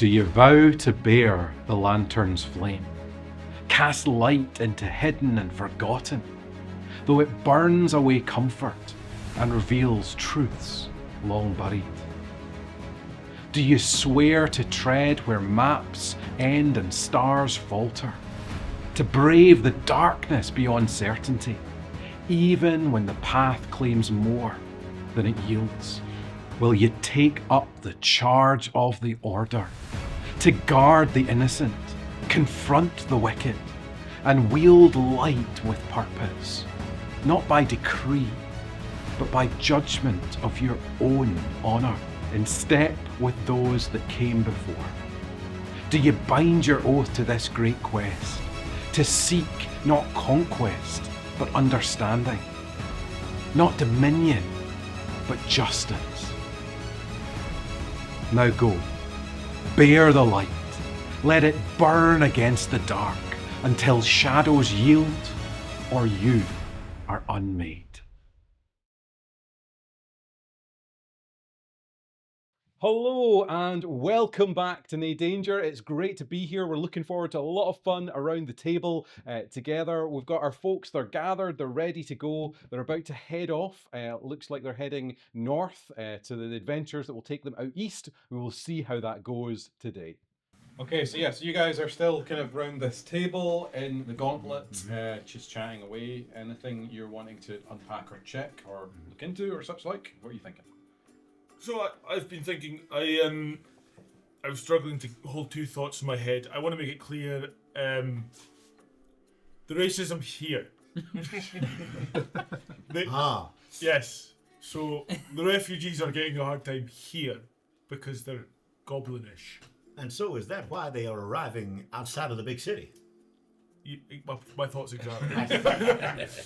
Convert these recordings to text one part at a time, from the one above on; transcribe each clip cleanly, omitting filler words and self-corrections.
Do you vow to bear the lantern's flame? Cast light into hidden and forgotten, though it burns away comfort and reveals truths long buried? Do you swear to tread where maps end and stars falter? To brave the darkness beyond certainty, even when the path claims more than it yields? Will you take up the charge of the order, to guard the innocent, confront the wicked, and wield light with purpose, not by decree, but by judgment of your own honour, in step with those that came before? Do you bind your oath to this great quest, to seek not conquest, but understanding, not dominion, but justice? Now go, bear the light, let it burn against the dark until shadows yield or you are unmade. Hello and welcome back to No Danger. It's great to be here. We're looking forward to a lot of fun around the table together. We've got our folks, they're gathered, they're ready to go. They're about to head off. Looks like they're heading north to the adventures that will take them out east. We will see how that goes today. Okay, so you guys are still kind of round this table in the gauntlet, just chatting away. Anything you're wanting to unpack or check or look into or such like? What are you thinking? So I've been thinking, I was struggling to hold two thoughts in my head. I want to make it clear, the racism here. Yes. So the refugees are getting a hard time here because they're goblinish. And so is that why they are arriving outside of the big city? My thoughts exactly.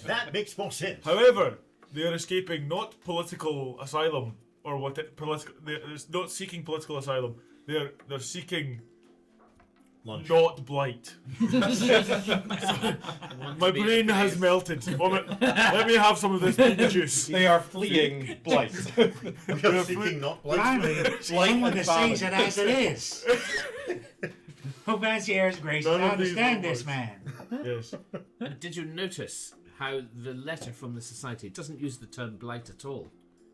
That makes more sense. However, they are escaping not political asylum, or they're not seeking political asylum. They're seeking Lunch. not blight. My brain has melted. Let me have some of this beet juice. They are fleeing blight. We are seeking not Finally, someone that sees it as it is. Who fancy airs grace? I understand this man. Yes. Did you notice how the letter from the society doesn't use the term blight at all?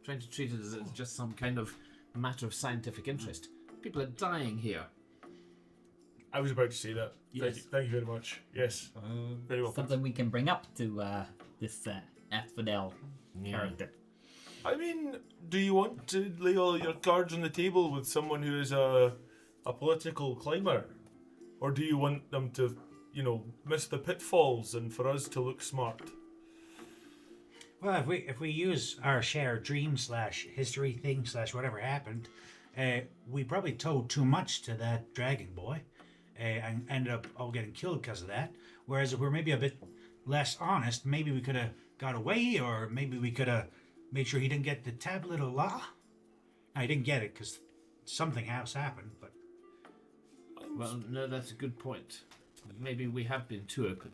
Trying to treat it as just some kind of matter of scientific interest. People are dying here. I was about to say that. Yes. Thank you very much. Yes. Very well. Something we can bring up to this Asphodel character. I mean, do you want to lay all your cards on the table with someone who is a political climber? Or do you want them to, miss the pitfalls and for us to look smart? Well, if we use our shared dream / history thing / whatever happened, we probably told too much to that dragon boy, and ended up all getting killed because of that. Whereas if we're maybe a bit less honest, maybe we could have got away, or maybe we could have made sure he didn't get the tablet of law. I didn't get it because something else happened, but. Well, no, that's a good point. Maybe we have been too open.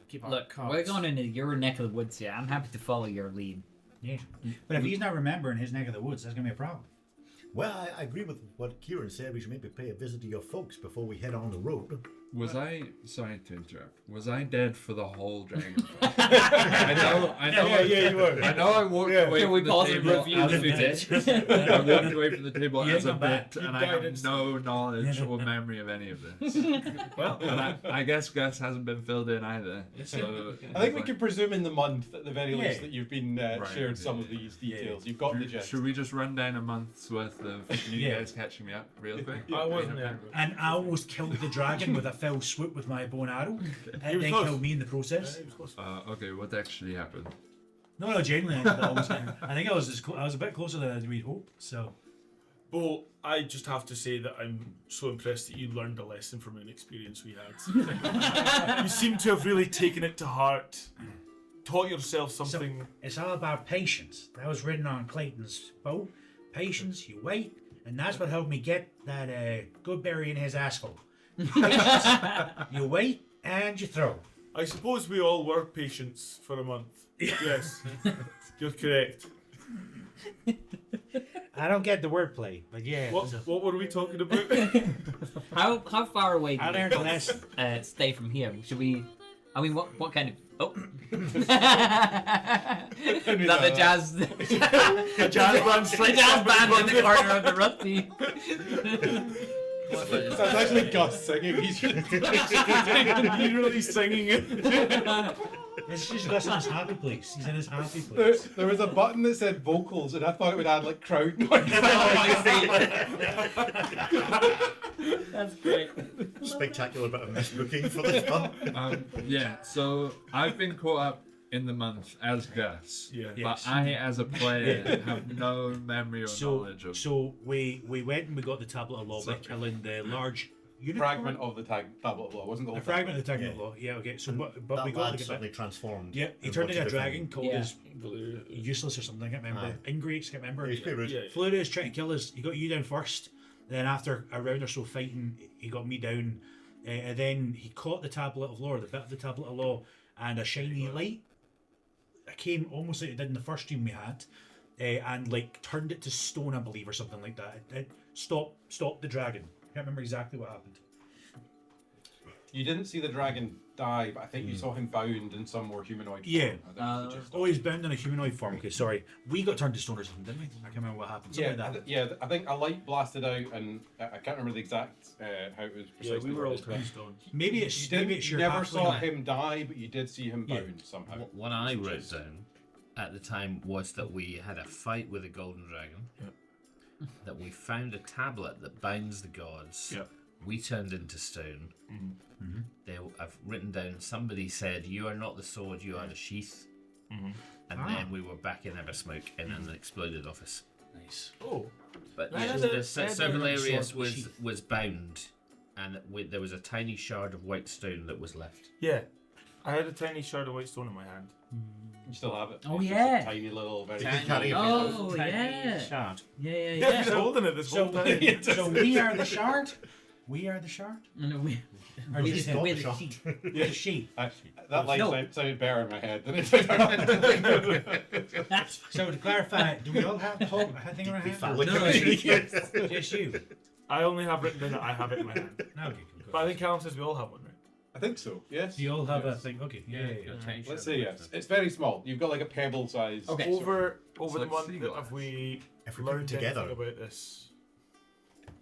Keep Look, cards. we're going into your neck of the woods here. I'm happy to follow your lead. Yeah, but if he's not remembering his neck of the woods, that's gonna be a problem. Well, I agree with what Kieran said. We should maybe pay a visit to your folks before we head on the road. Sorry to interrupt. Was I dead for the whole dragon? I know. Yeah, you were. I know I walked away Can we from the pause and table. review the footage? I walked away from the table You as a come back. bit, You and I died have instantly. no knowledge or memory of any of this. Well, And I guess Gus hasn't been filled in either. So I think we can presume in the month, at the very least, Yeah. that you've been shared some of these details. You've got the gist. Should we just run down a month's worth of you Yeah. guys catching me up real quick? I wasn't there. And I almost killed the dragon with a fell swoop with my bow and arrow, and was then close. killed me in the process. Okay, what actually happened? No, genuinely, I think I was I was a bit closer than we'd hoped. So, Bo, I just have to say that I'm so impressed that you learned a lesson from an experience we had. You seem to have really taken it to heart, taught yourself something. it's all about patience. That was written on Clayton's bow. Patience, you wait, and that's what helped me get that good berry in his asshole. Patience, you wait and you throw. I suppose we all were patients for a month. Yes, you're correct. I don't get the wordplay, but yeah. What were we talking about? How far away do I learned a you lesson. stay from here? Should we? I mean, what kind of? Oh, is that the jazz? The jazz band. The jazz band in the corner of the rugby. That's actually Gus singing. He's Literally singing it. It's just Gus in his happy place. He's in his happy place. there was a button that said vocals, and I thought it would add like crowd noise. That's great. Spectacular bit of misbooking for this one. Yeah, so I've been caught up in the month as Gus, Yeah. but I, as a player, have no memory or So, knowledge of. so we went and we got the tablet of law by killing the large unicorn. Fragment of the tablet of law, wasn't the A whole fragment of the tablet Yeah. of law. Yeah, okay. So, but That we got lad to get suddenly that. transformed. Yeah, he and turned got into a to defend- dragon called his useless or something. I can't remember. Ingrates, can't remember. He's pretty rude. Yeah. Flew to us trying to kill us. He got you down first. Then after a round or so fighting, he got me down. And then he caught the tablet of law, the bit of the tablet of law, and a shiny light. It came almost like it did in the first stream we had, and like turned it to stone, I believe, or something like that. It stopped the dragon. I can't remember exactly what happened. You didn't see the dragon die, but I think you saw him bound in some more humanoid Yeah. form. I think he just- Oh, he's bound in a humanoid form. Okay, sorry. We got turned to stone or something, didn't we? I can't remember what happened. Something Yeah, like that. yeah. I think a light blasted out, and I can't remember the exact how it was Yeah, precisely. we were all worded, but turned stone. Maybe You, it's didn't, maybe it's you your never saw halfling. him die, but you did see him Yeah. bound somehow. What I Which wrote is- down at the time was that we had a fight with a golden dragon. Yep. That we found a tablet that binds the gods. Yep. We turned into stone. I've written down. Somebody said, "You are not the sword. You are the sheath." And then we were back in Eversmoke in an exploded office. Nice. Oh. But I yeah, had the a- I had several a areas sword with sheath. was bound, and there was a tiny shard of white stone that was left. Yeah. I had a tiny shard of white stone in my hand. You still have it. Oh, It's just yeah. a tiny little, very. carry Oh yeah. Shard. Yeah. Yeah, I've been holding it this whole time. So we are the shard. We are the shard. No, Or did you just say got we're the the shard. sheep? We're the sheep. That line No. sounded better in my head than it So to clarify, do we all have the whole thing in our hand? Phallic No. imagery. Just you. I only have written down that I have it in my hand. No, okay, But I think Callum says we all have one, right? I think so. Yes. Do you all have a Yes. thing? Okay. Yeah. Let's say yes. It's very small. You've got like a pebble size. Okay. Over It's the like month, seagulls. have we If we put learned them together, anything about this?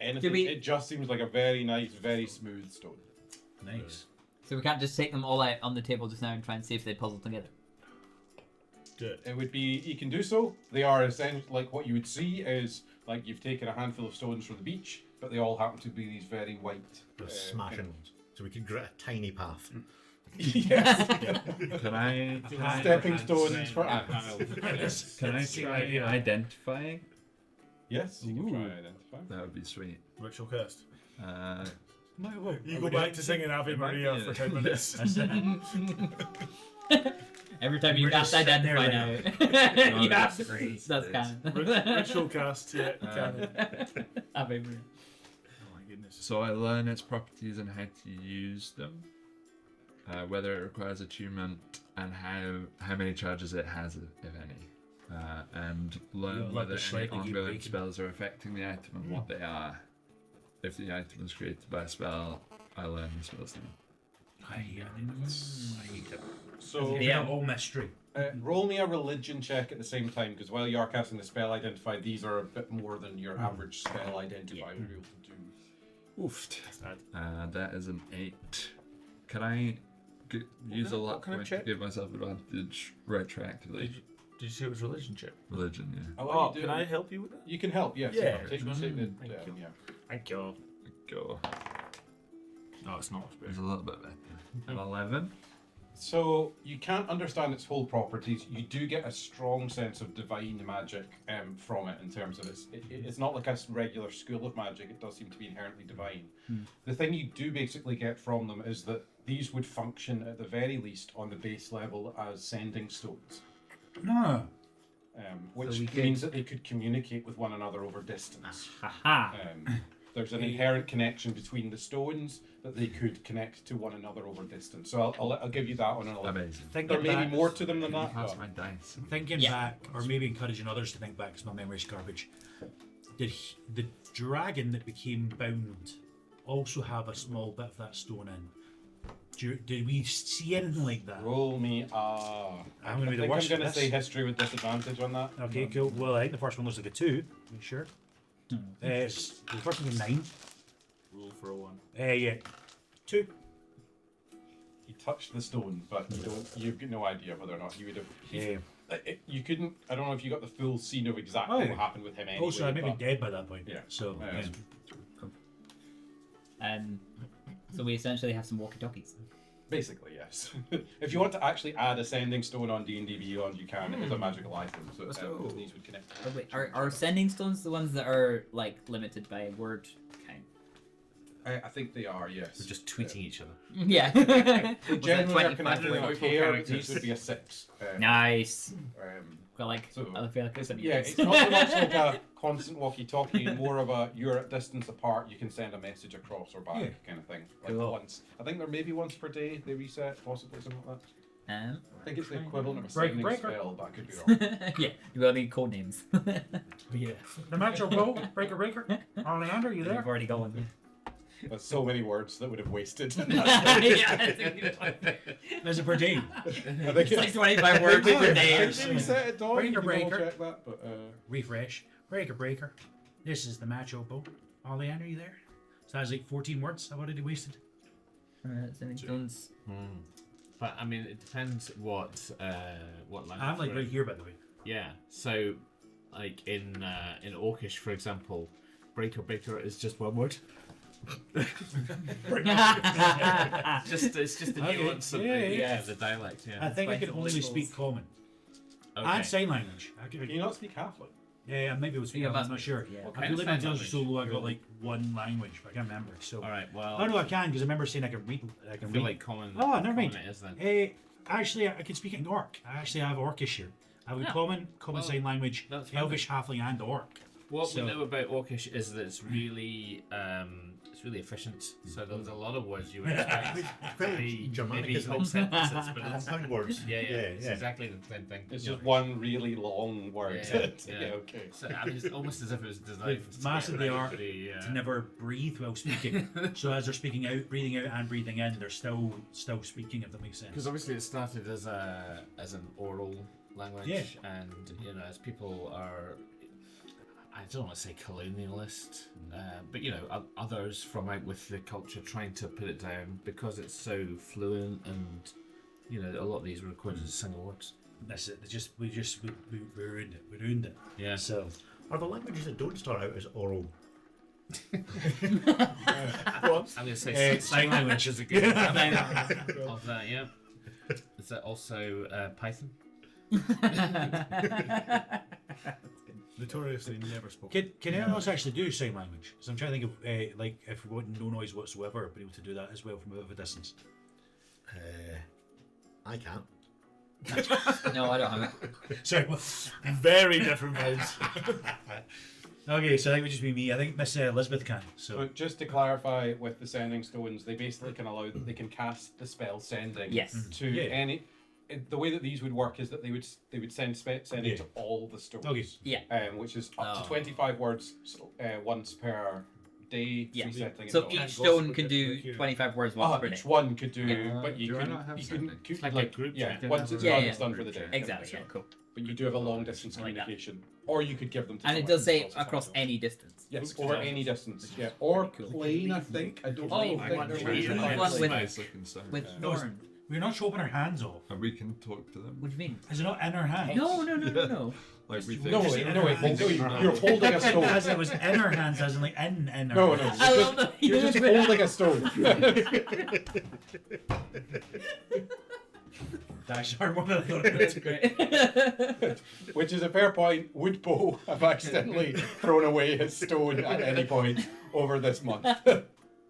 Anything. Did we- It just seems like a very nice, very smooth stone. Nice. So we can't just take them all out on the table just now and try and see if they puzzle together. Good. It would be. You can do so. They are essentially like what you would see is like you've taken a handful of stones from the beach, but they all happen to be these very white. smashing ones. So we could create a tiny path. Yes. Can I Stepping stones for ants. can I try identifying? Yes. You can try Ooh. identify. That would be sweet. Ritual cast. You Are go we back doing- to singing Ave Maria for 10 minutes. That's it. Every time you We're cast just sitting identify there now. You that's have great. That's canon. Ritual cast, yeah. canon. Ave Maria. Oh my goodness. So I learn its properties and how to use them, whether it requires attunement, and how many charges it has, if any, and You'll learn have whether to any slightly keep ongoing breaking. spells are affecting the item and what they are. If the item is created by a spell, I learn the spell's name. So Yeah, all mystery. roll me a religion check at the same time, because while you are casting the spell identify, these are a bit more than your average spell identify would be able to do. Oofed. That is an 8. Can I use a What luck kind of point to check? give myself advantage retroactively? Did you say it was religion check? Religion, yeah. Oh, can I help you with that? You can help, yes. Yeah. Take the, Thank you. yeah. Thank you. Go. No, it's not. It's a little bit better. An 11. So you can't understand its whole properties. You do get a strong sense of divine magic from it in terms of it's not like a regular school of magic. It does seem to be inherently divine. The thing you do basically get from them is that these would function at the very least on the base level as sending stones, No. which we means that they could communicate with one another over distance. Haha. there's an inherent connection between the stones that they could connect to one another over distance. So I'll give you that one. And Amazing. there may be more to them than Can you that. pass but- my dice? Thinking Yeah. back, or maybe encouraging others to think back, because my memory's garbage. The dragon that became bound also have a small bit of that stone in? Did we see anything like that? Roll me. I'm gonna be the I'm worst going at to this. say history with disadvantage on that. Okay, cool. Well, I think the first one looks like a 2. You sure? The first one was 9. Roll for a 1. Yeah. 2. You touched the stone, but you've got no idea whether or not you would have. You couldn't. I don't know if you got the full scene of exactly what happened with him anyway. Also, I may be but- dead by that point. Yeah. So, Yeah, So we essentially have some walkie-talkies. Basically, yes. If you want to actually add ascending stone on D&D Beyond, you can. It is a magical item, so Let's go. these would connect. Oh, wait, are sending stones the ones that are like limited by word count? I think they are, yes. We're just tweeting each other. Yeah. They Was generally are 25 connected vocal with care. characters. These would be a 6. Nice. Um, Got like So, I feel like there's yeah, it's not so much like a constant walkie-talkie, more of a you're at distance apart, you can send a message across or back kind of thing. Like Cool. once. I think they're maybe once per day they reset, possibly something like that. I think it's the equivalent of a sending breaker. spell, but I could be wrong. yeah, you will need code names. Yeah. the Metro Bow, Breaker. Oleander, you You've already got one. There's so many words that would have wasted. There's a per day. I think It's like 25 words per day. I think we reset it, Don. You can Breaker. double check that, but Refresh. Breaker. This is the Macho Bow. Oleander, you there? So that's like 14 words I've already wasted. Sending stones. But I mean, it depends what language. I'm like we're right in. here, by the way. Yeah. So, like in Orcish, for example, breaker is just one word. It's just the Okay. nuance of the dialect. Yeah. I think I can only speak common. Okay. And sign language. can you not speak Catholic? Yeah, maybe it was Yeah, I'm not sure. yeah. What I kind believe of my sign intelligence so language? low I got like one language, but I can't remember. So All right. Well, oh no, I can because I remember saying I can read. I I can feel read. like common. Oh, never mind. common it is then. Actually, I can speak in Orc. I actually have Orcish here. I have Yeah. common Well, sign language, that's Elvish, Halfling, and Orc. What So- we know about Orcish is that it's really efficient. So there's a lot of words you would expect to Very be Germanic, maybe isn't it? whole sentences, but it's Compound words. it's exactly the same thing. It's Yeah. just one really long word. Yeah. Okay. So, I mean, it's almost as if it was designed With to massive get they ready are for the, to never breathe while speaking. So as they're speaking out, breathing out, and breathing in, they're still speaking. If that makes sense. Because obviously it started as an oral language, Yeah. and as people are, I don't want to say colonialist, but others from out with the culture trying to put it down because it's so fluent, and a lot of these were recorded as single words. That's it. We ruined it. We ruined it. Yeah. So Are the languages that don't start out as oral? I'm going to say sign language is a good example of that. Yeah. Is that also Python? Notoriously never spoken. can anyone else actually do sign language? Because I'm trying to think of like if we want no noise whatsoever, but able to do that as well from a bit of a distance. I can't. No, I don't have it. Sorry. Well, Very different vibes. okay, so I think it would just be me. I think Miss Elizabeth can. So So just to clarify, with the sending stones, they basically can they can cast the spell sending Yes. to Yeah. any. The way that these would work is that they would send sending Yeah. to all the stones. Okay. Yeah. Which is up Oh. to 25 words once per day. Yeah. Resetting it So all. each stone can do 25 words once per day. Each one could do, Yeah. but you Do I couldn't. not have You sending? couldn't. It's like a group Yeah. chat. Once it's Yeah, done, yeah. it's done for the day. Exactly. Yeah. Cool. But you do have a long distance I like that. communication, or you could give them to. And it someone does say else. across any distance. Yes, over any distance. Yeah, or Cool. plane. I think. I don't Oh, think I they're want to really read clear. it. One with- Nice looking stone. With No, it's- thorn. we're not chopping our hands off. And we can talk to them. What do you mean? Is it not in our hands? No. Like we No, think. No, Just wait, in no, our wait. hands. You're holding a stone. As it was in our hands, as in like in our No, no. hands. I love that. You're just holding a stone. That's our one of That's the great. Which is a fair point. Would Bo have accidentally thrown away his stone at any point over this month?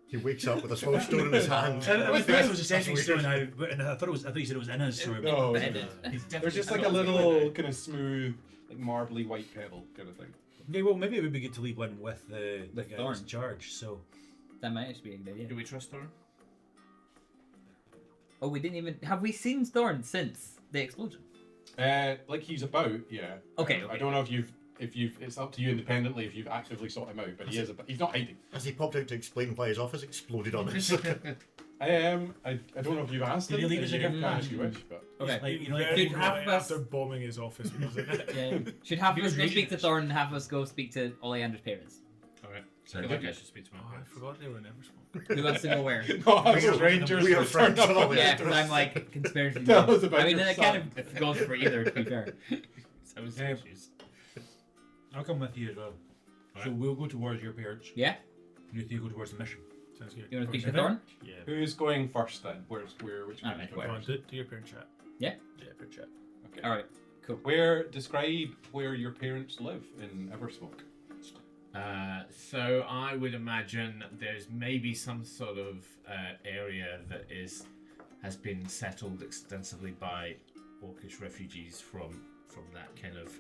He wakes up with a small stone in his hand. I thought it was a sending stone now, but I thought you said it was in us. So No. Beheaded. There's just like a little kind of smooth like marbly white pebble kind of thing. Okay, well, maybe it would be good to leave one with the guy Thorn. who's in charge. So That might actually be a good idea. Do we trust Thorn? Oh, we didn't even... Have we seen Thorn since the explosion? Like he's about, yeah. Okay, I okay. don't know if you've. It's up to you independently if you've actively sought him out, but he is. He's not hiding. Has he popped out to explain why his office exploded on us? I don't know if you've asked Did him. he leave us a You gift can bag? if you wish, but Okay. like, Very Should half right of us... after bombing his office, wasn't it? Yeah. Should half of us go He was speak to raging. Thorn and half of us go speak to Oleander's parents? Alright. So I feel like I should speak to my Oh, I parents. forgot they were never smoking. Who wants to go where? no, Hux's Rangers. we are returned friends up with on all the Yeah, the because I'm like conspiracy. Tell us about I mean, your that son. kind of goes for either, to be fair. So was Yeah. issues. I'll come with you as well. So Alright. we'll go towards your parents. Yeah? You two go towards the mission. Sounds good. You want to speak to Okay. Thorn? Yeah. Who's going first then? Which Alright, one? Go on, do your parent chat. Yeah? Yeah, parent chat. Okay. Alright, cool. Describe where your parents live in Eversmoke. So I would imagine there's maybe some sort of area that has been settled extensively by Orcish refugees from that kind of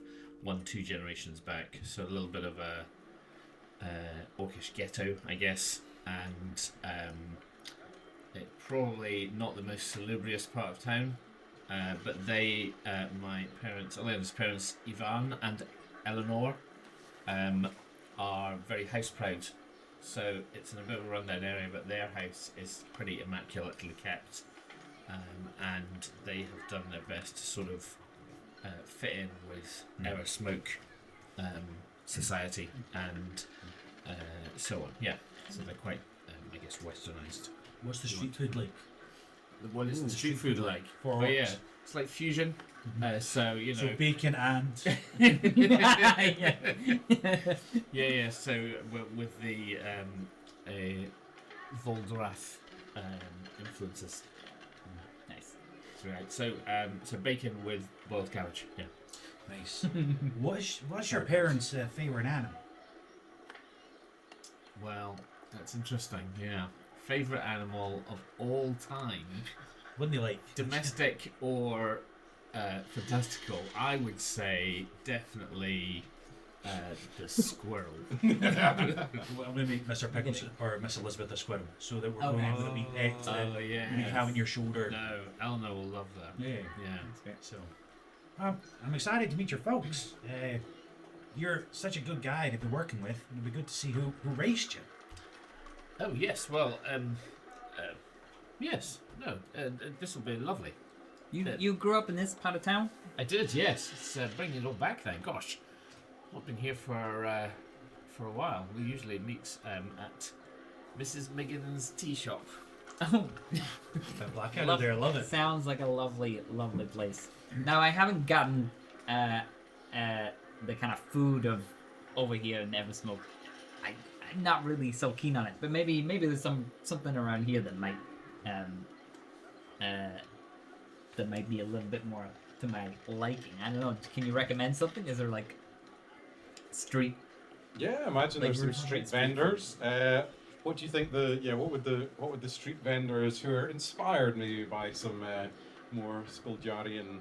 1-2 generations back. So a little bit of a Orcish ghetto, I guess, and it probably not the most salubrious part of town. But they, my parents, Eleanor's parents, Ivan and Eleanor, are very house proud. So it's in a bit of a rundown area, but their house is pretty immaculately kept, and they have done their best to sort of fit in with Eversmoke society and so on. Yeah, so they're quite, I guess, westernized. What's the street food like? What is Ooh, the street food like? For Oh yeah, orcs. it's like fusion. So you know. So bacon and yeah. Yeah. So with the Voldrath influences. Nice. Right. So bacon with boiled cabbage. Yeah. nice. What's your parents' favorite animal? Well, that's interesting. Yeah. Favorite animal of all time, What do they like? domestic or fantastical? I would say definitely the squirrel. Well, I'm gonna make Mr. Pickles or Miss Elizabeth a squirrel, so that we're Okay. going to be pecked Oh yeah. and you have on your shoulder. No, Eleanor will love that. Yeah. Yeah. So, I'm excited to meet your folks. You're such a good guy to be working with. It'll be good to see who raised you. Oh yes, well, yes, no, this will be lovely. You grew up in this part of town? I did, yes. It's bringing it all back then. Gosh, not been here for a while. We usually meet at Mrs. Miggin's tea shop. Oh, That black out there, I love it. sounds like a lovely, lovely place. Now, I haven't gotten the kind of food of over here in Eversmoke. I'm not really so keen on it, but maybe there's something around here that might be a little bit more to my liking. I don't know. Can you recommend something? Is there like street? Yeah, imagine Like there's some root street street food. vendors. What do you think what would the street vendors who are inspired maybe by some more Spildiarian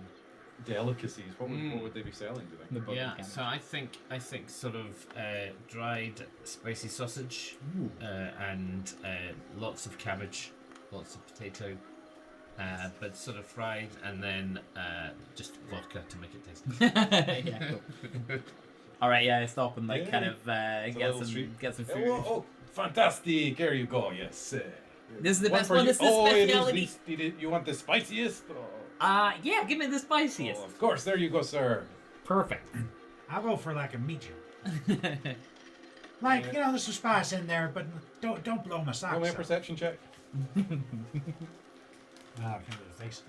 delicacies? What would they be selling? Do you think? The butcher Yeah, kind so I think sort of dried spicy sausage and lots of cabbage, lots of potato, but sort of fried, and then just vodka to make it taste. Yeah, cool. All right, yeah, stop and like Yeah. kind of a little treat. get some food. Oh, fantastic! Here you go. Yes. This is the best for one. you. This is the Oh, it speciality. You want the spiciest? Yeah, give me the spiciest. Oh, of course. There you go, sir. Perfect. I'll go for like a medium. Like, there's some spice in there, but don't blow my socks Roll me a up. perception check. I can't do the face.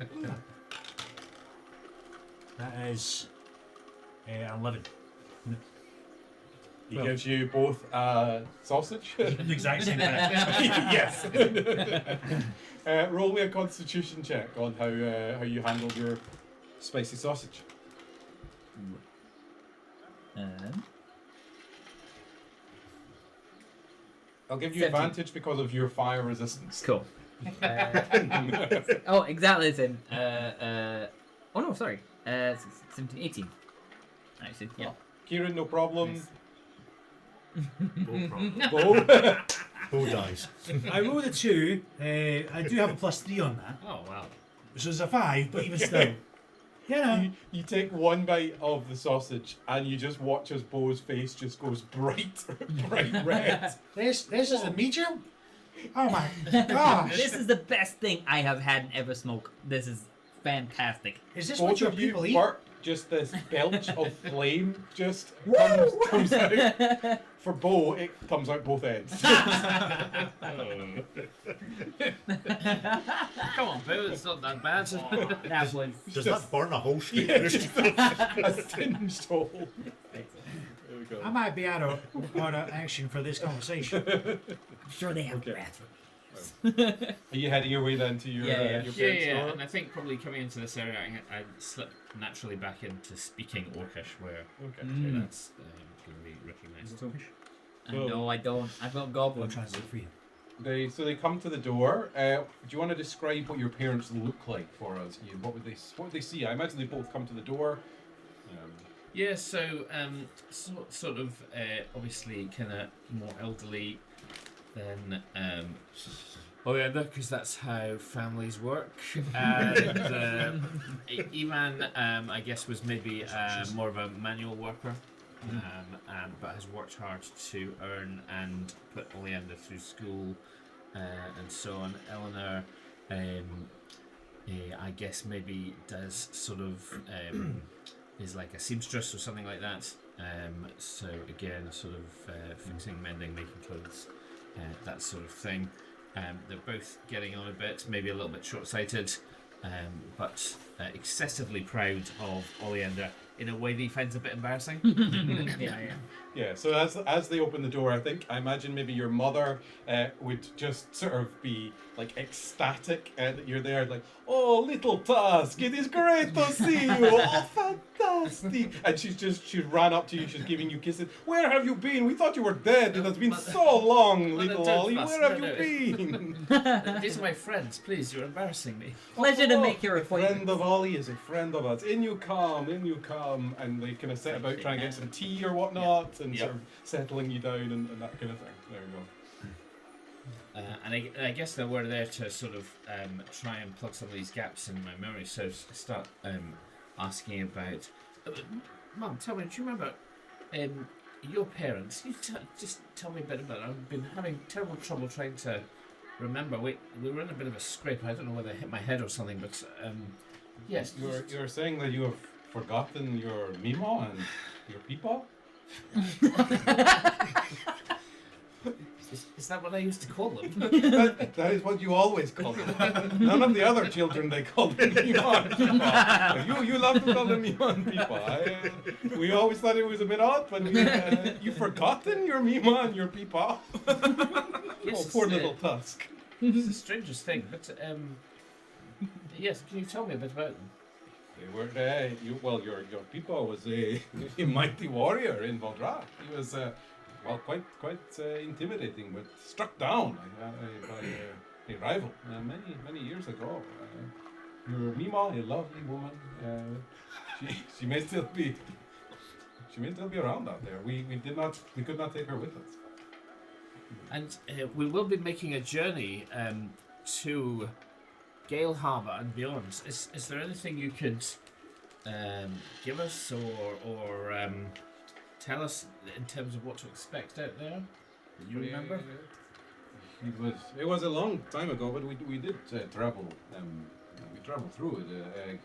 That is 11. He Well- gives you both sausage. The exact same thing. Yes. Roll me a Constitution check on how you handled your spicy sausage. I'll give you 17. advantage because of your fire resistance. Cool. Oh, exactly the same. Oh no, sorry. 17, 18. Actually, yeah. Kieran, no problem. Nice. No problem. Bo. Who dies? I rolled a 2. I do have a +3 on that. Oh wow. So it's a 5, but even still. Yeah. You take one bite of the sausage and you just watch as Bo's face just goes bright red. This is a medium? Oh my gosh. This is the best thing I have had ever smoked. This is fantastic. Is this what Both your of you people eat? bark, just this belch of flame just comes out. For Bo, it comes out both ends. Come on, Boo, it's not that bad. That was Does that burn a whole street? Yeah, just a singed hole. There we go. I might be out of action for this conversation. I'm sure they have Okay. bathrooms. Are you heading your way then to your Yeah, yeah. your Yeah, parents' yeah, door? and I think probably coming into this area, I slip naturally back into speaking Orcish, where Okay. that's going to be recognised. So No, I don't. I've got I'll goblin. translate for you. they come to the door. Do you want to describe what your parents look like for us, Iain? What would they see? I imagine they both come to the door. Yeah, so sort of obviously kind of more elderly than Oleander, because that's how families work. And Ivan, I guess, was maybe more of a manual worker, but has worked hard to earn and put Oleander through school and so on. Eleanor, I guess, maybe does sort of is like a seamstress or something like that. So again, sort of fixing, mending, making clothes, that sort of thing. They're both getting on a bit, maybe a little bit short-sighted, but excessively proud of Oleander in a way that he finds a bit embarrassing. Yeah. Yeah, so as they open the door, I imagine maybe your mother would just sort of be like ecstatic that you're there, like, oh, little Tusk, it is great to see you, oh, fantastic. And she ran up to you, she's giving you kisses. Where have you been? We thought you were dead. It has been so long, Mother, little don't Ollie. fuss. Where have No, you been? These are my friends, please, you're embarrassing me. Pleasure to make your A friend acquaintance. of Ollie is a friend of us. In you come. And they kind of set about trying to get some tea or whatnot and sort of settling you down and that kind of thing. There we go. And I guess they were there to sort of try and plug some of these gaps in my memory. So start asking about. Mum, tell me, do you remember your parents? You just tell me a bit about it. I've been having terrible trouble trying to remember. We were in a bit of a scrape. I don't know whether it hit my head or something, but yes. You're saying that you have forgotten your Mima and your Peepaw? Is that what I used to call them? that is what you always call them. None of the other children they call them Mima and Peepaw. You love to call them Mima and Peepaw. We always thought it was a bit odd, but you've forgotten your Mima and your Peepaw. Yes, Oh, poor it's, little Tusk. It's the strangest thing, but yes, can you tell me a bit about them? They were your Peepaw was a mighty warrior in Valdra. He was quite intimidating, but struck down by a rival many years ago. Your Mima, a lovely woman, she may still be around out there. We could not take her with us. And we will be making a journey to Galeharbour and beyond. Is there anything you could give us or tell us in terms of what to expect out there? Do you remember? It was a long time ago, but we did travel. We traveled through it.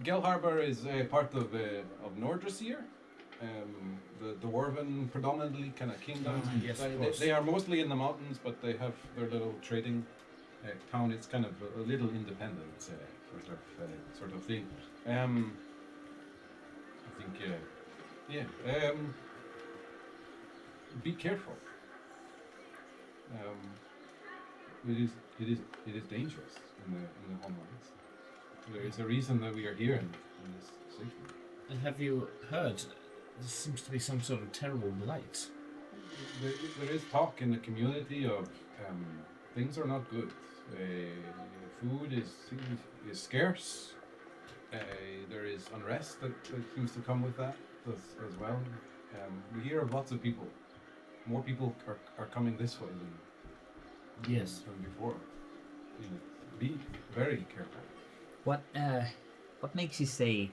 Galeharbour is part of Nordrasir. The dwarven predominantly kind of kingdom. Yes, of course. They are mostly in the mountains, but they have their little trading town. It's kind of a little independent sort of thing. I think be careful. It is dangerous in the homelands. There is a reason that we are here in this city. And have you heard? There seems to be some sort of terrible blight. There is talk in the community of things are not good. Food is scarce. There is unrest that seems to come with that. as well. We hear of lots of people. More people are coming this way than Yes. than before. You know, be very careful. What makes you say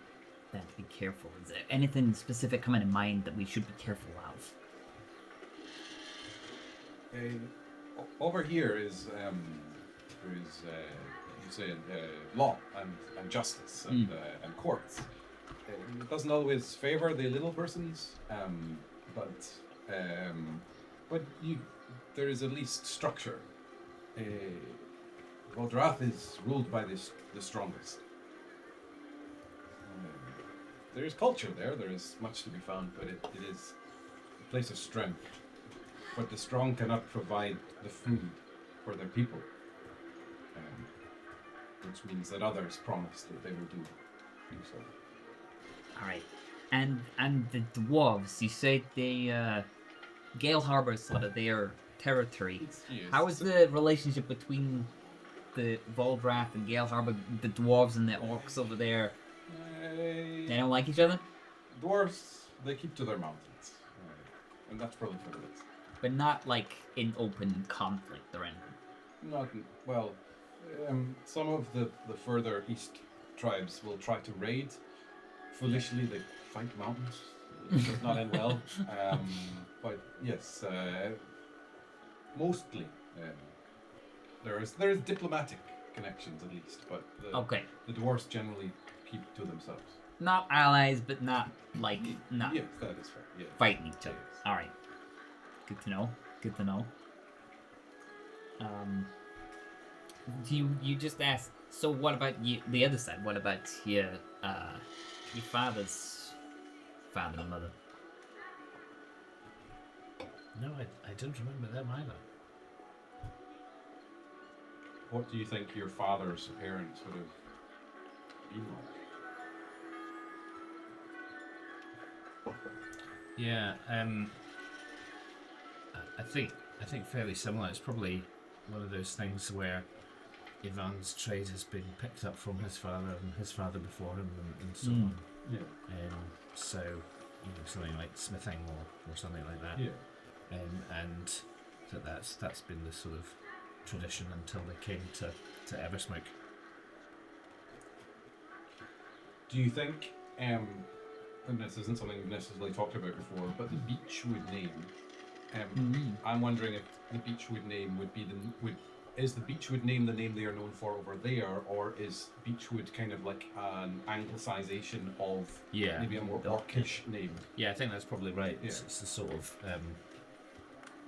that to be careful? Is there anything specific coming to mind that we should be careful of? Over here is there is you say law and justice and courts. It doesn't always favor the little persons, but there is at least structure. Voldrath is ruled by the strongest. There is culture there. There is much to be found, but it is a place of strength. But the strong cannot provide the food for their people, which means that others promise that they will do so. All right, and the dwarves. You said they Galeharbour is sort of their territory. Yes. How is the relationship between the Voldrath and Galeharbour, the dwarves and the orcs over there? They don't like each other, Dwarves, they keep to their mountains, and that's probably for the best. but not like in open conflict or anything. Not well. Some of the further east tribes will try to raid. Foolishly, they fight mountains. It does not end well. But yes, mostly there is diplomatic connections at least. But Okay, the dwarves generally keep to themselves. not allies, but not like not Yes, that is fair. Yeah. fighting each other. Yes. All right, good to know. Good to know. You just asked. So what about you? The other side. What about your father's father and mother? No, I don't remember them either. What do you think your father's parents would have been like? Yeah, I think fairly similar. It's probably one of those things where Ivan's trade has been picked up from his father and his father before him, and so on. Yeah. So something like smithing or something like that. Yeah. And that's been the sort of tradition until they came to Eversmoke. Do you think, and this isn't something we've necessarily talked about before, but the Beechwood name, I'm wondering if the Beechwood name is the Beechwood name the name they are known for over there, or is Beechwood kind of like an anglicization of maybe a more orcish name? Yeah, I think that's probably right. Yeah. It's the sort of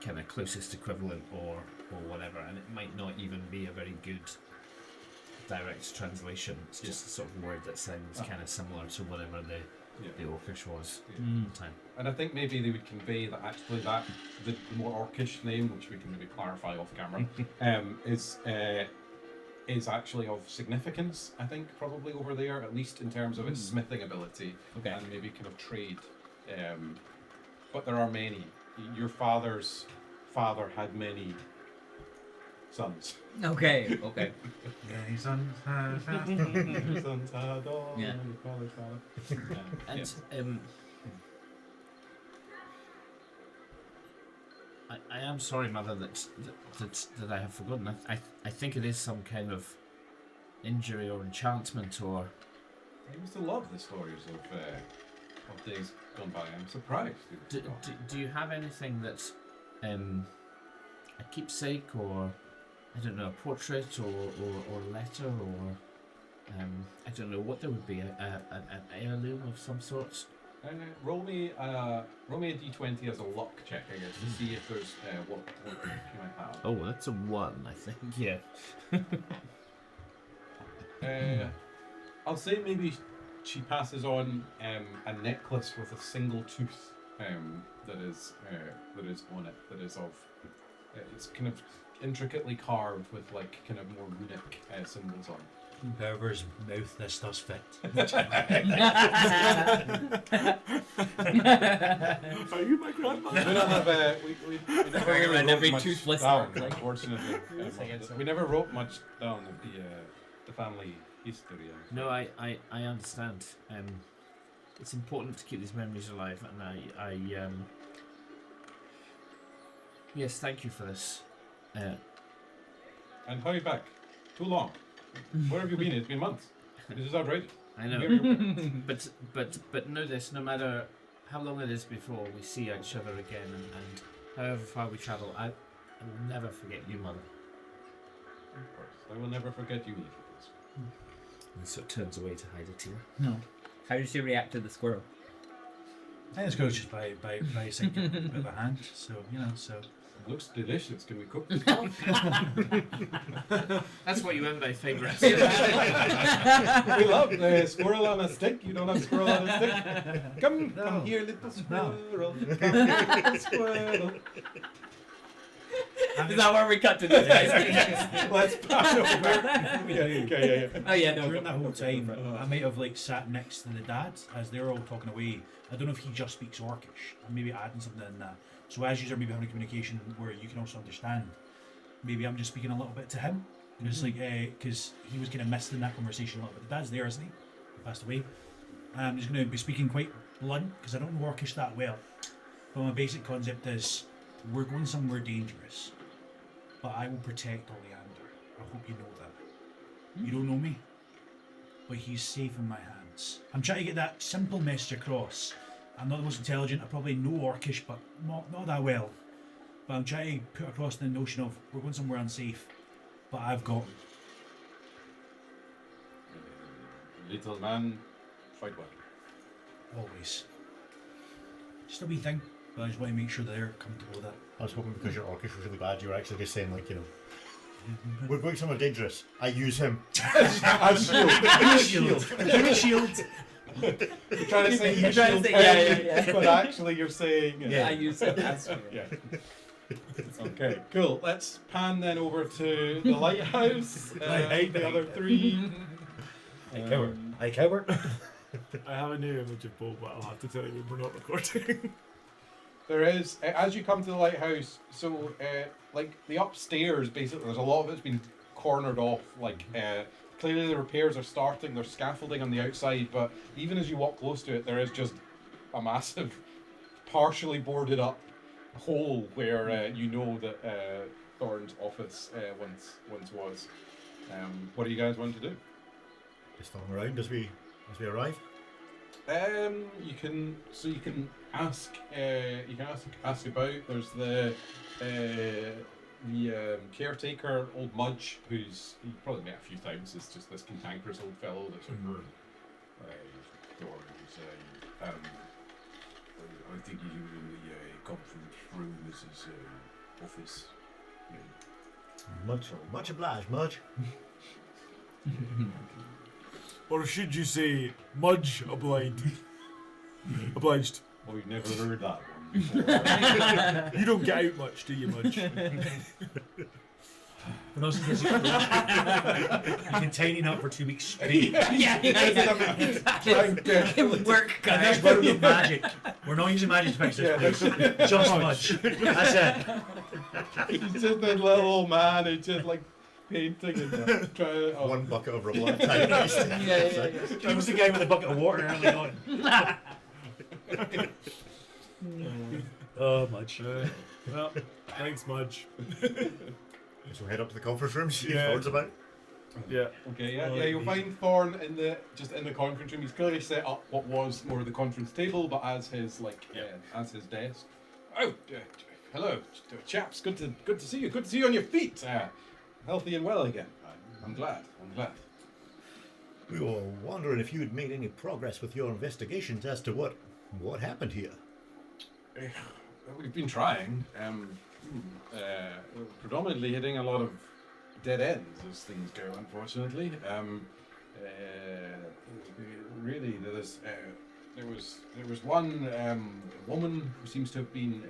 kind of closest equivalent or whatever, and it might not even be a very good direct translation. It's just a sort of word that sounds kind of similar to whatever the Orcish was at the time. And I think maybe they would convey that actually that the more orcish name, which we can maybe clarify off camera, is actually of significance. I think probably over there, at least in terms of its smithing ability and maybe kind of trade. But there are many. Your father's father had many sons. Okay. His sons have Your sons had all Yeah. your father's father. And I am sorry, Mother, that I have forgotten. I think it is some kind of injury or enchantment or. I used to love the stories of days gone by. I'm surprised. Do you have anything that's a keepsake or I don't know, a portrait or letter or I don't know what there would be an heirloom of some sort? Roll me a d20 as a luck check, I guess, to see if there's what you might have. Oh, that's a 1, I think. Yeah. I'll say maybe she passes on a necklace with a single tooth that is on it. That is of it's kind of intricately carved with like kind of more runic symbols on it. Whoever's mouth this does fit. Are you my grandmother? We don't have we never Bring really around wrote every much toothless down, orc, like. unfortunately. We never wrote much down of the family history. No, I understand. it's important to keep these memories alive, and yes, thank you for this. And how are you back? Too long. Where have you been? It's been months. This is outrageous. I know, Where have you been? but know this: no matter how long it is before we see each other again, and however far we travel, I will never forget you, Mother. Of course. I will never forget you either. And so it turns away to hide a tear. No. How does she react to the squirrel? I think it's good just by sinking a bit of a hand. So It looks delicious. Can we cook this? That's what you meant by favourites. We love the squirrel on a stick. You don't have squirrel on a stick? Come here, little squirrel. Come here, little squirrel. Is that where we cut to this, guys? Let's pan over. Yeah. Oh yeah, no. during that whole time, I might have sat next to the dad as they were all talking away. I don't know if he just speaks Orcish. I'm maybe adding something in that. So as you are maybe having a communication where you can also understand, maybe I'm just speaking a little bit to him. Just because he was kind of missed in that conversation a little bit. The dad's there, isn't he? He passed away. I'm just going to be speaking quite blunt because I don't know Orcish that well. But my basic concept is we're going somewhere dangerous, but I will protect Oleander. I hope you know that. You don't know me, but he's safe in my hands. I'm trying to get that simple message across. I'm not the most intelligent. I probably know Orcish, but not that well. But I'm trying to put across the notion of we're going somewhere unsafe, but I've got him. Little man, fight well. Always. Just a wee thing, but I just want to make sure they're comfortable with it. I was hoping because your Orcish was really bad, you were actually just saying we're going somewhere dangerous. I use him. As shield. Give me a shield. You're trying to say yeah. but actually you're saying I use it as yeah. Okay, cool. Let's pan then over to the lighthouse. The other three. Hi, coward. I have a new image of Bo, but I'll have to tell you when we're not recording. There is, as you come to the lighthouse, so the upstairs, basically, there's a lot of it's been cornered off. Clearly the repairs are starting. There's scaffolding on the outside, but even as you walk close to it, there is just a massive, partially boarded up hole where you know that Thorn's office once was. What do you guys want to do? Just following around as we arrive. You can ask. You can ask about. There's the caretaker, old Mudge, who's you probably met a few times. It's just this cantankerous old fellow that's I think he's in the conference room. This is office. Much obliged, Mudge. Or should you say, Mudge obliged? Obliged. Oh, you've never heard that one before. You don't get out much, do you, Mudge? For those kids, you can tidy up for 2 weeks straight. Work, And guys. that's with magic. We're not using magic to fix this place. Just much. That's it. He's just a little old man who's just painting and trying to. One bucket of rubble at a time. He was the guy with a bucket of water early on. Oh, much. Well, thanks, Mudge. So head up to the conference room, see Yeah. if Thorn's about. Yeah. Okay, yeah, you'll find Thorn in the conference room. He's clearly set up what was more of the conference table, but as his as his desk. Oh, hello, chaps. Good to see you. Good to see you on your feet. Healthy and well again. I'm glad. We were wondering if you had made any progress with your investigations as to what happened here. We've been trying. Predominantly hitting a lot of dead ends as things go, unfortunately. Really, there was one woman who seems to have been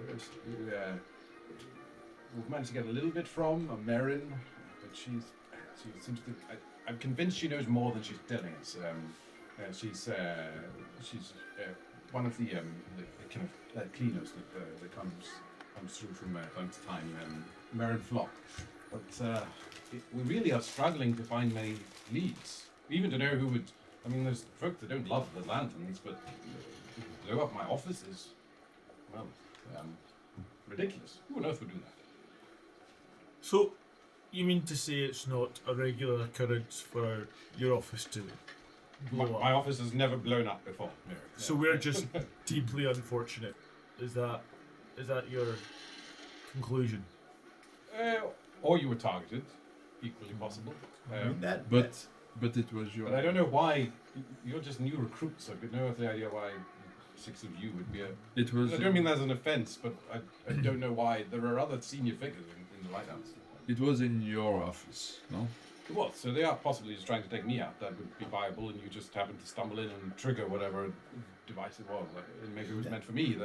we've managed to get a little bit from, a Merrin, but she seems to. I'm convinced she knows more than she's telling us. She's one of the kind of cleaners that comes through from time to time, Merrin Flock. But we really are struggling to find many leads, even to know who would I mean, there's folk that don't love the lanterns, but blow up my office is, well, ridiculous. Who on earth would do that? So, you mean to say it's not a regular occurrence for your office to blow up? My office has never blown up before. No. So we're just deeply unfortunate. Is that your conclusion? Or you were targeted, equally possible. But it was your. But I don't know why. You're just new recruits. I've got no earthly idea why 6 of you would be a. It was. I don't mean that as an offence, but I don't know why. There are other senior figures in the lighthouse. It was in your office, no? It was. So they are possibly just trying to take me out. That would be viable, and you just happened to stumble in and trigger whatever device it was. And maybe it was meant for me.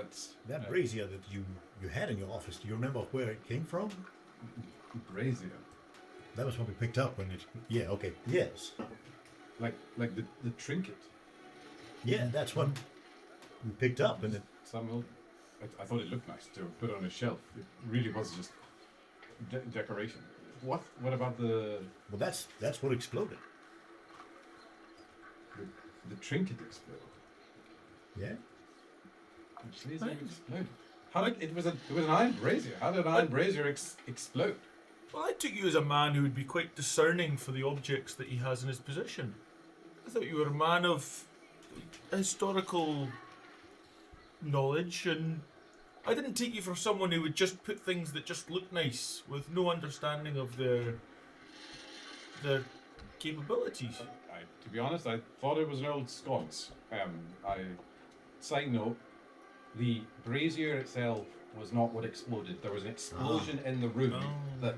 That brazier that you had in your office, do you remember where it came from? Brazier. That was what we picked up when it... Yeah, okay. Yes. Like the trinket. Yeah, that's what we picked up, and it... Samuel, I thought it looked nice to put on a shelf. It really was just decoration. What about the... Well, that's what exploded. The trinket exploded? Yeah? Which laser exploded? How did it was an iron brazier. How did an iron brazier explode? Well, I took you as a man who would be quite discerning for the objects that he has in his possession. I thought you were a man of historical knowledge, and I didn't take you for someone who would just put things that just look nice with no understanding of their capabilities. To be honest, I thought it was an old sconce. Side note, the brazier itself was not what exploded. There was an explosion in the room that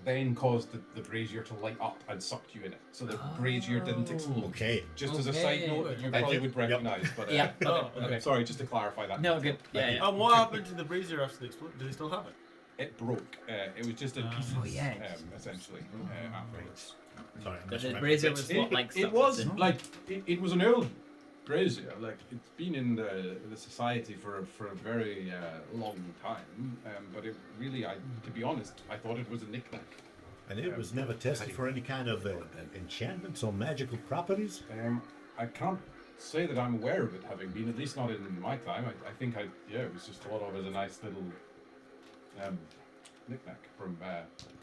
then caused the brazier to light up and sucked you in it. So the brazier didn't explode. Okay. Just as a side note that you probably would recognise. But Yeah. Okay. sorry, just to clarify that. No, good. Yeah. And what happened to the brazier after the explosion? Do they still have it? It broke. It was just in pieces, yeah. essentially, afterwards. Sorry, I But the misremembered. brazier was what, like, It stuff was that's in- like it was an old brazier. Like it's been in the society for a very long time. But it really, to be honest, I thought it was a knick-knack. And it was never tested for any kind of enchantments or magical properties? I can't say that I'm aware of it having been, at least not in my time. I think it was just thought of as a nice little knick-knack from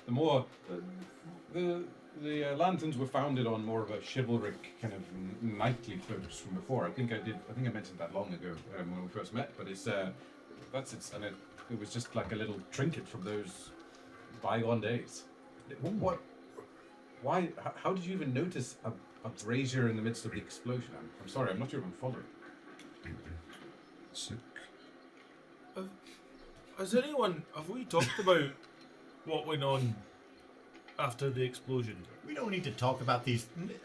the more the lanterns were founded on more of a chivalric kind of knightly folks from before. I think I mentioned that long ago when we first met. But it's and it was just like a little trinket from those bygone days. Why? How did you even notice a brazier in the midst of the explosion? I'm sorry, I'm not sure if I'm following. Sick. Have we talked about what went on after the explosion? We don't need to talk about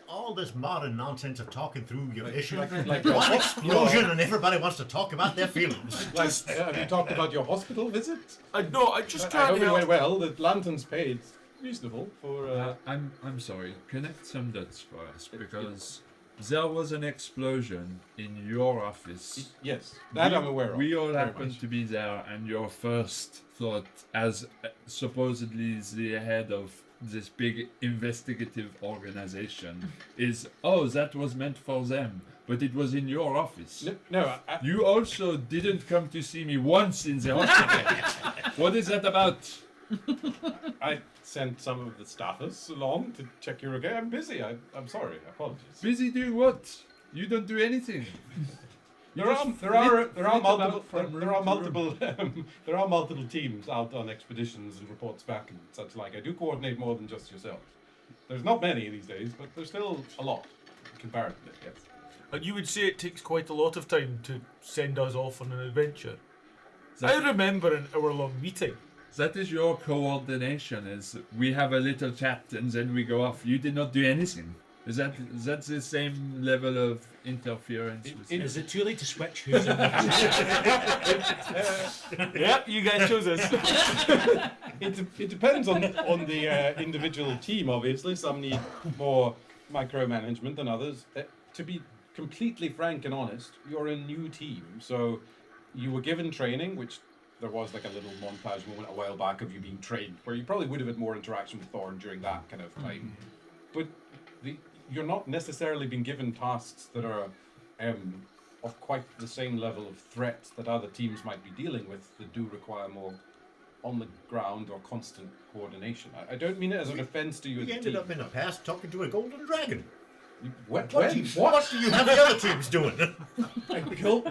all this modern nonsense of talking through your issue. like One explosion and everybody wants to talk about their feelings. Have you talked about your hospital visit? No, I just I can't hope it help. went well. The lanterns paid reasonable for. I'm sorry. Connect some dots for us because there was an explosion in your office. Yes, that I'm aware of. We all very happened much. to be there, and your first thought, as supposedly the head of this big investigative organization, is, "Oh, that was meant for them." But it was in your office. No, You also didn't come to see me once in the hospital. What is that about? I sent some of the staffers along to check you're okay. I'm busy. I'm sorry. Apologies. Busy doing what? You don't do anything. There are multiple teams out on expeditions and reports back and such like. I do coordinate more than just yourself. There's not many these days, but there's still a lot comparatively. Yes. And you would say it takes quite a lot of time to send us off on an adventure. I remember an hour-long meeting. That is your coordination. Is we have a little chat and then we go off. You did not do anything. Is that the same level of interference? Is it too late to switch who's in the Yep, you guys chose us. It depends on the individual team, obviously. Some need more micromanagement than others. To be completely frank and honest, you're a new team, so you were given training, which there was like a little montage moment a while back of you being trained, where you probably would have had more interaction with Thorn during that kind of time. But you're not necessarily being given tasks that are of quite the same level of threat that other teams might be dealing with that do require more on the ground or constant coordination. I don't mean it as an offence to you as We a ended team. up in the past talking to a golden dragon. When? What do you have the other teams doing?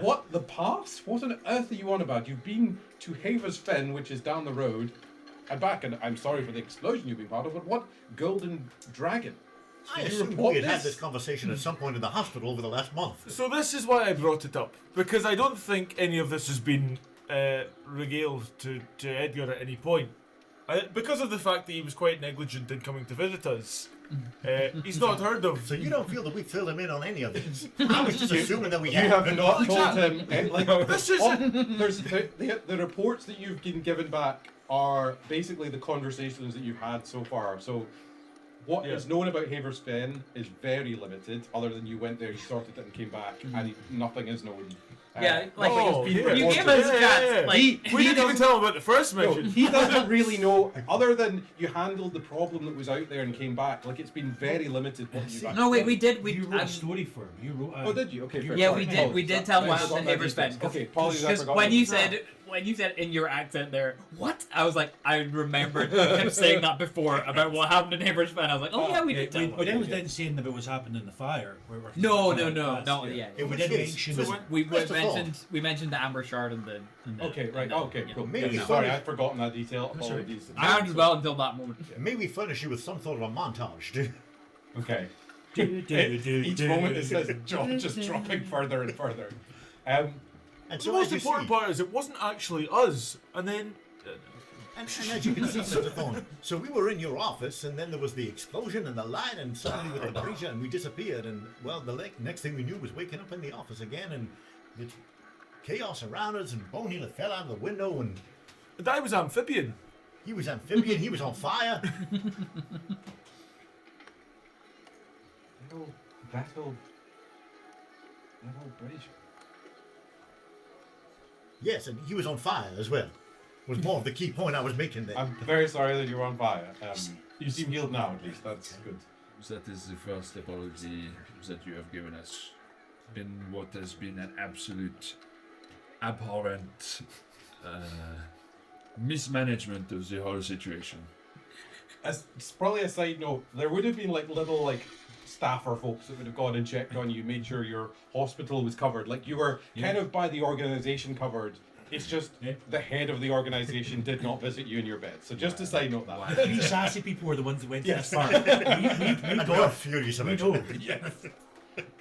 What? The past? What on earth are you on about? You've been to Havers Fen, which is down the road, and back, and I'm sorry for the explosion you've been part of, but what golden dragon? I Did you assume report we had had this? this conversation at some point in the hospital over the last month. So this is why I brought it up, because I don't think any of this has been regaled to Edgar at any point. Because of the fact that he was quite negligent in coming to visit us, he's not heard of. So you don't feel that we filled him in on any of this? I was just assuming that we You had. have not told him. This isn't. There's the reports that you've been given back are basically the conversations that you've had so far. So what is known about Havers Fen is very limited, other than you went there, you sorted it and came back, and nothing is known. Yeah, like Oh, it's been yeah. you reported. gave us a chance. Yeah. Like We didn't even tell him about the first No, mission. he doesn't really know, other than you handled the problem that was out there and came back. Like, it's been very limited what you've no, wait, we did. You wrote a story for him. You wrote. Oh, did you? Okay, fair. Yeah, Sorry. we did. We Apologies. did tell him I what forgot happened my in Havers details. Fen. Okay, apologies. I Because forgot when my you details. said in your accent there, what? I was like, I remembered him saying that before about what happened in Havers Fen. I was like, oh yeah, we did tell him. We didn't say anything about what's happened in the fire. No, Yeah. yeah. We did mention. So We First of all- mentioned the amber shard and the. Okay, right. and the- Okay, yeah. cool. Maybe Yeah, sorry, funny- I'd forgotten that detail. That's all right. Apologies. I did well until that moment. May we furnish you with some sort of a montage? Okay. Each moment it says John just dropping further and further. And The so most as you important see, part is it wasn't actually us, and then. and as you can see, Mr. Thorne, so we were in your office, and then there was the explosion and the light, and suddenly with the creature, and we disappeared, and well, the next thing we knew was waking up in the office again, and it's chaos around us, and Bone Healer fell out of the window, and That was amphibian. he was amphibian, he was on fire. That old bridge. Yes, and he was on fire as well. Was more of the key point I was making there. I'm very sorry that you were on fire. You seem healed now, at least. That's good. That is the first apology that you have given us in what has been an absolute abhorrent mismanagement of the whole situation. As it's probably a side note, there would have been like little staffer folks that would have gone and checked on you, made sure your hospital was covered. Like you were kind of by the organization covered. It's just the head of the organization did not visit you in your bed. So just a side note that. These sassy people were the ones that went Yes. to the fire. And we are furious We about know. it. Yes.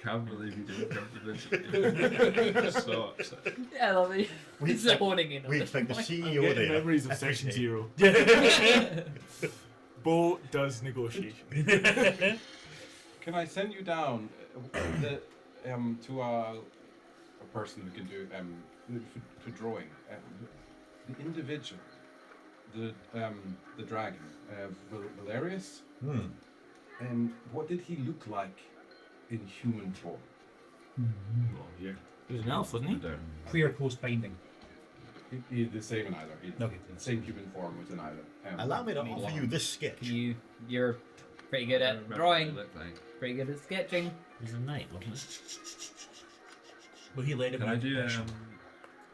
Can't believe you didn't come to visit. So upset. Yeah, lovely. We It's expect- honing in. We expect the I'm CEO getting there. memories of every Section day. Zero. Bo does negotiation. Can I send you down to a person who can do for drawing the individual, the dragon, Valerius. And what did he look like in human form? He was an elf, wasn't he? Clear post binding. He's the same in either. He's Okay. the same human form was in either. Allow me to offer you this sketch. You're pretty good at drawing, pretty good at sketching. He's a knight, wasn't it? Well, he led it Can I do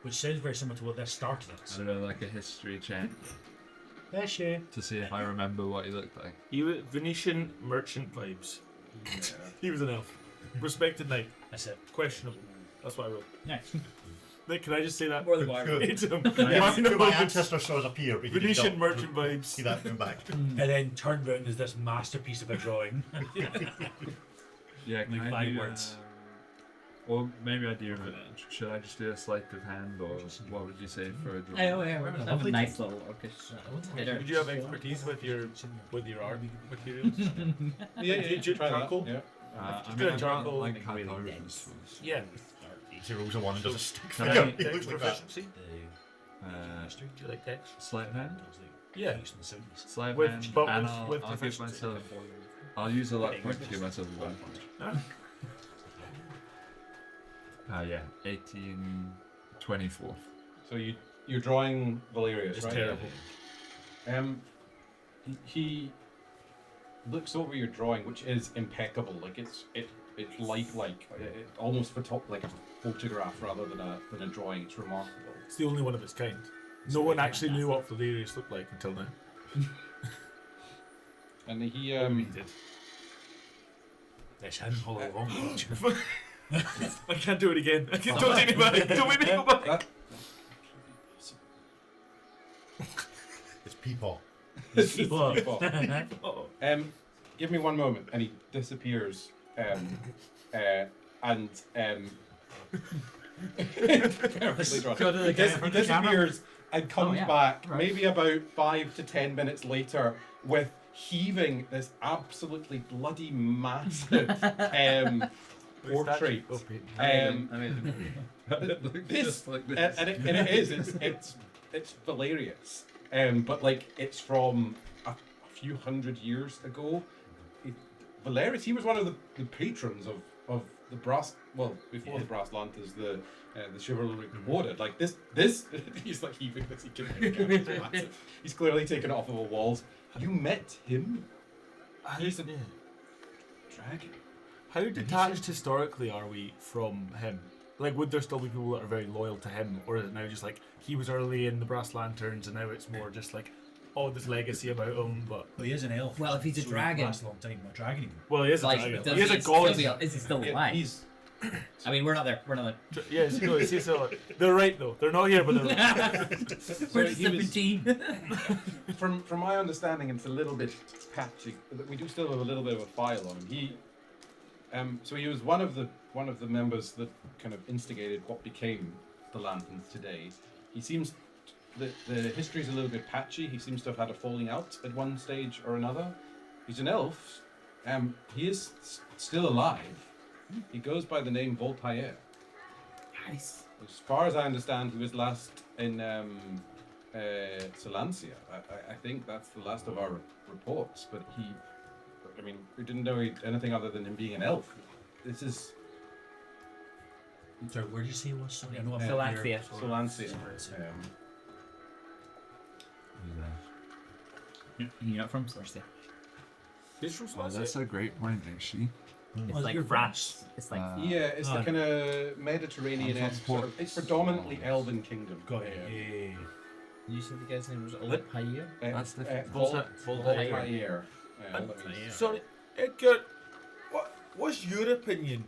which sounds very similar to what this started I as. don't know, like a history check Yeah, sure. to see if I remember what he looked like? He was Venetian merchant vibes. He was an elf. Respected knight. That's it. Questionable. That's what I wrote. Nice. Nick, can I just say that? More than what I wrote. Verbatim. Yes, Minor my moments. ancestor stars appear. But you Venetian don't. merchant vibes. See that come back. And then turned around as this masterpiece of a drawing. Yeah, can Like I 5 do, words. or maybe I do. Should I just do a sleight of hand, or what would you say for a drawing? Yeah, we're gonna have a nice little orchestra. Would you have expertise with your art materials? Yeah, Did you try charcoal? That. Yeah. I do a charcoal. like cartoons. Yeah. Zero's the one and does a stick Can figure. I- He looks like that. Proficiency? Do you like text? Sleight of hand. Yeah. Sleight of With- hand, but and with I'll give proficiency. myself. I'll use a luck point to give myself advantage. Yeah, 1824. So you're drawing Valerius, It's right? terrible. He looks over your drawing, which is impeccable. Like it's lifelike, almost like a photograph rather than a drawing. It's remarkable. It's the only one of its kind. No one actually knew what Valerius looked like until now. And he He did. That's him all along. I can't do it again. Don't take me back. Don't make me go back. that, It's Peepaw. Oh. give me one moment, and he disappears. Perfectly drawn. Go to the He disappears and comes yeah, back right. maybe about 5 to 10 minutes later with heaving this absolutely bloody massive portrait. It looks This, just like this. and it is. It's Valerius, but like it's from a few hundred years ago. Valerius, he was one of the patrons of the brass. Well, before the Brass Lanterns, the chivalry order. Like this, he's like heaving this. He can massive. He's clearly taken it off of the walls. You met him. He's a dragon. How detached historically are we from him? Like, would there still be people that are very loyal to him, or is it now just like he was early in the Brass Lanterns, and now it's more just like, oh, there's legacy about him? But Well, he is an elf. Well, if he's a so dragon- He lasts a long time. A dragon even. well, he is a Like, dragon. does He is a still god. is he still alive? He's I mean, we're not there. We're not there. Yeah, he's still. They're right though. They're not here, but they're right. We're he just was- 17. from my understanding, it's a little bit patchy. We do still have a little bit of a file on him. So he was one of the members that kind of instigated what became the Lanterns today. He seems the history's a little bit patchy. He seems to have had a falling out at one stage or another. He's an elf. He is still alive. He goes by the name Voltaire. Nice. As far as I understand, he was last in Silencia. I think that's the last of our reports. But we didn't know anything other than him being an elf. This is Sorry, where did you say he was? Sorry, I know I'm Silencia. Silencia. You're not from Silencia. He's from Oh, that's a great point, actually. It's Oh, like you're France. It's like Yeah, it's the Oh. kind of Mediterranean-esque sort of. It's predominantly elven kingdom. Got it. you said the guy's name was Voltaire. That's the Voltaire. Voltaire. Sorry, Edgar. What's your opinion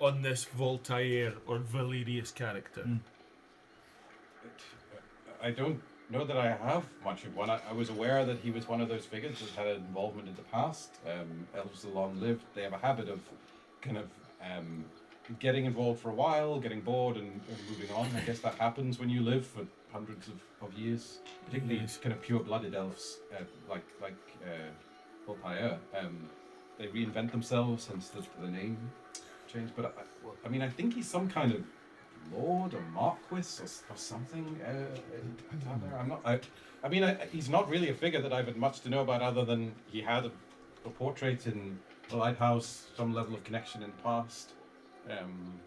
on this Voltaire or Valerius character? I don't know that I have much of one. I was aware that he was one of those figures that had involvement in the past. Elves are long-lived. They have a habit of kind of getting involved for a while, getting bored, and moving on. I guess that happens when you live for hundreds of years. Particularly these kind of pure-blooded elves, like Voltaire. They reinvent themselves, hence the name change. But I think he's some kind of lord or marquis or something. I'm not. He's not really a figure that I've had much to know about, other than he had a portrait in the lighthouse, some level of connection in the past. Yeah. And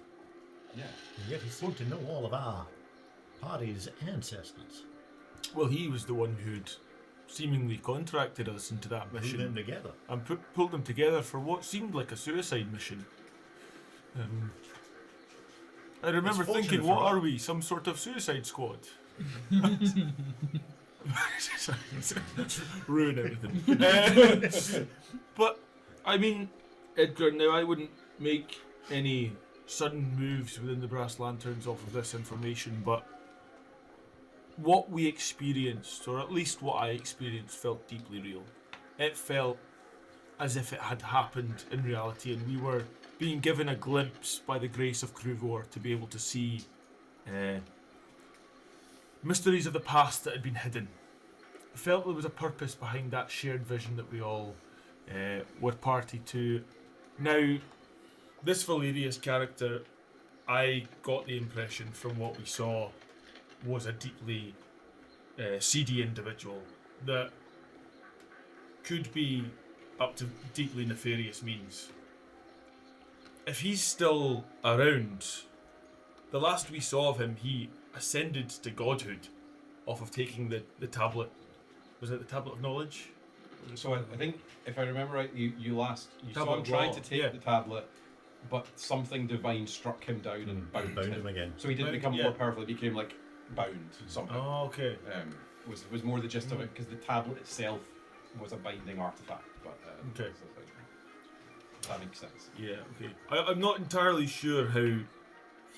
yet he seemed to know all of our party's ancestors. Well, he was the one who'd seemingly contracted us into that Put mission them together. and pulled them together for what seemed like a suicide mission. I remember fortunate thinking, for what us. are we? Some sort of suicide squad? Ruin everything. But, I mean, Edgar, now I wouldn't make any sudden moves within the Brass Lanterns off of this information, but what we experienced, or at least what I experienced, felt deeply real. It felt as if it had happened in reality, and we were being given a glimpse by the grace of Kruvor to be able to see mysteries of the past that had been hidden. I felt there was a purpose behind that shared vision that we all were party to. Now, this Valerius character, I got the impression from what we saw, was a deeply seedy individual that could be up to deeply nefarious means. If he's still around, the last we saw of him, he ascended to godhood off of taking the tablet. Was it the Tablet of Knowledge? So I think, if I remember right, you saw Tablet him trying law, to take yeah. the tablet, but something divine struck him down and bound him. again. So he didn't become Yeah. more powerful; he became like bound somehow. Oh, okay. Was more the gist of it, because the tablet itself was a binding artifact. But Okay. so that makes sense. Yeah, okay. I'm not entirely sure how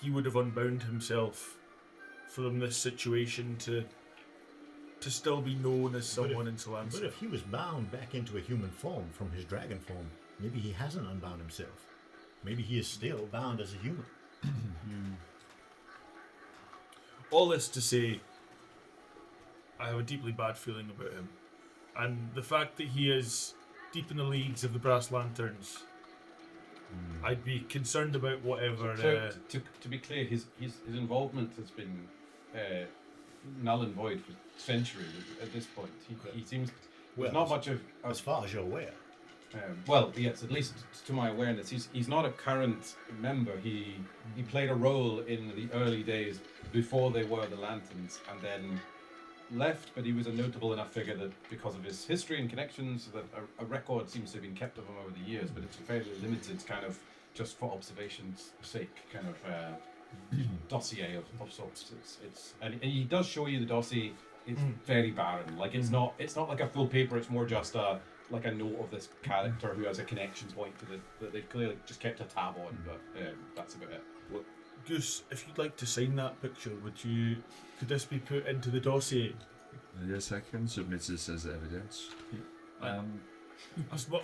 he would have unbound himself from this situation to still be known as someone in But Solansa. if he was bound back into a human form from his dragon form, maybe he hasn't unbound himself. Maybe he is still bound as a human. All this to say, I have a deeply bad feeling about him. And the fact that he is deep in the leagues of the Brass Lanterns, I'd be concerned about whatever... So to be clear, his involvement has been null and void for centuries at this point. He seems there's not much of As far as you're aware. well, yes, at least to my awareness, he's not a current member. He played a role in the early days before they were the Lanterns, and then left. But he was a notable enough figure that, because of his history and connections, that a record seems to have been kept of him over the years. But it's a fairly limited kind of, just for observation's sake, kind of dossier of sorts. And he does show you the dossier. It's very barren. Like it's not like a full paper. It's more just like a note of this character who has a connection point to that they've clearly just kept a tab on. But that's about it. Goose, if you'd like to sign that picture, could this be put into the dossier? Yes, I can submit this as evidence.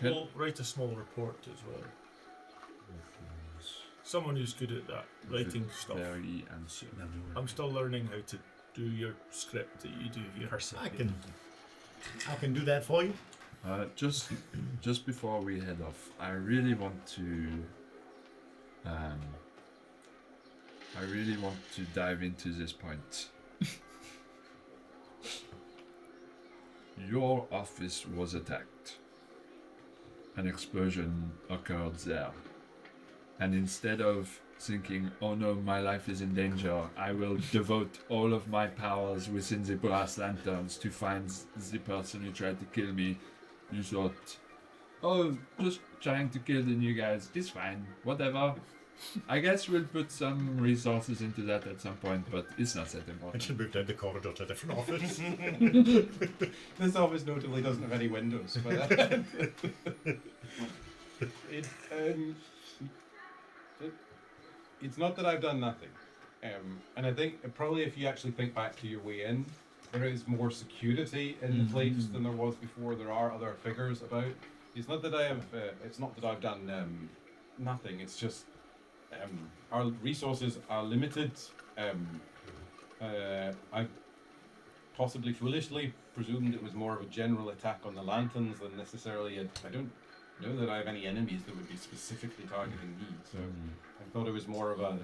We'll write a small report as well. Someone who's good at that, writing stuff. Very answer. I'm still learning how to do your script that you do here. I can do that for you. Just before we head off, I really want to dive into this point. Your office was attacked. An explosion occurred there. And instead of thinking, oh no, my life is in danger, I will devote all of my powers within the Brass Lanterns to find the person who tried to kill me, you thought, oh, just trying to kill the new guys is fine, whatever. I guess we'll put some resources into that at some point, but it's not that I important. should move down the corridor to a different office. This office notably doesn't have any windows, but it's not that I've done nothing. And I think probably if you actually think back to your way in, there is more security in the place than there was before. There are other figures about. It's not that I have. It's not that I've done nothing. It's just our resources are limited. I possibly foolishly presumed it was more of a general attack on the Lanterns than necessarily. I don't know that I have any enemies that would be specifically targeting me. So I thought it was more of a.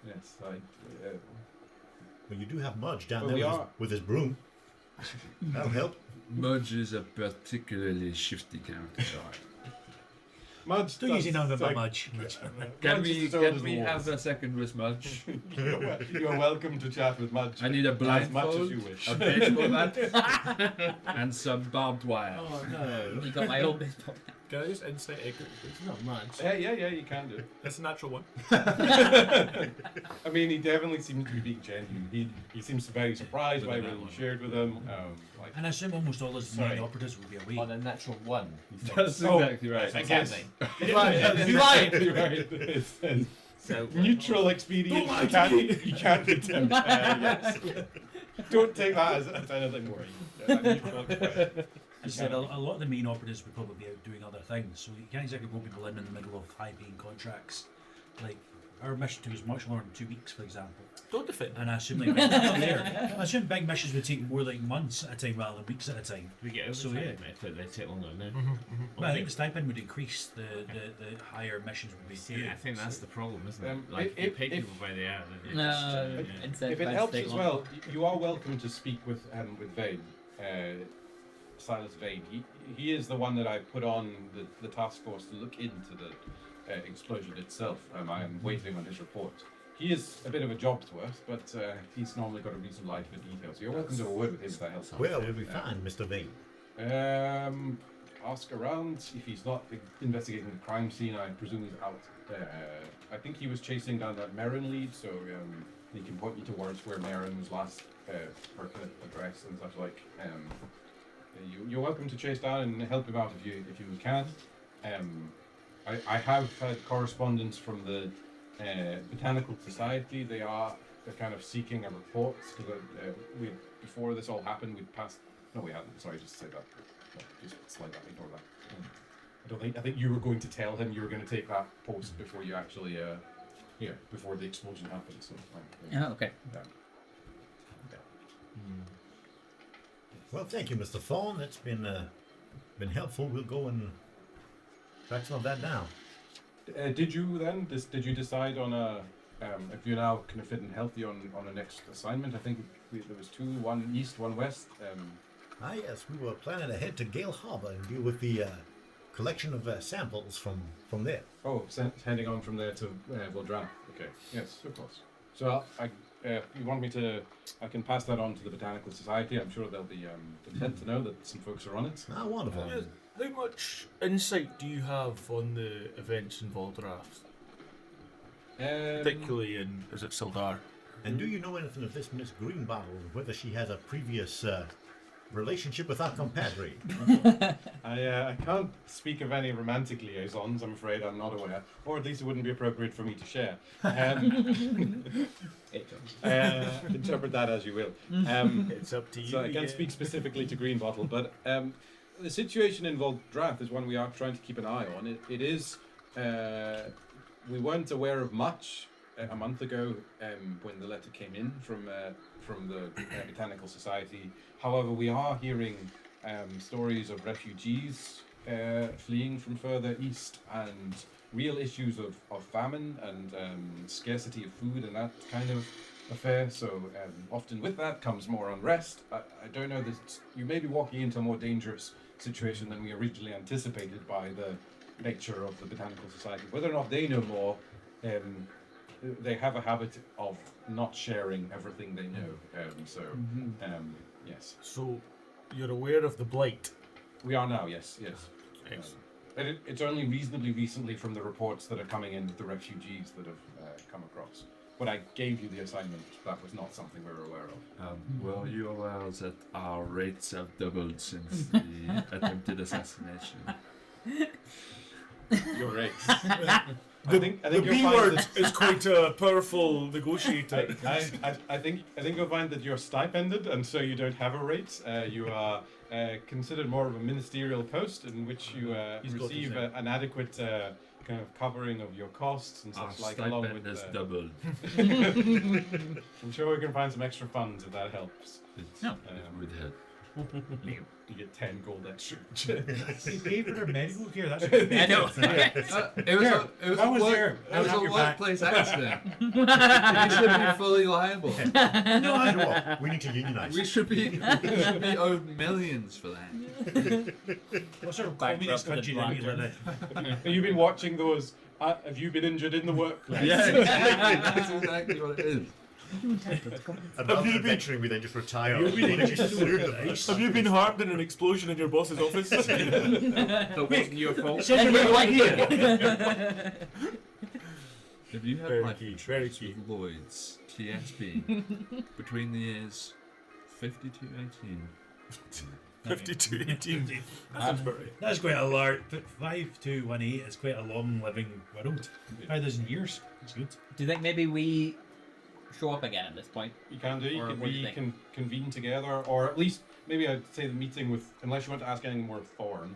Yes, Well, you do have Mudge down Well, there with his broom. That'll help. Mudge is a particularly shifty character. Mudge. Too easy now about Mudge. Can Mudge we is as old as the have walls. a second with Mudge? You're welcome to chat with Mudge. I need a as much as blindfold, you wish. a baseball bat, and some barbed wire. Oh no, you got my old baseball. Can I just insight Edgar? It's not much. Yeah, you can do. That's a natural one. I mean, he definitely seems to be being genuine. He seems very surprised by everything you shared with him. And I assume almost all his main operatives will be away. On a natural one. That's exactly right. I guess. You're right. Right. So Neutral expedient. You can't condemn. Yes. Don't take that as anything more. As I said, a lot of the main operatives would probably be out doing other things, so you can't exactly roll people in the middle of high-paying contracts. Like, our mission took us much more than 2 weeks, for example. Don't defend. And I assume like I assume big missions would take more like months at a time rather than weeks at a time. We get So, overtime yeah. if they take longer now. But I think the stipend would increase, the higher missions would be See, due. I think that's the problem, isn't it? Um, Like, if you if- pay if- people by the hour, then No, it's, instead If it let's helps take as one. well, you are welcome to speak with Vane, Silas Vane. He is the one that I put on the task force to look into the explosion itself. I am waiting on his report. He is a bit of a job's worth, but he's normally got a reasonable eye for details. So you're welcome to have a word with him if that helps. Where will we find Mr. Vane? ask around. If he's not investigating the crime scene, I presume he's out. I think he was chasing down that Merrin lead, so he can point you towards where Merrin was last pertinent address and such like. You're welcome to chase down and help him out if you can. I have had correspondence from the Botanical Society. They're kind of seeking a report because before this all happened, we'd passed. No, we hadn't. Sorry, just say that. No, just slide that. Ignore that. I think you were going to tell him you were going to take that post before you actually, before the explosion happened. So. Oh, okay. Yeah. Well, thank you, Mr. Thorne. That's been helpful. We'll go and track some of that down. Did you decide on if you're now kind of fit and healthy on a next assignment? I think there was two, one east, one west. Yes, we were planning to head to Galeharbour and deal with the collection of samples from there. Oh, heading on from there to Vaudran. Okay. Yes, of course. So you want me to? I can pass that on to the Botanical Society. I'm sure they'll be content to know that some folks are on it. Ah, wonderful. Yes. How much insight do you have on the events in Valdrath? Particularly in, is it Sildar? And do you know anything of this Miss Greenbottle, whether she has a previous relationship with our compadre? I can't speak of any romantic liaisons, I'm afraid. I'm not aware. Or at least it wouldn't be appropriate for me to share. Interpret that as you will. It's up to you. So I can't speak specifically to Greenbottle, but the situation in Valdrath is one we are trying to keep an eye on. It is... we weren't aware of much a month ago when the letter came in from the Botanical Society. However, we are hearing stories of refugees fleeing from further east and real issues of famine and scarcity of food and that kind of affair. So often with that comes more unrest. I don't know that you may be walking into a more dangerous situation than we originally anticipated by the nature of the Botanical Society. Whether or not they know more, they have a habit of not sharing everything they know. Yes. So, you're aware of the blight? We are now, yes. Excellent. It's only reasonably recently from the reports that are coming in with the refugees that have come across. When I gave you the assignment, that was not something we were aware of. Were you aware that our rates have doubled since the attempted assassination? Your rates. The you'll B find word that- is quite a powerful negotiator. I think you'll find that you're stipended, and so you don't have a rate. You are considered more of a ministerial post in which you receive an adequate kind of covering of your costs and Our such like. Along stipend with has doubled. I'm sure we can find some extra funds if that helps. It would help. You get 10 gold extra. They pay for their medical care. That's I know. It was How was a your- how was a your back? workplace accident. You should be fully liable. No, I know. We need to unionize. We should be owed millions for that. what sort of Back communist up to the country do we black live in? Have you been watching those? Have you been injured in the workplace? Yeah, exactly. That's exactly what it is. And rather than venturing, we then just retire. Have you been- Why don't you just salute them? Have you been harmed in an explosion in your boss's office? That wasn't your fault. Says we're right here. If you had Very my key, very key. with Lloyd's TSB between the years 50 to 18. 52, 18. That's about right. That's quite a large. 5218 is quite a long living world. 5,000 years. That's good. Do you think maybe we show up again at this point? You can do. Or what do you We think? can convene together, or at least maybe I'd say the meeting with, unless you want to ask anything more of Thorn,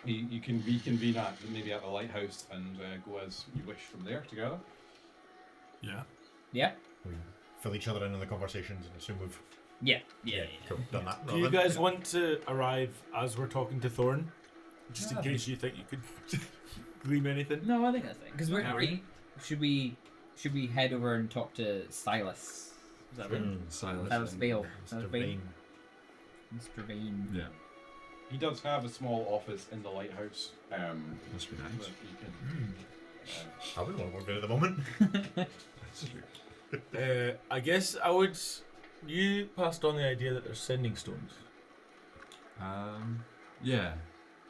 you can reconvene at maybe at the lighthouse and go as you wish from there together. Yeah. Yeah. We fill each other in on the conversations and assume we've Yeah. cool, done that. Do you guys want to arrive as we're talking to Thorn? Just in case you think you could glean anything? No, I think that's fine. Because should we head over and talk to Silas? Is that right? Silas. Silas Vale. Mr. Silas Vale. Vane. Mr. Vane. Yeah, He does have a small office in the lighthouse. must be That nice. you can, I wouldn't want to work there at the moment. That's true. I guess I would. You passed on the idea that there's sending stones. Yeah.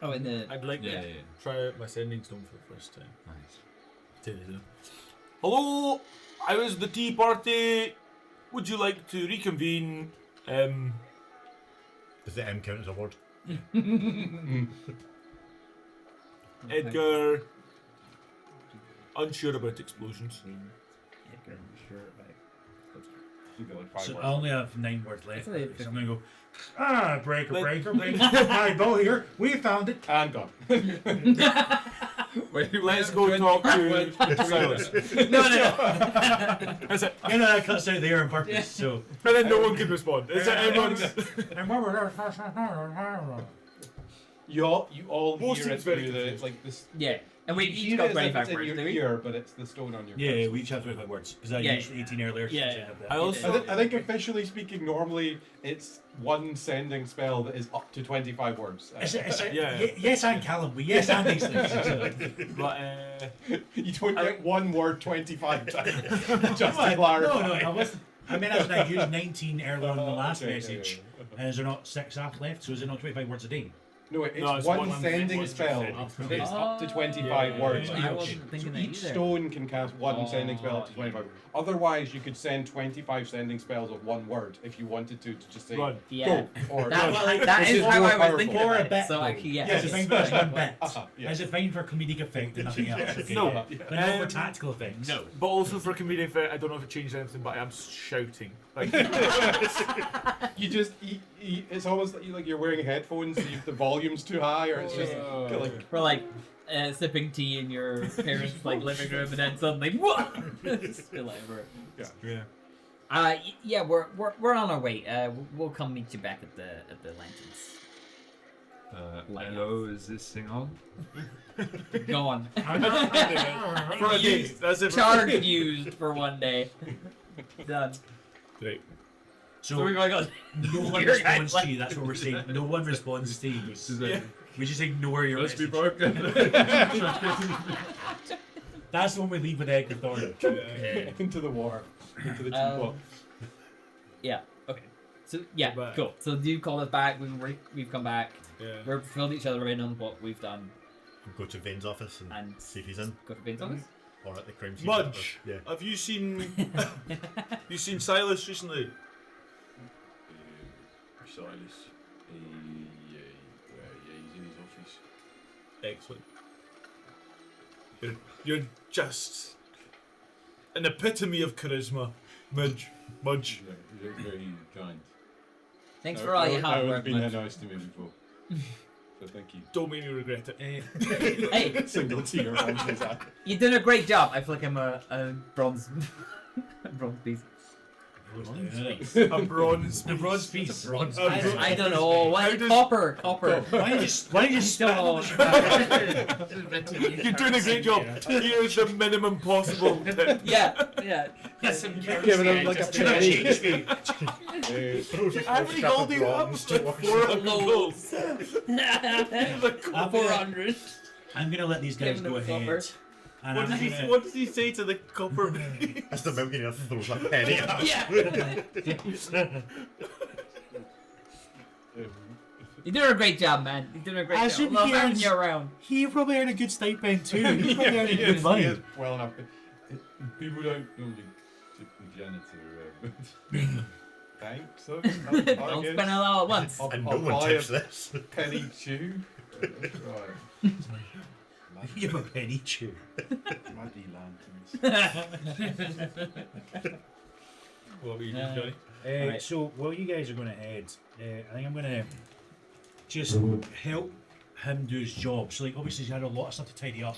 Oh, in the. I'd like Yeah, to yeah. try out my sending stone for the first time. Nice. Hello, I was the tea party. Would you like to reconvene? Does the M count as a word? Edgar, unsure about explosions. You've got like 5 So words. I only have 9 words left. That's So it. I'm going to go, breaker. Hi, Bo here. We found it. And gone. Wait, Let's go talk to Silas. No. That's it. You know, that cuts out there on purpose. So. And then no one can respond. Is it everyone's? You all Most hear it seems very through the confused. like this. Yeah, and we You each hear got it as if 25 it's in words, your do we? ear, but it's the stone on your. Yeah, person. we each have 25 words. Because I Yeah. used 18 earlier. So Yeah, I yeah. have that. I also. I think officially speaking, normally it's one sending spell that is up to 25 words. Yeah. Yes, and Callum. We yes and these things. But You don't get one word 25 times. Just to No, clarify. I wasn't. I mean, I used 19 earlier on in the last Okay, message. yeah. And is there not 6 after left? So is it not 25 words a day? No, it's No, it's one one sending one spell sending that's spell. up to 25 words. I each. wasn't thinking So that each either. stone can cast one Oh, sending spell up to 25 words. Otherwise, you could send 25 sending spells of one word if you wanted to just say Run. Yeah. go or That Which is is how more I was powerful. thinking Or a about it. bit, So though. actually, yeah. Is it fine for just one bit? yeah. Is it fine for comedic effect and nothing else? Okay, No. yeah. But not for tactical effects. no. But also for comedic effect, I don't know if it changed anything, but I am shouting. Like, You just it's almost like you're wearing headphones and the volume's too high, or it's just like We're like sipping tea in your parents' like living room, and then suddenly what? Spill it everywhere. yeah. Yeah, we're on our way. We'll come meet you back at the lanterns. Hello, is this thing on? Go on. For a day. That's it. Charge used for one day. Done. Great. So we're going on. No one Your responds guys to you. That's what we're saying. No one responds to you. We just ignore your Must be message. broken. That's the one we leave with Edgar Thorne. into the water, into the teapot. Yeah. Okay. So yeah, We're back. cool. So do you call us back? We've come back. Yeah. We're filled each other in on what we've done Go to Vane's office and, and see if he's in, go to Vin's office. or at the crime scene. Mudge, Yeah. have you seen Silas recently? Silas. Yeah, he's in his office. Excellent. You're just an epitome of charisma, Mudge. You're very kind. Thanks for all your hard No work, one's been Mudge. that nice to me before. So thank you. Don't make me regret it. Hey, Single tear on his eye. you're doing a great job. I feel like I'm a bronze bronze piece. A bronze. The bronze piece. I don't know. What? Copper. Why don't you just Don't know. You're doing a great job. Here's the minimum possible tip. Yeah. Giving him like a penny. How many gold do you have? Like 400 gold. Loads. Like, 400. I'm gonna let these guys Giving go them ahead. copper. And what I'm does he say to the copper? As the millionaire throws a penny at us. Yeah. You're doing a great job, man. You're doing a great I job. shouldn't Love hear having him- you around. He probably earned a good stipend too. He probably earned a good He money. is well enough. People don't normally tip the janitor. Thanks. So, Don't spend it all at once. And no one tips this. penny chew. Right. You have a penny chew. Muddy lanterns. What were you doing, Johnny? Alright. So while you guys are going to head, I think I'm going to just help him do his job. So like obviously he's had a lot of stuff to tidy up,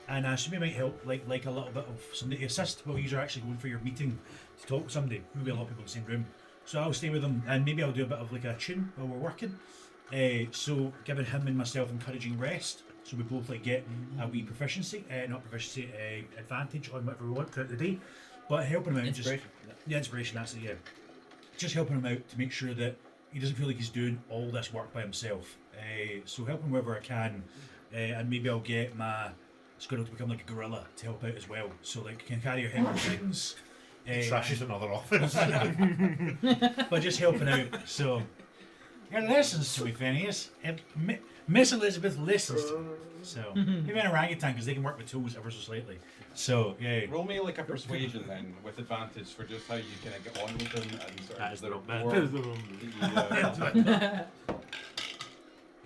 and so we might help like a little bit of somebody to assist while you're actually going for your meeting to talk to somebody. Maybe a lot of people in the same room. So I'll stay with him, and maybe I'll do a bit of like a tune while we're working. So giving him and myself encouraging rest, so we both like get a wee proficiency, advantage on whatever we want throughout the day. But helping him out, Inspiration. inspiration. That's it. Yeah, just helping him out to make sure that he doesn't feel like he's doing all this work by himself. So help him wherever I can, and maybe I'll get my squirrel to become like a gorilla to help out as well. So like can carry your heavy things. Trashes another office. But just helping out. So Your listens to me, Phineas. Miss Elizabeth listens to me. So, maybe an orangutan because they can work with tools ever so slightly. So, yeah. Roll me like a persuasion then, with advantage for just how you kind of get on with them and sort That of is the the rapport that is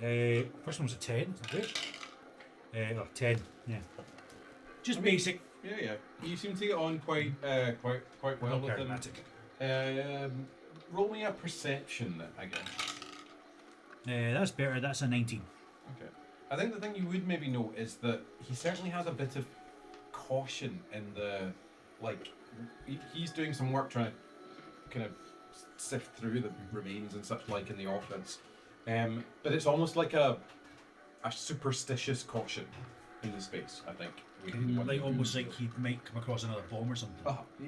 that you, First one's a 10. Is that good? 10. Yeah. Just basic. yeah. You seem to get on quite well with them. Charismatic. Roll me a perception then, I guess. That's better. That's a 19. Okay. I think the thing you would maybe note is that he certainly has a bit of caution in the, like, he's doing some work trying to kind of sift through the remains and such like in the office, but it's almost like a superstitious caution in the space. I think. Like almost like he might come across another bomb or something.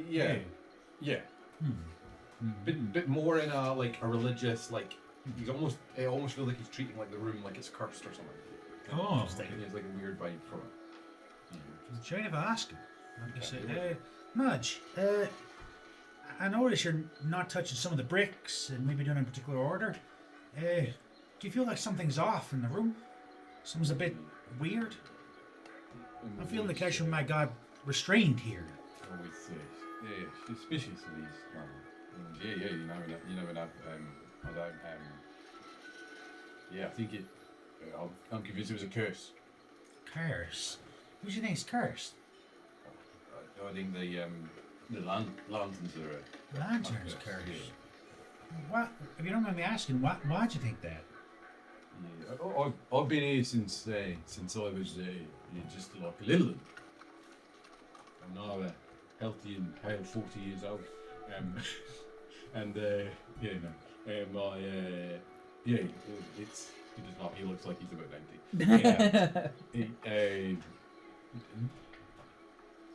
Yeah. Bit more in a like a religious like. It almost feels like he's treating like the room like it's cursed or something. Oh. Just thinking there's like a weird vibe from it. Should I ever ask him? Like I say, Mudge, I notice you're not touching some of the bricks and maybe doing it in particular order. Do you feel like something's off in the room? Something's a bit weird? I'm feeling the connection with my god restrained here. Always suspicious of these. You never know. I think it. I'm convinced it was a curse. Curse? Who do you think's cursed? I think the lanterns are. Lantern's curse, cursed. What? If you don't mind me asking, why'd you think that? Yeah, I've been here since I was just like a little one. I'm now healthy and hale 40 years old. He looks like he's about 90.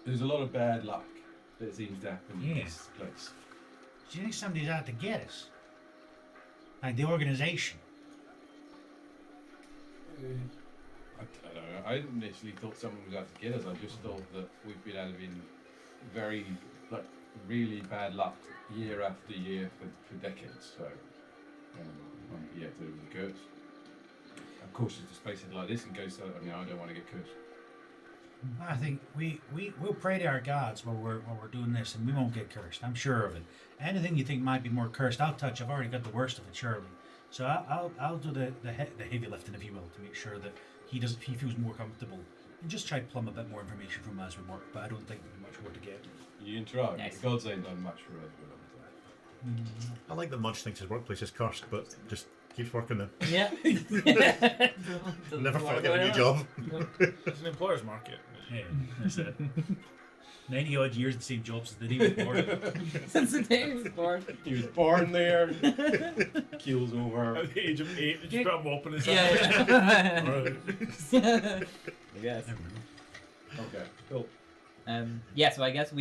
There's a lot of bad luck that seems to happen in this place. Do you think somebody's out to get us? Like the organization? I don't know. I didn't initially thought someone was out to get us. I just thought that we've been having very, really bad luck year after year for decades. So, it was a curse. Of course, it's a space like this and goes. I don't want to get cursed. I think we'll pray to our gods while we're doing this, and we won't get cursed. I'm sure of it. Anything you think might be more cursed, I'll touch. I've already got the worst of it, surely. So I'll do the heavy lifting, if you will, to make sure that he feels more comfortable, and just try to plumb a bit more information from as we work. But I don't think there'll be much more to get. You can try. Nice. The gods ain't done much for us. I like that Mudge thinks his workplace is cursed, but just keeps working there. Yeah. Never thought I'd get a new job. It's an employer's market. Yeah, that's it. 90 odd years, the same jobs as the day was born. Since the day he was born. He was born there. Keels over. At the age of 8, they just put a mop in his Yeah. hand. I guess. Okay, cool. So I guess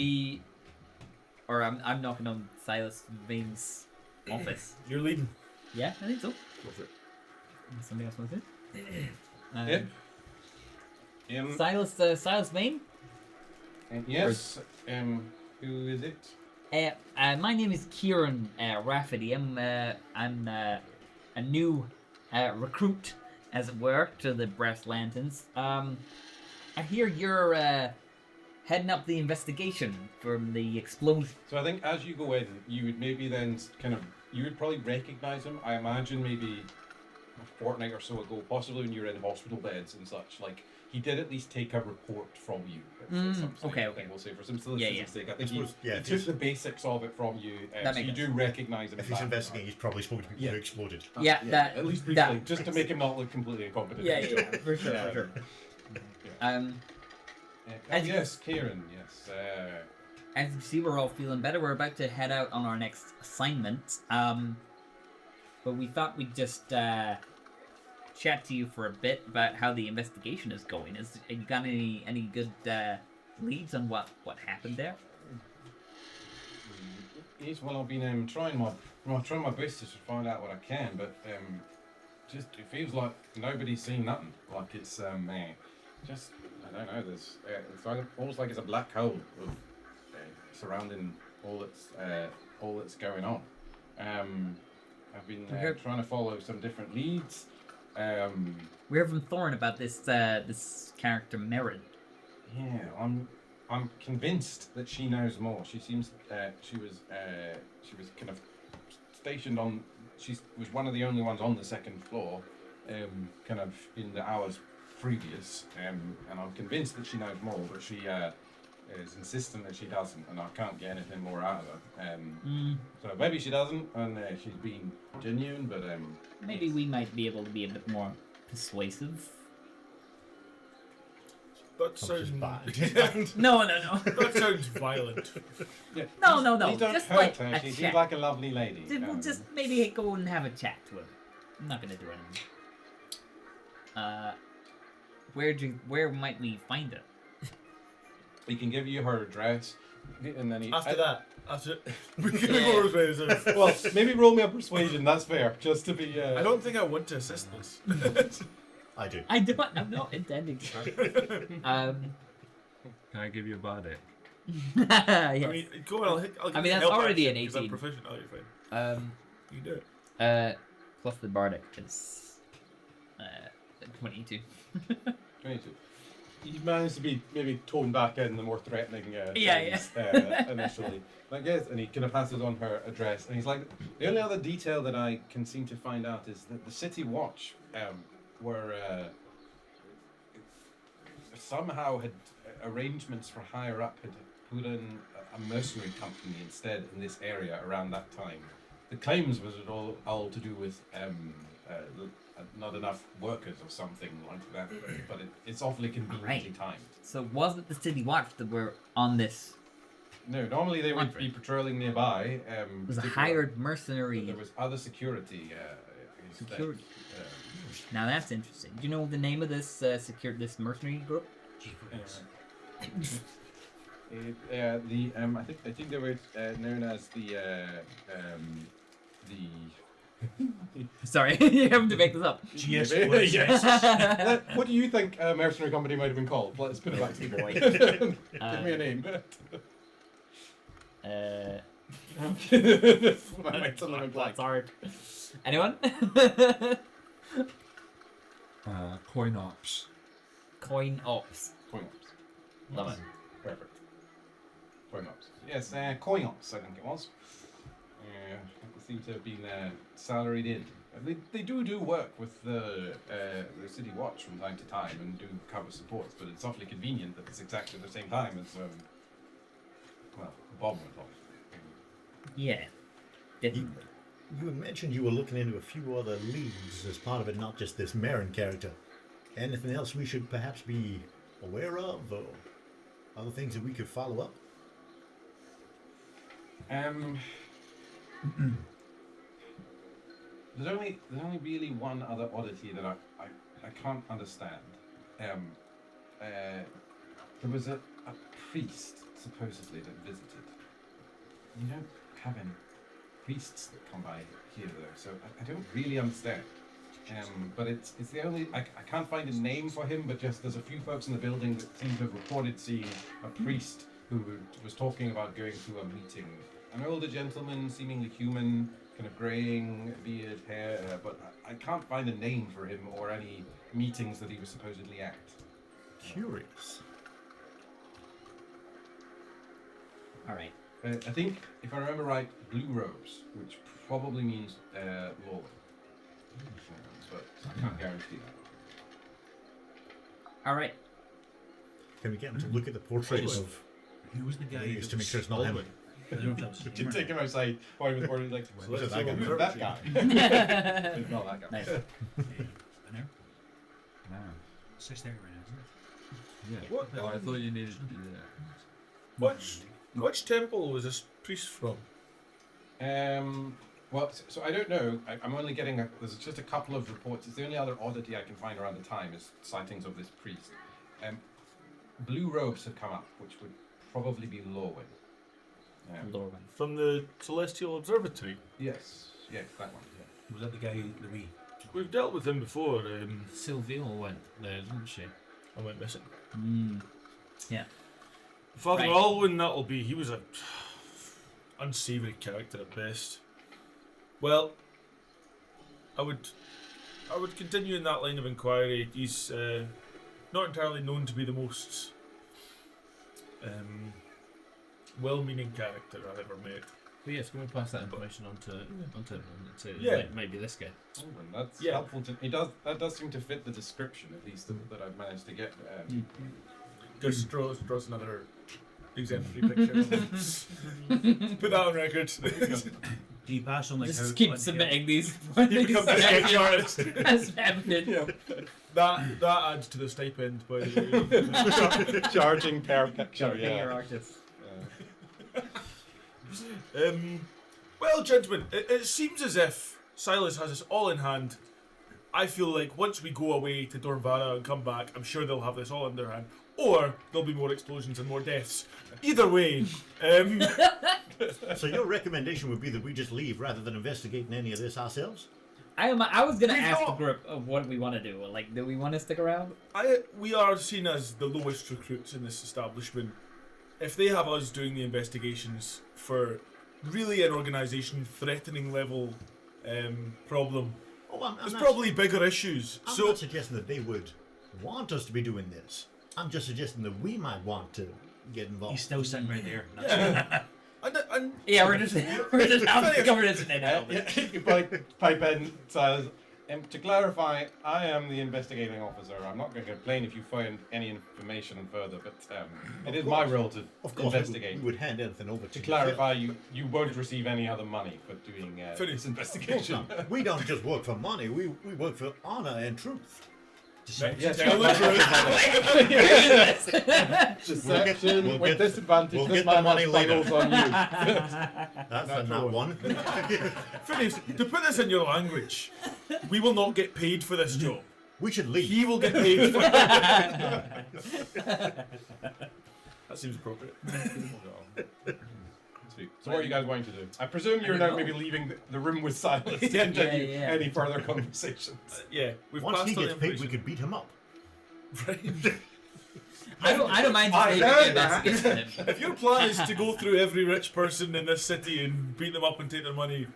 I'm knocking on Silas Vane's office. You're leading. Yeah, I think so. Go for it. Somebody else wants it? Silas Vane? Yes. Who is it? My name is Kieran Rafferty. I'm a new recruit, as it were, to the Brass Lanterns. I hear you're heading up the investigation from the explosion. So I think as you go in, you would maybe then you would probably recognise him. I imagine maybe a fortnight or so ago, possibly when you were in hospital beds and such, he did at least take a report from you. Okay. We'll say for some solicitor's sake. I think he if took the basics of it from you, That so you makes do recognise him. If he's investigating, he's probably spoken to people who exploded. At least briefly, just to make him not look completely incompetent. For sure. Yes, Kieran. Yes. As you see, we're all feeling better. We're about to head out on our next assignment. But we thought we'd just chat to you for a bit about how the investigation is going. Have you got any good leads on what happened there? Yes, well, I've been trying my best to find out what I can, but just it feels like nobody's seen nothing. Like it's just I don't know. There's it's almost like it's a black hole of surrounding all that's going on. I've been Okay. trying to follow some different leads. We heard from Thorn about this character Merrin. Yeah, I'm convinced that she knows more. She seems she was kind of stationed on. She was one of the only ones on the second floor, kind of in the hours previous. And I'm convinced that she knows more, but she is insistent that she doesn't, and I can't get anything more out of her. So maybe she doesn't, and she's being genuine, but Maybe we might be able to be a bit more persuasive. That sounds bad. No. That sounds violent. yeah, No. Please don't Just hurt like her. a She seems chat. like a lovely lady. We'll just maybe go and have a chat to him. I'm not gonna do anything. Where might we find her? He can give you her address, and then After we can go with it. well, maybe roll me a persuasion. That's fair, just to be. I don't think I want to assist this. I do. I'm not intending to. Can I give you a body? Yes. I mean, go on. I'll give I mean, you that's help already action, an 'cause I'm 18. proficient. Oh, you're fine. You can do it. Plus the bardic is 22. 22. You managed to be maybe toned back in the more threatening Yeah, things, initially. I guess, and he kind of passes on her address, and he's like, the only other detail that I can seem to find out is that the City Watch were somehow had arrangements for higher up had put in a mercenary company instead in this area around that time. The claims was it all to do with not enough workers or something like that, but it's awfully conveniently timed. So was it the City Watch that were on this? No, normally they would be Wondering. patrolling nearby. It was a particular- hired mercenary. There was other security. Instead. Security. Now that's interesting. Do you know the name of this this mercenary group? I think they were known as the Sorry, you having to make this up. GS yes. What do you think a mercenary company might have been called? Let's put it back to you, boy. Give me a name. I might tell them I'm black. That's hard. Anyone? Coin ops. Coin ops. Coin ops. Love it. Perfect. Coin ops. Yes, coin ops, I think it was. They seem to have been salaried in. They do work with the City Watch from time to time and do cover supports, but it's awfully convenient that it's exactly the same time as Bob went off. Yeah. Definitely. You had mentioned you were looking into a few other leads as part of it, not just this Merrin character. Anything else we should perhaps be aware of, or other things that we could follow up? There's only really one other oddity that I can't understand. There was a priest supposedly that visited. You don't have any priests that come by here though, so I don't really understand. But it's the only I can't find a name for him, but just there's a few folks in the building that seem to have reported seeing a priest who was talking about going to a meeting. An older gentleman, seemingly human, kind of greying, beard, hair, but I can't find a name for him or any meetings that he was supposedly at. Curious. All right. I think, if I remember right, blue robes, which probably means Lord. But I can't guarantee that. All right. Can we get him to look at the portrait of Who was the guy? Just to make sure it's not him? You take him outside, or he was like, Was it that guy? who's that guy? It's not that guy. Nice. An hour? 6:30 right now, isn't it? Yeah. What? Oh, I thought you needed to be there. Which temple was this priest from? Well, so I don't know. I'm only getting there's just a couple of reports. It's the only other oddity I can find around the time is sightings of this priest. Blue robes have come up, which would probably be Lorwyn. Lorwyn. From the Celestial Observatory. Yes, that one. Yeah. Was that the guy that we? We've dealt with him before. Sylvia went there, didn't she? I went missing. Yeah. Father Right. Alwyn, that'll be. He was a unsavoury character at best. Well, I would continue in that line of inquiry. He's not entirely known to be the most well-meaning character I've ever met. But yes, can we pass that information on to Yeah. maybe this guy? Oh, and that's Yeah. helpful to. That does seem to fit the description, at least that I've managed to get. Just draws another exemplary picture. Put that on record. Do you pass on like Just how, keep like, submitting these. You become the sketch artist. As evident. That adds to the stipend, by the way. Charging per picture, Being your yeah. artist. Well, gentlemen, it seems as if Silas has us all in hand. I feel like once we go away to Dornvara and come back, I'm sure they'll have this all in their hand. Or there'll be more explosions and more deaths. Either way, So your recommendation would be that we just leave rather than investigating any of this ourselves? I was gonna We've ask not- the group of what we want to do. Like, do we want to stick around? we are seen as the lowest recruits in this establishment. If they have us doing the investigations for really an organisation-threatening level problem, Oh, I'm there's not, probably bigger issues. I'm So not suggesting that they would want us to be doing this. I'm just suggesting that we might want to get involved. He's still sitting right there. yeah, and Yeah, we're just having to cover this in now. You pipe in, says, to clarify, I am the investigating officer. I'm not going to complain if you find any information further, but it is my role to Of course, investigate. we would hand anything over To you. clarify, you won't receive any other money for doing Finish. this investigation. No, we don't just work for money, we work for honour and truth. Yes, tell the truth. Deception we'll with get- disadvantage. we'll This get the man money has later. funnels on you. That's a not one. Phineas, to put this in your language, we will not get paid for this job. We should leave. He will get paid for That seems appropriate. Sweet. So what are you guys going to do? I presume you're now maybe leaving the room with Silas to Yeah, continue yeah. any further conversations. Yeah, we've Once passed he on the gets paid, we information. could beat him up. I don't mind just I making heard an that. investigation with him. If your plan is to go through every rich person in this city and beat them up and take their money,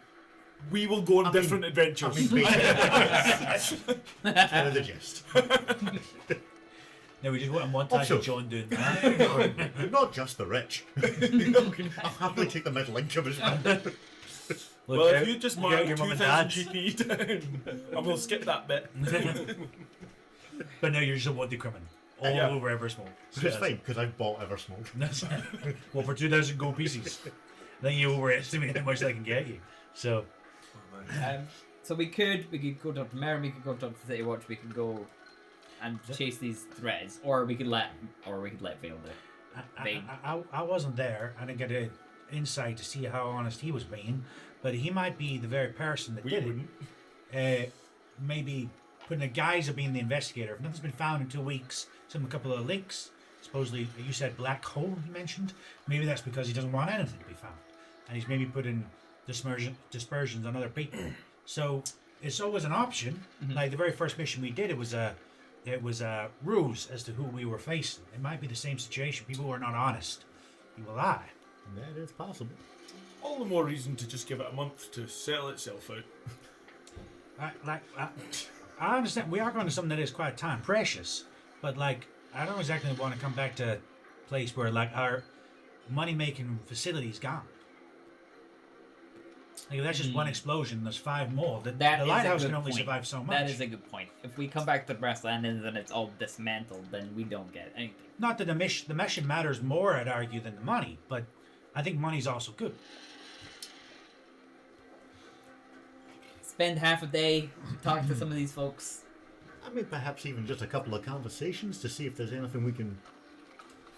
we will go on different adventures. I mean, basically, that's kind of the gist. Now we just want a montage Also- of John doing that. Not just the rich. I'll happily take the metal income as well. Well, Look if out, you just look out, mark your mum and 2,000 dad's. GP down, and we'll skip that bit. But now you're just a wanted criminal. All Yeah. over Eversmoke. But it's fine, because I've bought Eversmoke. Well, for 2,000 gold pieces. Then you overestimate how much they can get you. So, So we could go to Mary, we could go to the City Watch, we could go and chase these threads, or we could let Vale do it. I wasn't there. I didn't get an insight to see how honest he was being. But he might be the very person that We did wouldn't. it. Maybe putting a guise of being the investigator. If nothing's been found in 2 weeks, some a couple of links. Supposedly, you said black hole. He mentioned. Maybe that's because he doesn't want anything to be found, and he's maybe putting dispersions on other people. So it's always an option. Like the very first mission we did, it was a ruse as to who we were facing. It might be the same situation. People who are not honest, he will lie. That is possible. All the more reason to just give it a month to settle itself out. I understand we are going to something that is quite time precious, but like I don't exactly want to come back to a place where like our money making facility's gone. Like if that's just one explosion, there's 5 more. The That is a lighthouse good can only point. survive so much. That is a good point. If we come back to Brass Lantern and it's all dismantled, then we don't get anything. Not that the mission matters more, I'd argue, than the money, but I think money's also good. Spend half a day, talk to some of these folks. I mean, perhaps even just a couple of conversations to see if there's anything we can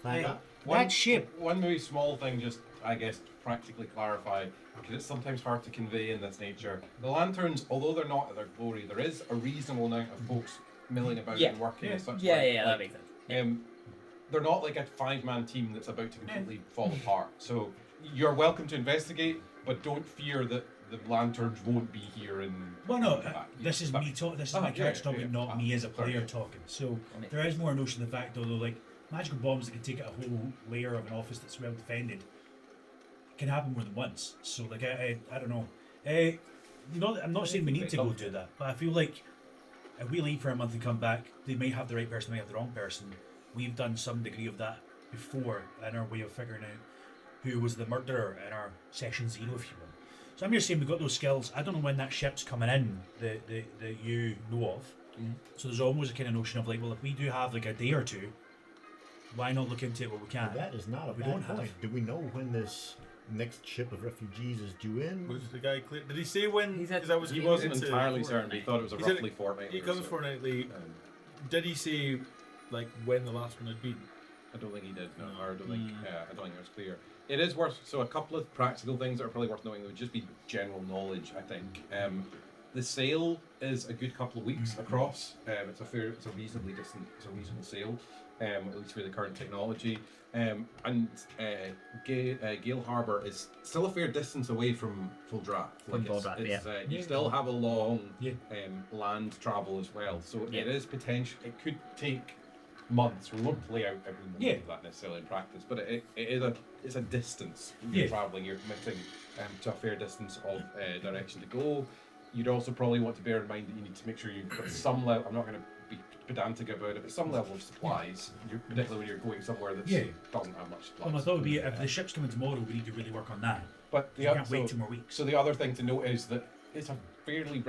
find Hey, out. that ship. One very small thing, just I guess to practically clarify, because it's sometimes hard to convey in this nature. The lanterns, although they're not at their glory, there is a reasonable amount of folks milling about Yeah. and working as such. Yeah, that makes sense. They're not like a 5-man team that's about to completely fall apart. So you're welcome to investigate, but don't fear that the lanterns won't be here in. Well, no, in the back. this is But- me talking. This is Ah, my yeah, character talking, yeah, not yeah. me as a Sorry. player talking. So there is more notion of the fact, although, like magical bombs that can take out a whole layer of an office that's well defended can happen more than once. So, like, I don't know. I'm not saying we need to go do that, but I feel like if we leave for a month and come back, they may have the right person, they may have the wrong person. We've done some degree of that before in our way of figuring out who was the murderer in our session 0, if you will. So I'm just saying we've got those skills. I don't know when that ship's coming in that you know of. So there's always a kind of notion of like, well, if we do have like a day or two, why not look into it when we can? That is not a We bad don't have- point. Do we know when this next ship of refugees is due in? Was the guy clear? Did he say when? He said- 'cause I was He getting wasn't into- entirely certain. But he thought it was a He said roughly fortnightly. He comes or so. fortnightly. Um, Did he say like when the last one had been? I don't think he did. No, No. or I don't think. I don't think it was clear. It is worth. So a couple of practical things that are probably worth knowing would just be general knowledge. I think. The sail is a good couple of weeks across. It's a reasonably reasonable sail. At least with the current technology. And Galeharbour is still a fair distance away from full draft. From full draft, yeah. You still have a long Yeah. land travel as well, so Yeah. it is potential. It could take months. We won't play out every moment Yeah. of that necessarily in practice, but it's a distance Yeah. you're traveling. You're committing to a fair distance of direction to go. You'd also probably want to bear in mind that you need to make sure you've got some level. I'm not going to be pedantic about it, but some level of supplies, particularly when you're going somewhere that Yeah. doesn't have much supplies. Well, my thought would be if the ship's coming tomorrow, we need to really work on that. But the We oth- can't wait 2 more weeks. so the other thing to note is that it's a fairly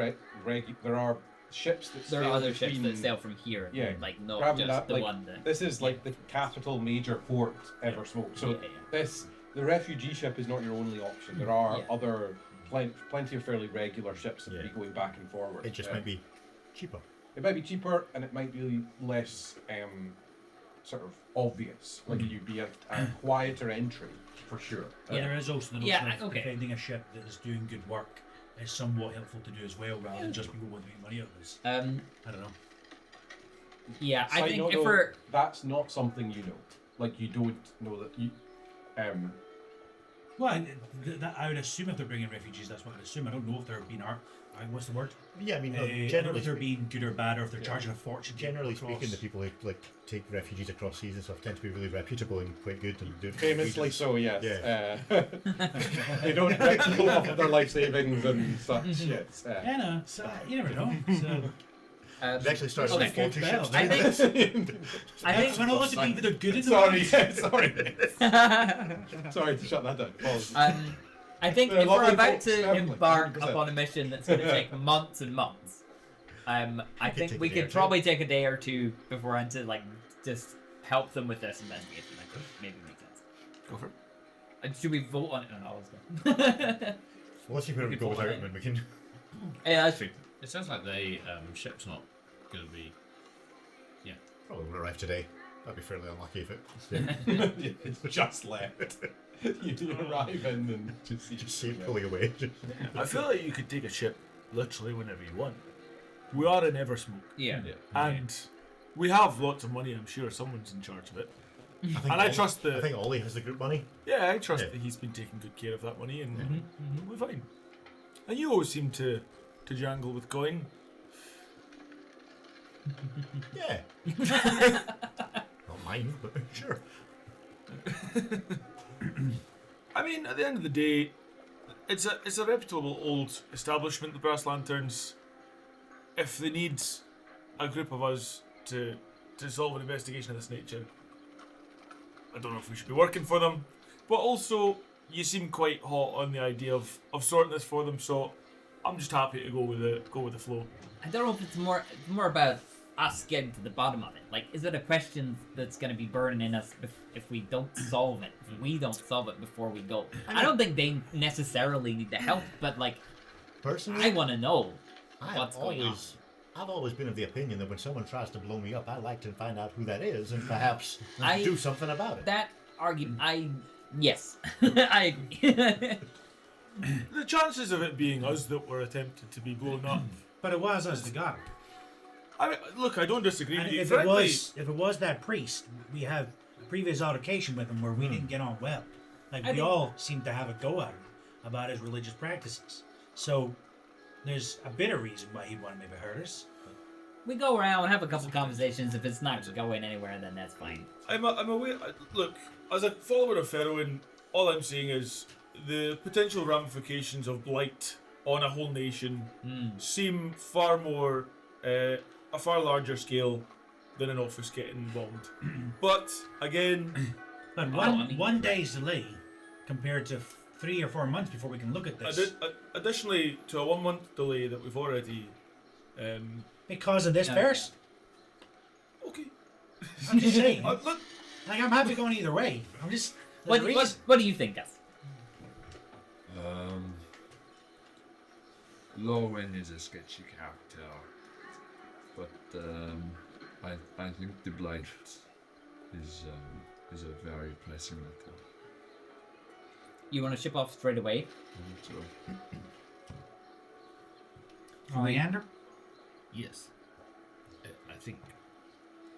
there are ships that There sail are other ships between- that sail from here. Yeah. Like not Grabbing just that, the like, one that. This is like the capital major port ever smoked. So Yeah. the refugee ship is not your only option. There are Yeah. other plenty of fairly regular ships that Yeah. will be going back and forward. It just might be cheaper. It might be cheaper and it might be less sort of obvious. Like you'd be a quieter entry for sure. But Yeah. there is also the notion Yeah, of okay. defending a ship that is doing good work is somewhat helpful to do as well, rather than just people want to make money out of us. I don't know. Yeah, I Side think note if though, we're that's not something you know. Like you don't know that you. Well, I would assume if they're bringing refugees, that's what I'd assume. I don't know if they're being what's the word? Yeah, I mean, I don't know generally, if they're being good or bad, or if they're charging a fortune. to generally get across. speaking, the people who like take refugees across seas and stuff tend to be really reputable and quite good and do Famously so, yes. Yeah. They don't rip people off of their life savings and such. Yes. Yeah, no, so, you never know. So, They actually started Okay. with faulty ships. I think I think when all those people that are good in the Sorry, world. yeah, sorry. Sorry to shut that down. Apologies. I think They're if we're lovely about folks, to definitely, embark 100%. upon a mission that's going to take months and months, I could think take we a day or could two. probably take a day or two beforehand to like just help them with this investigation. I think maybe make sense. Go for it. Should we vote on it? No, let's go. Well, let's see where we go without them, and we can. Yeah, that's true. It sounds like the ship's not going to be. Probably will arrive today. That'd be fairly unlucky if it. It's just left. You arrive in and just see Just see it pulling away. I feel like you could take a ship literally whenever you want. We are in Eversmoke, Yeah. and we have lots of money. I'm sure someone's in charge of it. And I trust I think Ollie has the group money. Yeah, I trust Yeah. that he's been taking good care of that money, and we're fine. And you always seem to jangle with coin. Yeah. Not mine, but sure. I mean, at the end of the day, it's a reputable old establishment, the Brass Lanterns. If they need a group of us to solve an investigation of this nature, I don't know if we should be working for them. But also, you seem quite hot on the idea of sorting this for them, so I'm just happy to go with the flow. I don't know if it's more about us getting to the bottom of it. Like, is it a question that's going to be burning in us if we don't solve it? If we don't solve it before we go? I don't think they necessarily need the help, but like, Personally, I want to know I've what's going on. always been of the opinion that when someone tries to blow me up, I like to find out who that is and perhaps I- do something about it. That argument, yes, I agree. The chances of it being us that were attempted to be blown up. But it was us that got it. I mean, look, I don't disagree And with you. if Frankly, it was that priest, we have a previous altercation with him where we didn't get on well. Like, I we think- all seemed to have a go at him about his religious practices. So there's a bit of reason why he'd want to maybe hurt us. We go around, have a couple conversations. If it's not going anywhere, then that's fine. I'm aware. Look, as a follower of Ferroin, all I'm saying is the potential ramifications of blight on a whole nation seem far more a far larger scale than an office getting bombed. But again, But one day's delay compared to 3 or 4 months before we can look at this. additionally to a 1 month delay that we've already Because of this Yeah. verse? okay. I'm just saying. Look, Like, I'm happy going either way. I'm just... What do you think, Gus? Lorwyn is a sketchy character, but I think the blight is a very pressing matter. You want to ship off straight away? So, Leander? Yes. I think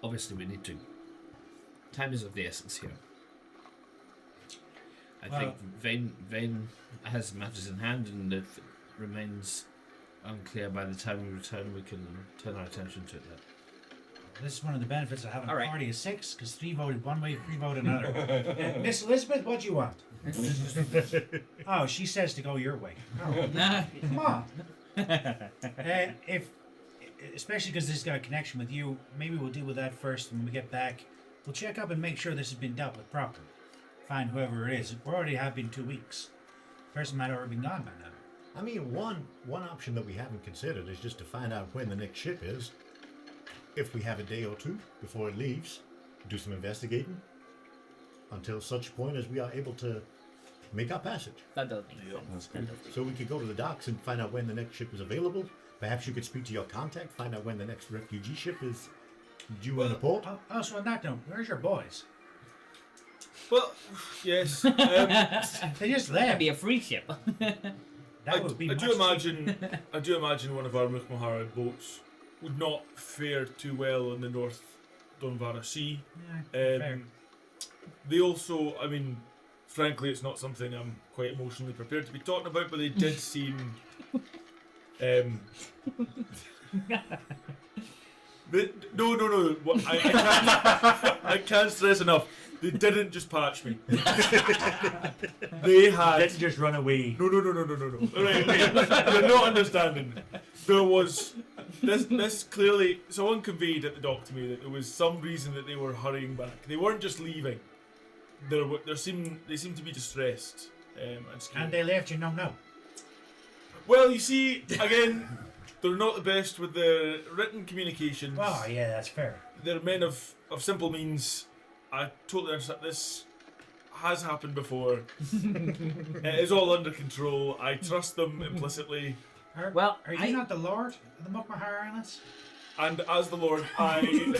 obviously we need to. Time is of the essence here. I think Vane has matters in hand, and if it remains unclear by the time we return, we can turn our attention to it then. This is one of the benefits of having All a right. party of 6, because 3 voted one way, 3 voted another. Miss Elizabeth, what do you want? Oh, she says to go your way. Oh, come on. Especially because this has got a connection with you, maybe we'll deal with that first, and when we get back, we'll check up and make sure this has been dealt with properly. Find whoever it is. We already have been 2 weeks. The person might have already been gone by now. I mean, one option that we haven't considered is just to find out when the next ship is. If we have a day or 2 before it leaves, do some investigating until such point as we are able to make our passage. That does make sense. that's That good. does make So we could go to the docks and find out when the next ship is available. Perhaps you could speak to your contact, find out when the next refugee ship is due in the port. Also, on that note, where's your boys? well, yes. They just That'd left. be a free ship. That would be I much do imagine one of our Mukmahara boats would not fare too well in the North Donvara Sea. Yeah, fair. They also, I mean, frankly, it's not something I'm quite emotionally prepared to be talking about, but they did seem. No. What, I can't stress enough. They didn't just patch me. They had. Let's just run away. No. Right, you're not understanding. There was this clearly. Someone conveyed at the dock to me that there was some reason that they were hurrying back. They weren't just leaving. They seemed to be distressed and scared. And they left you, no. Well, you see, again, they're not the best with the written communications. Oh, yeah, that's fair. They're men of simple means. I totally understand. This has happened before. It is all under control. I trust them implicitly. Well, Are you not the Lord of the Mukmahara Islands? And as the Lord, I'm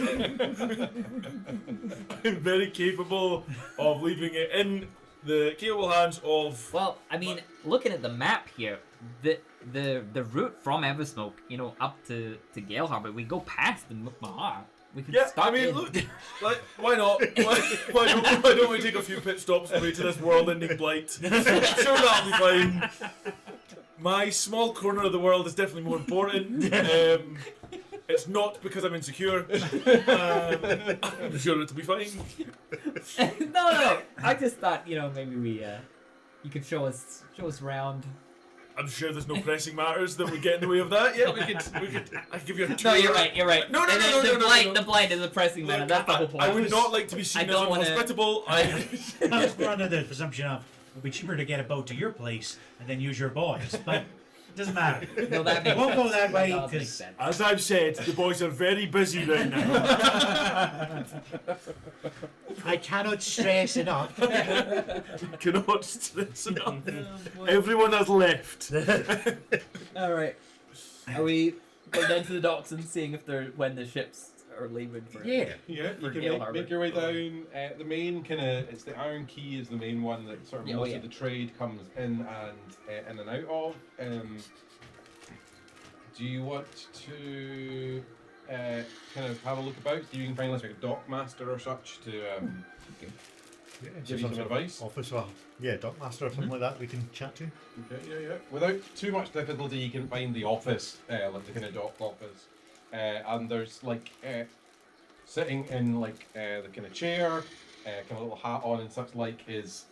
very capable of leaving it in the capable hands of. Well, I mean, looking at the map here, the route from Eversmoke, up to Galeharbour, we go past the Mukmahara. We could Yeah, stop I mean, in. look, like, why not? Why don't we take a few pit stops away to this world-ending blight? Sure, that'll be fine. My small corner of the world is definitely more important. It's not because I'm insecure. I'm sure it'll be fine. No. I just thought, maybe you could show us around. I'm sure there's no pressing matters that would get in the way of that. Yeah, we could. I could give you a tour. No, you're right. No. The blight is a pressing matter. Look, That's the whole point. I would not like to be seen I as don't wanna- unhospitable. I was under the presumption of it would be cheaper to get a boat to your place and then use your boys, but it doesn't matter. No, that It makes won't go sense. that way does make because sense. As I've said, the boys are very busy right now. I cannot stress enough. Cannot stress enough. Everyone has left. All right. Are we going down to the docks and seeing when the ships are leaving for? Yeah. Yeah, you For can Galeharbour. make your way down. The main it's the Iron Key is the main one that sort of Yeah, most yeah. of the trade comes in and out of. Do you want to kind of have a look about? You can find like a dock master or such to give you some advice. Officer, dockmaster or something like that we can chat to. Okay, yeah. Without too much difficulty, you can find the office, like the kind of dock office, and there's like sitting in like the kind of chair, kind of little hat on and such like is.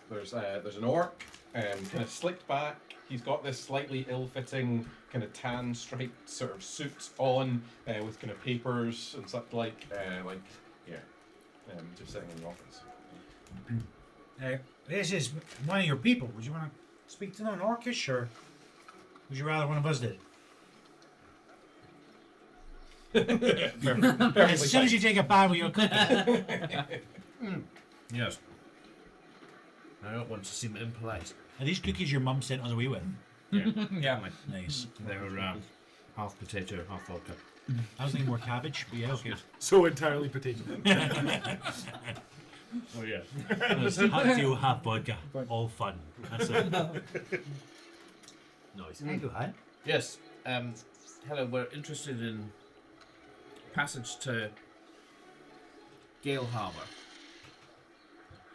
There's an orc, kind of slicked back, He's got this slightly ill-fitting kind of tan striped sort of suit on with kind of papers and such like just sitting in the office. This is one of your people. Would you want to speak to them in Orcish, or would you rather one of us did? As soon as you take a bite with your cookie. Yes. I don't want to seem impolite. Are these cookies your mum sent us away with? Yeah, Nice. they were half potato, half vodka. I was thinking more cabbage, but yeah, okay. So entirely potato. Oh yeah. Half fuel, half vodka. All fun. That's it. Nice. Hey, go ahead. Yes. Hello. We're interested in passage to Galeharbour.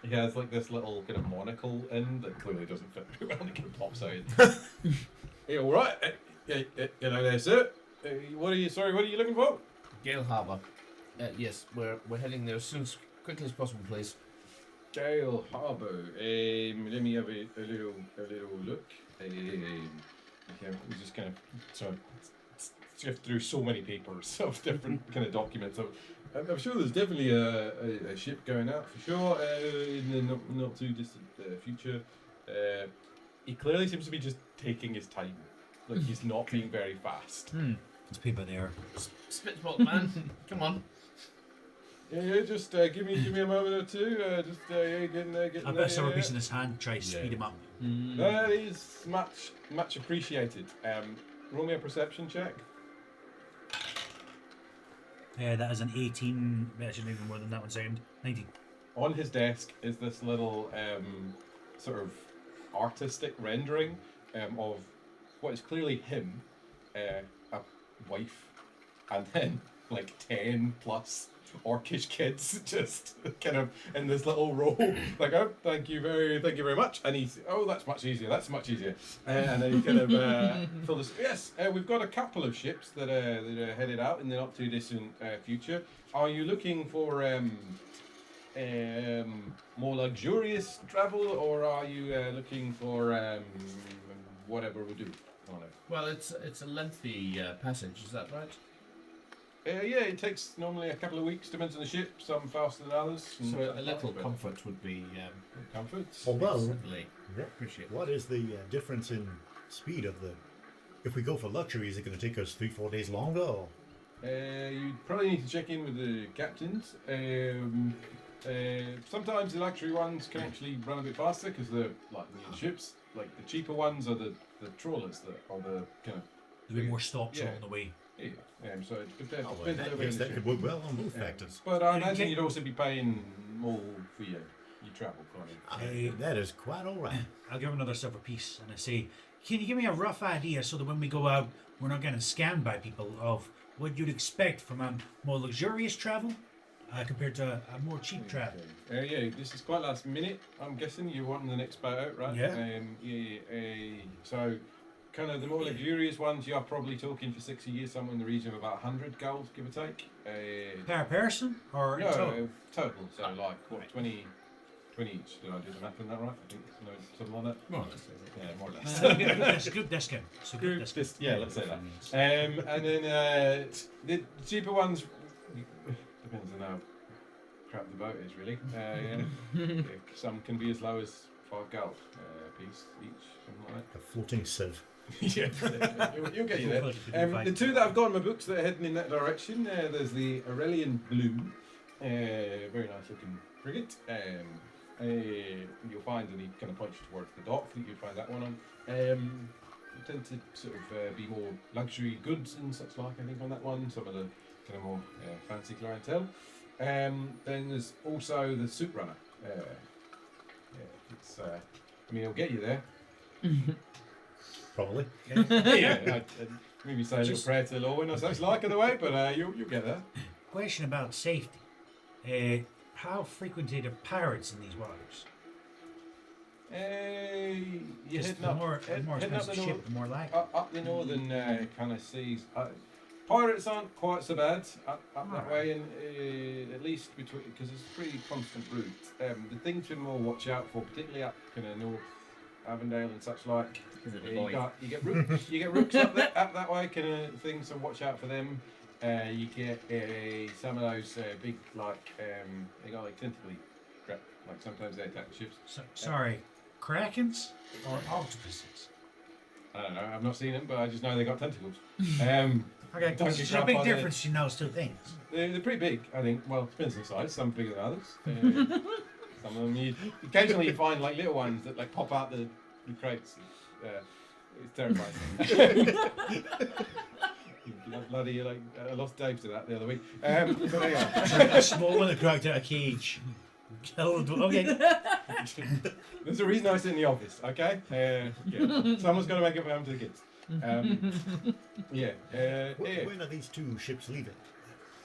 He has like this little kind of monocle in that clearly doesn't fit very well and it kind of pops out. Hey, all right. Hello there, sir. What are you looking for? Galeharbour. Yes, we're heading there as soon as quickly as possible, please. Galeharbour. Let me have a little look. We just kind of sift through so many papers of different kind of documents. So I'm sure there's definitely a ship going out for sure in the not too distant future. He clearly seems to be just taking his time. Like he's not being very fast. There's people there. Spit the bottom, man. Come on. Yeah, just give me a moment or two. Getting there. I bet someone piece in his hand, try to speed him up. That is much appreciated. Roll me a perception check. That is an 18. Actually, even more than that one sound. 19. On his desk is this little sort of artistic rendering of what is clearly him, a wife, and then like 10 plus orcish kids just kind of in this little row. Like, oh, thank you very much. And he's, oh, that's much easier. And then he kind of filled us. Yes, we've got a couple of ships that are headed out in the not too distant future. Are you looking for more luxurious travel, or are you looking for whatever we do? Oh, no. Well, it's a lengthy passage. Is that right? Yeah, it takes normally a couple of weeks, depends on the ship, some faster than others. So a little comfort would be comfort. Although, certainly appreciate. what is the difference in speed of the... If we go for luxury, is it going to take us 3-4 days longer? Or? You probably need to check in with the captains. Sometimes the luxury ones can actually run a bit faster because they're like new ships. Like the cheaper ones are the trawlers that are the kind of... There'll be more stops along the way. Yeah, so it depends. Yes, that could work well on both factors. But I imagine you'd also be paying more for your travel, can't That is quite all right. I'll give him another silver piece and I say, can you give me a rough idea so that when we go out, we're not getting scammed by people of what you'd expect from a more luxurious travel compared to a more cheap travel? Yeah, this is quite last minute. I'm guessing you're wanting the next boat out, right? Yeah. So, kind of the more luxurious ones, you are probably talking for 6 years, somewhere in the region of about 100 gold, give or take. Per person or no, total? Total. So, like, what, 20 each? Did I do the math on that right? I think something like that. More or less. Yeah, more or less. That's a good discount. So good discount. Yeah, let's say that. And then the cheaper ones, depends on how crap the boat is, really. Some can be as low as 5 gold a piece each, something like A floating sieve. that. Yeah, you'll get you there. The two that I've got in my books that are heading in that direction, there's the Aurelian Blue, very nice looking frigate. You'll find, and he kind of points towards the dock, that you'll find that one on. You tend to sort of be more luxury goods and such like, I think, on that one. Some of the kind of more fancy clientele. Then there's also the Soot Runner. It's, I mean, it'll get you there. Probably. Yeah, maybe say a little prayer to the Lord or such like, in the way, but you'll get there. Question about safety. How frequented are pirates in these waters? You're Just heading up, more heading up expensive the ship, the more like. up the northern kind of seas. Pirates aren't quite so bad up that way, and at least between, because it's a pretty constant route. The things we more watch out for, particularly up kind of North Avondale and such like, Is it the You boys? you get rooks up that way, kind of thing. So watch out for them. You get some of those big they got like tentacly, like sometimes they attack the ships. Sorry, krakens or octopuses? I don't know. I've not seen them, but I just know they got tentacles. Okay, Don't there's get a grabbed big by the- difference between those two things. They're pretty big, I think. Well, depends on the size. Some bigger than others. Some of them, occasionally you find like little ones that like pop out the crates. It's terrifying. Bloody like I lost Dave to that the other week. So there you are. A small one that cracked out a cage. Killed. Okay. There's a reason I sit in the office. Okay. Yeah. Someone's got to make it home to the kids. When are these two ships leaving?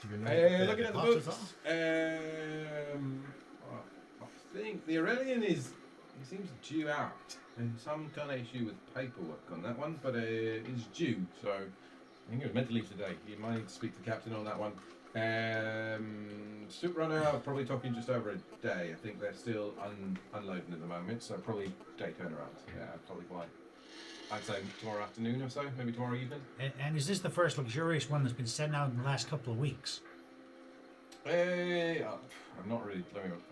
Do you know? Looking at the departures books, I think the Aurelian he seems due out. There's some kind of issue with paperwork on that one, but it's due. So I think it was meant to leave today. You might need to speak to the captain on that one. Soot runner, I'm probably talking just over a day. I think they're still unloading at the moment, so probably day turnaround. Yeah, probably quite. I'd say tomorrow afternoon or so, maybe tomorrow evening. And is this the first luxurious one that's been sent out in the last couple of weeks? I'm not really.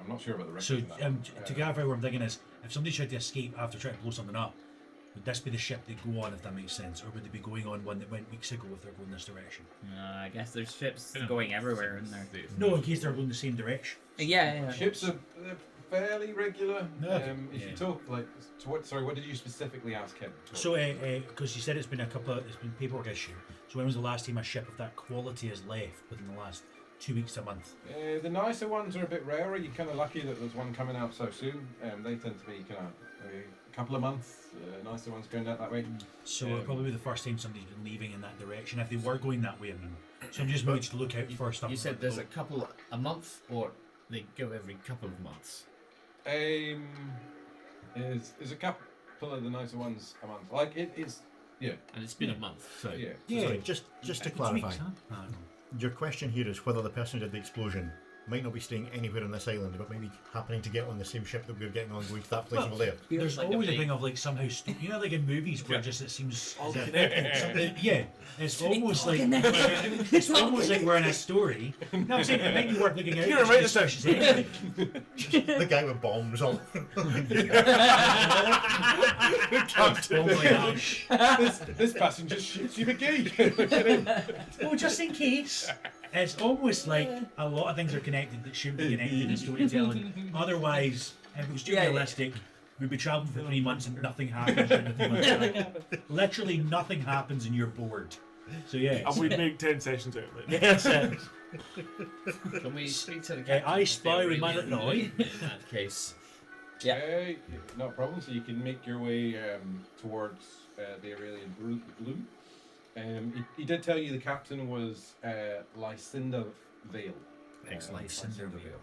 I'm not sure about the rest So, of that. to gather what I'm thinking is, if somebody tried to escape after trying to blow something up, would this be the ship they go on, if that makes sense? Or would they be going on one that went weeks ago if they're going this direction? I guess there's ships going everywhere in there. No, in case they're going the same direction. Yeah. Ships are they're fairly regular. No. If you talk like, to what? Sorry, what did you specifically ask him? So, because you said it's been paperwork issue. So when was the last time a ship of that quality has left within the last 2 weeks to a month? The nicer ones are a bit rarer. You're kind of lucky that there's one coming out so soon. They tend to be kind of a couple of months. Nicer ones going out that way. So it'll probably be the first time somebody's been leaving in that direction. If they were going that way, I mean. So I'm just moving to look out for stuff. You said there's a month, or they go every couple of months? There's a couple of the nicer ones a month. Like it's yeah. And it's been a month, so Yeah. Sorry, just to clarify, Weeks, huh? I don't know. your question here is whether the person who did the explosion might not be staying anywhere on this island, but maybe happening to get on the same ship that we were getting on, going to that place over there. There's like always a big- thing of like somehow, you know, like in movies where just it seems All as if- connected. yeah, it's almost like it's almost like we're in a story. No, I'm saying it might be worth looking out. Here, write this down. The guy with bombs all. This passenger shoots you McGee. Well, just in case. It's almost like a lot of things are connected that shouldn't be connected in storytelling. Otherwise, if it was too realistic, we'd be traveling for 3 months and nothing happens. during the 3 months. Literally nothing happens and you're bored. So yeah. And we'd make 10 sessions out of it. That's it. can we speak to the captain? I spy with my Aurelian little eye. in that case. Yeah. No problem. So you can make your way towards the Aurelian Blue. He did tell you the captain was Cinderfall. Excellent. Cinderfall.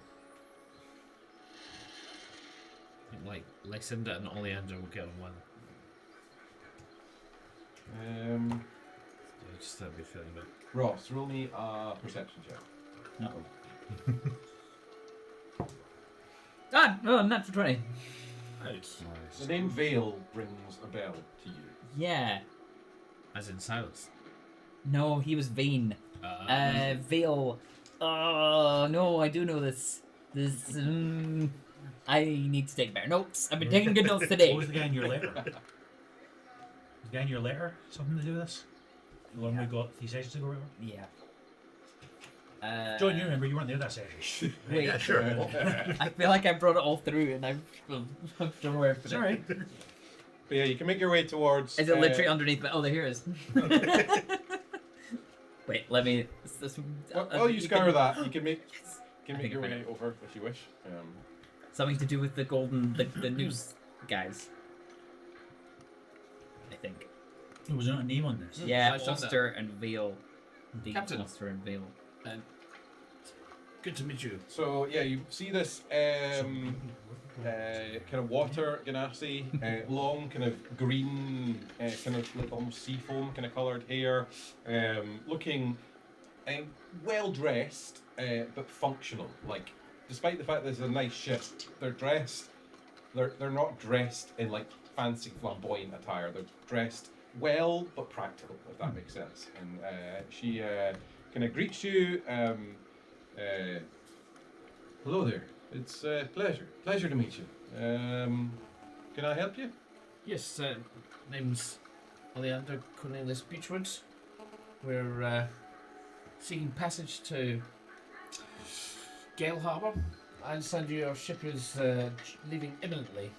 I think like Lycinda and Ollie and John will get on one. I just have a good feeling about it. Ross, roll me a perception check. Not for 20. The name Vale rings a bell to you. Yeah. As in Silas. No, he was vain. Veil. Oh no, I do know this. I need to take better notes. I've been taking good notes today. What was the guy in your letter? Was the guy in your letter something to do with this? The one we got 3 sessions ago or whatever? Yeah. John, you remember you weren't there that session. Wait, Yeah, sure. I feel like I brought it all through and I'm don't worry. It's alright. But yeah, you can make your way towards. Is it literally underneath? Oh, there it is. Wait, let me. Well, you scour can- that. You can make I think your I way found over if you wish. Something to do with the golden, the news guys. I think. Was there not a name on this? Yeah, I found Ulster and Vale. The Captain. Ulster and Vale. Good to meet you. So yeah, you see this kind of water ganassi, long kind of green, kind of like almost sea foam kind of coloured hair, looking well dressed but functional. Like, despite the fact there's a nice ship, they're dressed. They're not dressed in like fancy flamboyant attire. They're dressed well but practical, if that makes sense. And she kind of greets you. Hello there. It's a pleasure to meet you. Can I help you? Yes, name's Ollie and Cornelius Beechwood. We're seeking passage to Galeharbour. I understand your ship is leaving imminently.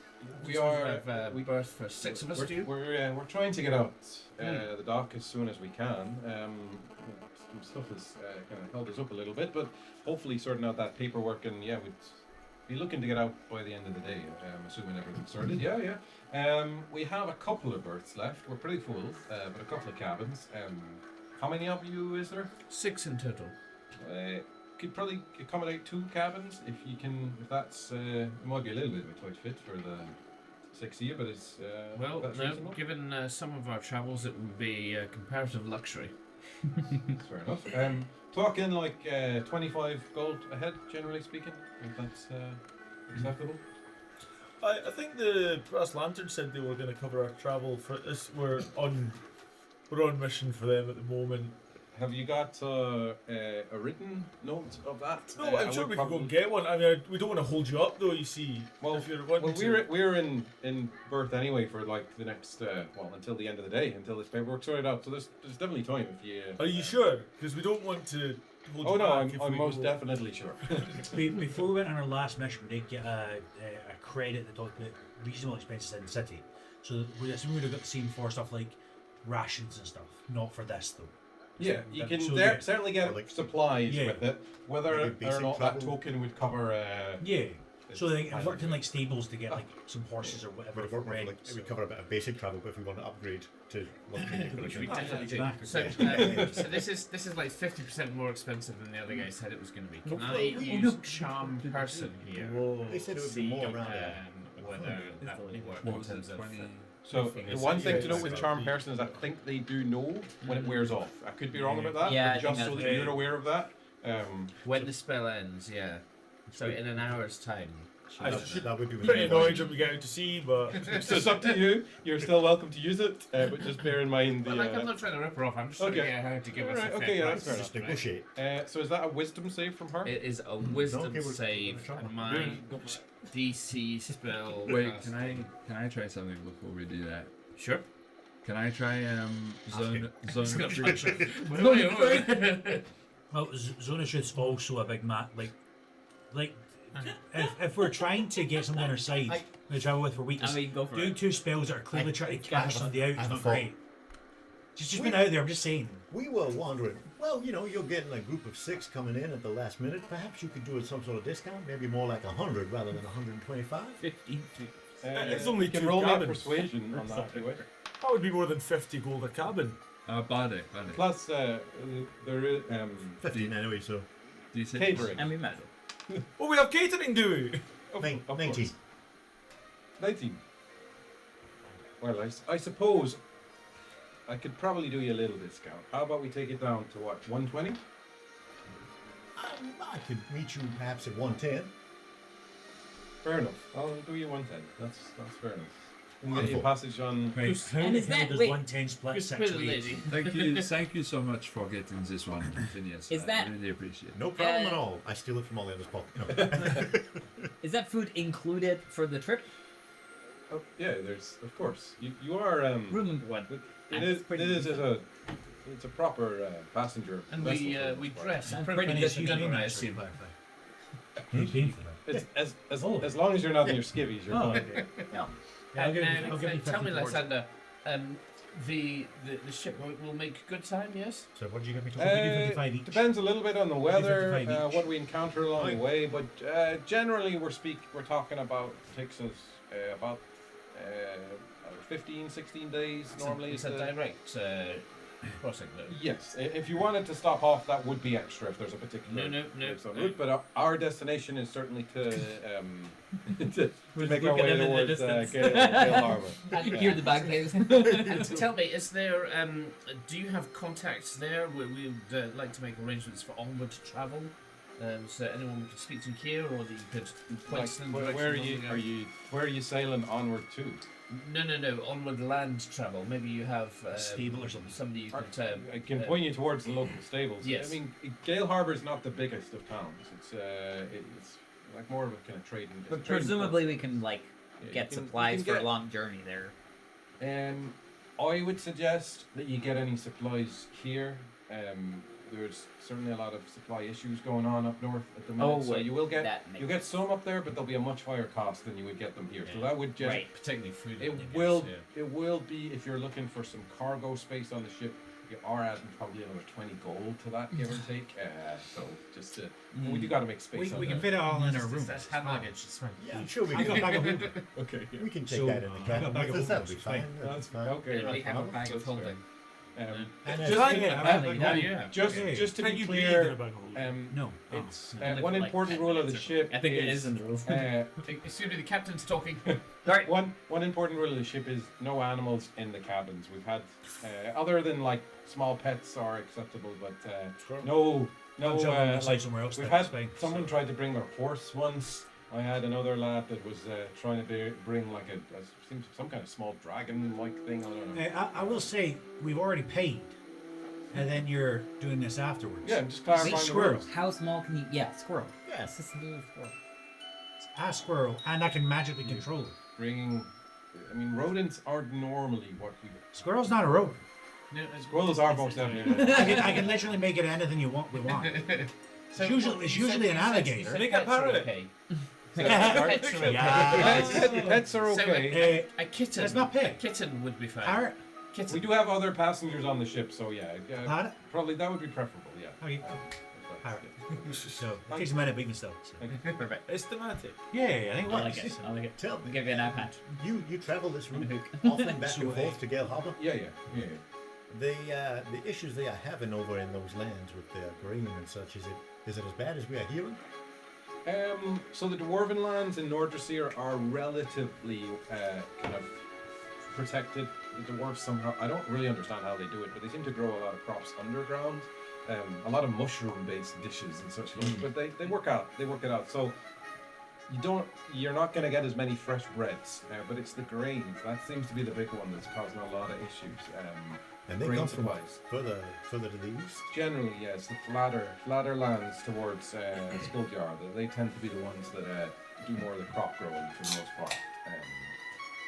We are. We berth for 6 of us. Do you? We're trying to get out the dock as soon as we can. Some stuff has kind of held us up a little bit, but hopefully sorting out that paperwork, and yeah, we'd be looking to get out by the end of the day, assuming everything's sorted. Yeah. We have a couple of berths left. We're pretty full, but a couple of cabins. How many of you is there? 6 in total. Could probably accommodate 2 cabins if you can. If that's it might be a little bit of a tight fit for the 6 of you, but it's Well, that's no, reasonable. given some of our travels, it would be comparative luxury. That's fair enough. Talking like 25 gold a head, generally speaking, if that's acceptable. I think the Brass Lantern said they were going to cover our travel for this. We're on mission for them at the moment. Have you got a written note of that? No, I I'm sure would we can go and probably- get one. I mean, we don't want to hold you up though. You see, Well, if you're wanting we're in berth anyway for like the next until the end of the day, until this paperwork's sorted out. So there's definitely time if you. Are you sure? Because we don't want to hold Oh you no, back. I'm we most go- definitely sure. Before we went on our last mission, we did get a credit that talked about reasonable expenses in the city. So we assume we would have got the same for stuff like rations and stuff. Not for this though. Yeah, you can So yeah. certainly get Or like- supplies Yeah. with it. Whether Maybe or basic not that travel. token would cover. Yeah. So it's- like, I've worked in like stables to get like some horses or whatever But for work rent. like, it would cover a bit of basic travel, but if we want to upgrade to luxury, Which we then- definitely do. Exactly. So this is like 50% more expensive than the other guy said it was going to be. Can I use charm person here? Whoa. They said it would be See more around whether that would work What in was terms it? of 20? So Thing the is- one thing to yeah, note with it's charm person is I think they do know when it wears off. I could be wrong about that, Yeah, I but think just so that's that right. you're aware of that. when the spell ends. Yeah. So in an hour's time. I that, should- that would be Pretty annoyed when we get out to sea, but So it's up to you. You're still welcome to use it, but just bear in mind the. Well, like, I'm not trying to rip her off. I'm just trying to Okay. get her to give us Alright, a fair okay, yeah, price. that's fair just right? negotiate. So is that a wisdom save from her? It is a wisdom Okay, we're save, trying. and my DC spell. Wait, cast- can I try something before we do that? Sure. Can I try zone It's gonna three? punch her. Wait, wait. Well, Zona shoot's also a big like if we're trying to get something on our side, we travel with for weeks. I mean, go for Doing it. 2 spells that are clearly trying to catch somebody out is have a not thought. great. Just been out there. I'm just saying. We were wondering, well, you're getting a group of 6 coming in at the last minute. Perhaps you could do it some sort of discount, maybe more like 100 rather than 125. 15. It's only you can 2 roll that cabins. persuasion on that if you wish. that would be more than 50 gold a cabin. Bade. Plus, there is 15 anyway, so D6. catering. And we might as well. Oh, we have catering, do we? Of 19. course. 19. Well, I suppose I could probably do you a little discount. How about we take it down to what, 120? I could meet you perhaps at 110. Fair enough. I'll do you 110. That's fair enough. We'll get you Wonderful. passage on. Right. How And the is hell that- does wait, 110 split Just 6 put it ways? lazy. Thank you so much for getting this one, Phineas. Is I that- really appreciate it. No problem at all. I steal it from all the others' pocket. No. Is that food included for the trip? Oh, yeah, there's of course. You are Room and board. It is it's a proper passenger. And vessel we for the we most part. dress I'm pretty pretty good good together, Paying I actually, assume. by the way. Paying for that. It's Oh. as long as you're not in your skivvies, you're Oh, fine. okay. No. Yeah, I'll give you- I'll give you Tell me, 50 towards it. Lysander, the ship will make good time, yes? So what did you get me to? Uh, We do 55 each. Depends a little bit on the weather, 55 each. what we encounter along the way, but generally we're talking about takes us about 15, 16 days normally. It's is a the- direct crossing, though. Yes, if you wanted to stop off, that would be extra if there's a particular No, place on no. route. But our destination is certainly to to make our looking way in the towards distance. Galeharbour. I can hear the bagpipes. And tell me, is there do you have contacts there where we would like to make arrangements for onward travel? So anyone we could speak to here, or that you could point Like, in the where direction are you? Where are you sailing onward to? No, onward land travel. Maybe you have A stable or something. somebody you could. I can point you towards the local stables. Yes. I mean, Galeharbour is not the biggest of towns. It's like more of a kind of trading. But presumably we can like Yeah, get you can supplies for a get- long journey there. I would suggest that you get any supplies here. There's certainly a lot of supply issues going on up north at the minute, so wait, you will get that makes you'll get some up there, but they'll be a much higher cost than you would get them here. So Yeah. that would just Right. particularly food. I it guess, will yeah. it will be if you're looking for some cargo space on the ship. You are adding probably another 20 gold to that, give or take. So just we do got to make space. We on can that. fit it all in our room. That's hand luggage. It's fine. Yeah, I'm sure we I got a can. bag of holding. Okay. We can take So, that in the I got a cabin bag with of us. That'll be holding, it's fine. fine. That's fine. Okay. Yeah, we have a bag of That's fair. holding. And Just, I in- get a um, bag of Yeah, holding. yeah. just Okay. just to Can be you breathe in clear, a bag of holding? No. it's Only for one like important 10 rule of the minutes or ship. I think it is in the rules. Excuse me, the captain's talking. Sorry. One important rule of the ship is no animals in the cabins. We've had other than like small pets are acceptable, but no I'm jumping on like somewhere else. we've that's had fine. someone tried to bring their horse once. I had another lad that was trying to bring like some kind of small dragon-like thing. I don't know. I will say we've already paid, and then you're doing this afterwards. Yeah, I'm just clarifying the squirrel. rules. How small can you? Yeah, squirrel. Yeah. It's just a little squirrel. A squirrel, and I can magically control it. Bringing, I mean, rodents aren't normally what we. Squirrel's not a rodent. No, Squirrels are most definitely. I can literally make it anything you want. We want. So It's usually an alligator. Make a parrot. Okay. Pets are okay. Yeah. Pets are So, okay. A kitten. That's not pig. A kitten would be fine. Parrot. Kitten. We do have other passengers on the ship, so yeah, Parrot. probably that would be preferable. Yeah. Okay. Parrot. So it takes a minute, but even still. So. Perfect. Estimatic. Yeah, I think it I works. like it. I like it. Tell I'll me, give you an iPad. you travel this route Hook. often back and So, forth to Galeharbour. Yeah. The issues they are having over in those lands with their grain and such, is it as bad as we are hearing? So the dwarven lands in Nordrasir are relatively kind of protected. The dwarves somehow, I don't really understand how they do it, but they seem to grow a lot of crops underground. A lot of mushroom-based dishes and such, but they work it out. So you're not going to get as many fresh breads, but it's the grains that seems to be the big one that's causing a lot of issues. And they Grain come from supplies. further to the east. Generally, yes, the flatter lands towards Skuldjar, they tend to be the ones that do more of the crop growing for the most part.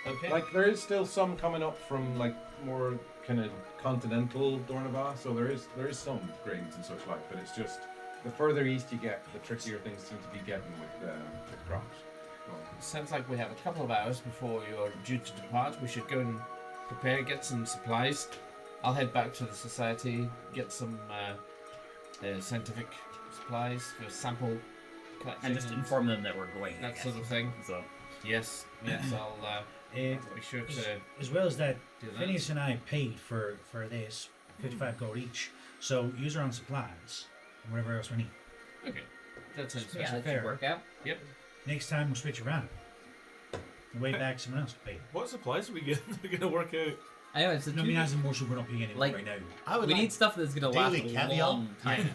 Okay. Like there is still some coming up from like more kind of continental Dornava, so there is some grains and such like, but it's just the further east you get, the trickier things seem to be getting with crops. Sounds like we have a couple of hours before you're due to depart. We should go and prepare, get some supplies. I'll head back to the society, get some scientific supplies for sample collection And just inform them that we're going. I that guess. sort of thing. So. Yes, I'll be sure to As well as that, do that. Phineas and I paid for this 55 gold each. So use our own supplies and whatever else we need. Okay, that sounds Yeah, fair. that should work out. Yep. Next time we'll switch around. The way back, someone else will pay. What supplies are we getting? We're gonna work out. I know it's a No, I mean, as in more so we're not paying anything Like- right now. I would we like need stuff that's gonna last daily a caviar. long time.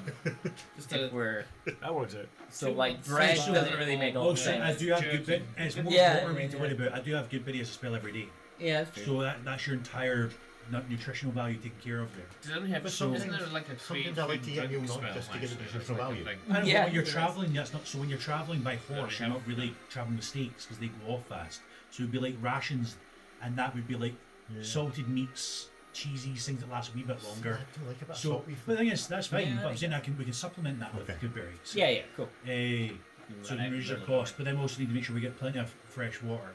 Just If we're That works out. so like bread So- doesn't really make a lot of Also, I sense. do have good bit. It's more Yeah, water we yeah, need to worry about. I do have good biddy as a spell every day. Yeah, that's true. So that's your entire nutritional value taken care of there. Does anyone have? But Isn't sometimes- there like a sometimes I like to get drink you not spell, just to get the actually? nutritional That's like a value. thing. I know, Yeah, but when you're that's- traveling, that's not so. When you're traveling by horse, you're not really traveling with steaks because they go off fast. So it'd be like rations, and that would be like salted meats, cheesy things that last a wee bit longer. I do like a bit of So, salt beef. but the thing is, that's fine. Yeah, but I'm I saying we can supplement that with Okay. good berries. Yeah, cool. So we reduce our cost, but then we also need to make sure we get plenty of fresh water.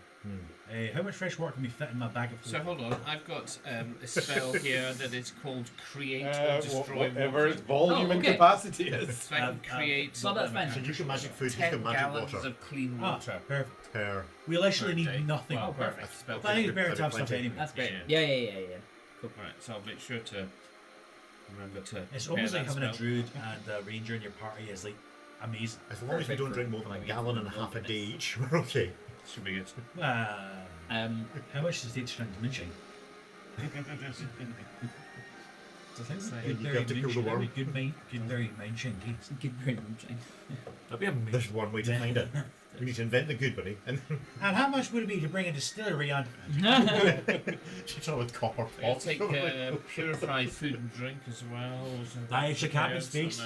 How much fresh water can we fit in my bag of So holding? hold on, I've got a spell here that is called Create or Destroy Whatever Water. its volume and okay. capacity is. So I can create So that's fine. So you can magic food, you 10 can magic gallons water. of clean Ah, water. perfect. Per We literally per need day. nothing. Well, perfect. perfect. Spell But I think it's better to have Plenty. stuff anyway. That's great. Yeah. Yeah. Right, so I'll make sure to remember to. It's prepare almost like that having a spell. druid and a ranger in your party is like amazing. As long as we Perfect don't for drink more than a like gallon and a half a day each, we're okay. Should be good. How much does it take to drink moonshine? Does it say? You have to kill the worm. Good very mentioned. Good brain moonshine. That'd be amazing. There's one way to find it. We need to invent the good buddy. And And how much would it be to bring a distillery on? she's all with copper. I'll take purified food and drink as well. I actually can't be space.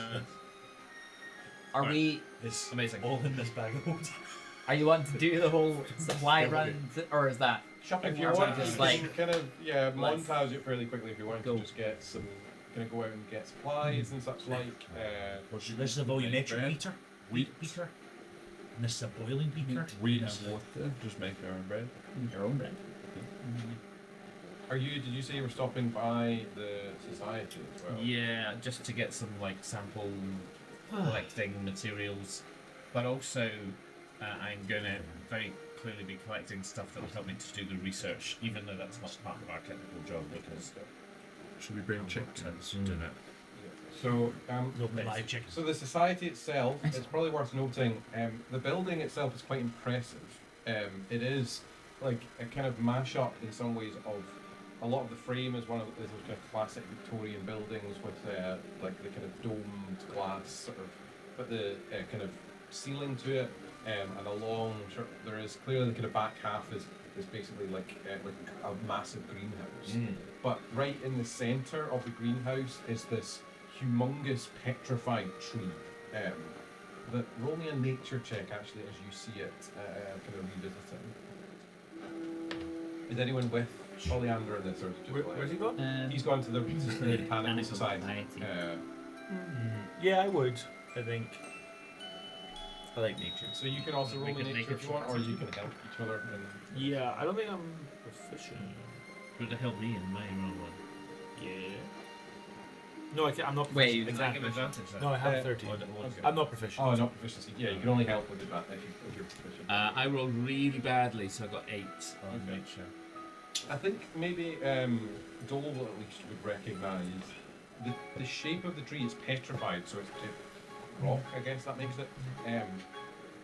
Are Right. we? It's Amazing. all in this bag of holes. Are you wanting to do the whole supply run, or is that? If you Or want, just you like can kind of let's montage it fairly quickly. If you want go. to just get some, kind of go out and get supplies and such like. This is a volumetric meter, wheat meter, and this is a boiling beaker. Wheat and water. Just make your own bread. your own bread? Did you say you were stopping by the society as well? Yeah, just to get some like sample collecting materials, but also I'm going to very clearly be collecting stuff that will help me to do the research, even though that's not part of our technical job because Should we bring chickens? doing it. So Live chicken. So the society itself, it's probably worth noting, the building itself is quite impressive. It is like a kind of mash-up in some ways of a lot of the frame is one of those kind of classic Victorian buildings with like the kind of domed glass sort of, but the kind of ceiling to it, and along there is clearly the kind of back half is basically like a massive greenhouse. But right in the centre of the greenhouse is this humongous petrified tree. That roll me a nature check actually as you see it, kind of revisiting. Is anyone with Oleander in this, or is it just Where's he gone? He's gone to the Botanical Botanical Society. Society. Yeah, I would. I think. I like nature. So you can also roll We me can nature make if it you want, or you can flexible. help each other. And Yeah, I don't think I'm proficient. Would it help me in my roll one? Yeah. No, I'm not. Wait, proficient. Can I give Exactly. advantage then? No, I have Uh, 13. Or what- I'm not proficient. oh, not proficiency. Yeah, you can only help with that if you're proficient. I rolled really badly, so I got 8 on Okay. nature. I think maybe Dole will at least would recognise the shape of the tree is petrified, so it's rock, I guess that makes it.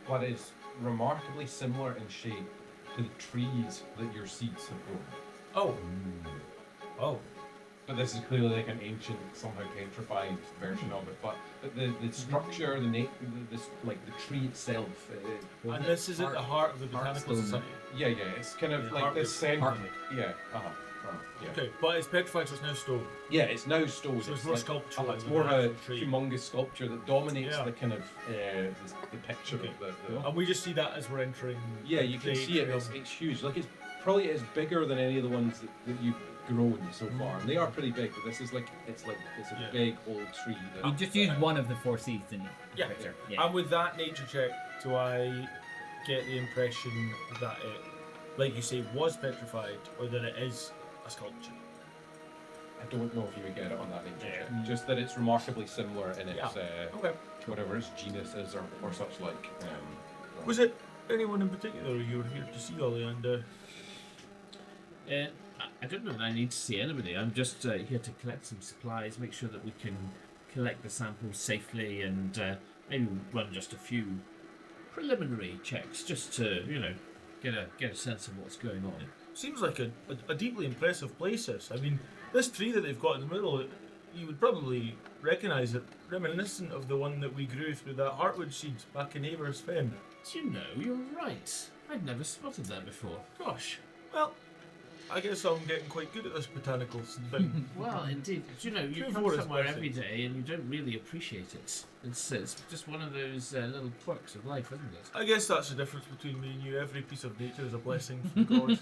But it's remarkably similar in shape to the trees that your seeds have grown. Oh. Oh. But this is clearly like an ancient, somehow petrified version of it. But the structure, like the tree itself. And this is at the heart of the Botanical Hearthstone. Society. Yeah, it's kind of Yeah, like heart- this center. heart- Yeah, yeah. Okay, but it's petrified, so it's now stone. Yeah, it's now stone. So it's more sculptural It's than more an of a actual tree. humongous sculpture that dominates Yeah. the kind of the picture Okay. of the. And we just see that as we're entering. Yeah, the you can great see it. realm. It's huge. Like it's probably bigger than any of the ones that you've grown so far. And they are pretty big, but this is like it's a Yeah. big old tree. That, You just used one of the 4 seeds, didn't you? Yeah. Picture. Yeah. And with that nature check, do I get the impression that it, like you say, was petrified, or that it is a sculpture? I don't know if you would get it on that nature Yeah. check. Just that it's remarkably similar in its Okay. whatever its genus is or such like. Was it anyone in particular you were here to see, Ollie? And I don't know that I need to see anybody. I'm just here to collect some supplies, make sure that we can collect the samples safely, and maybe run just a few preliminary checks, just to get a sense of what's going on. seems like a deeply impressive place. This. I mean, this tree that they've got in the middle, you would probably recognise it, reminiscent of the one that we grew through that heartwood seed back in Aver's Fen. Do you know, you're right. I'd never spotted that before. Gosh. Well, I guess I'm getting quite good at this botanicals thing. Well, indeed. Do you know, you Two come for us, somewhere bless every it. day and you don't really appreciate it. It's just one of those little quirks of life, isn't it? I guess that's the difference between me and you. Every piece of nature is a blessing from God.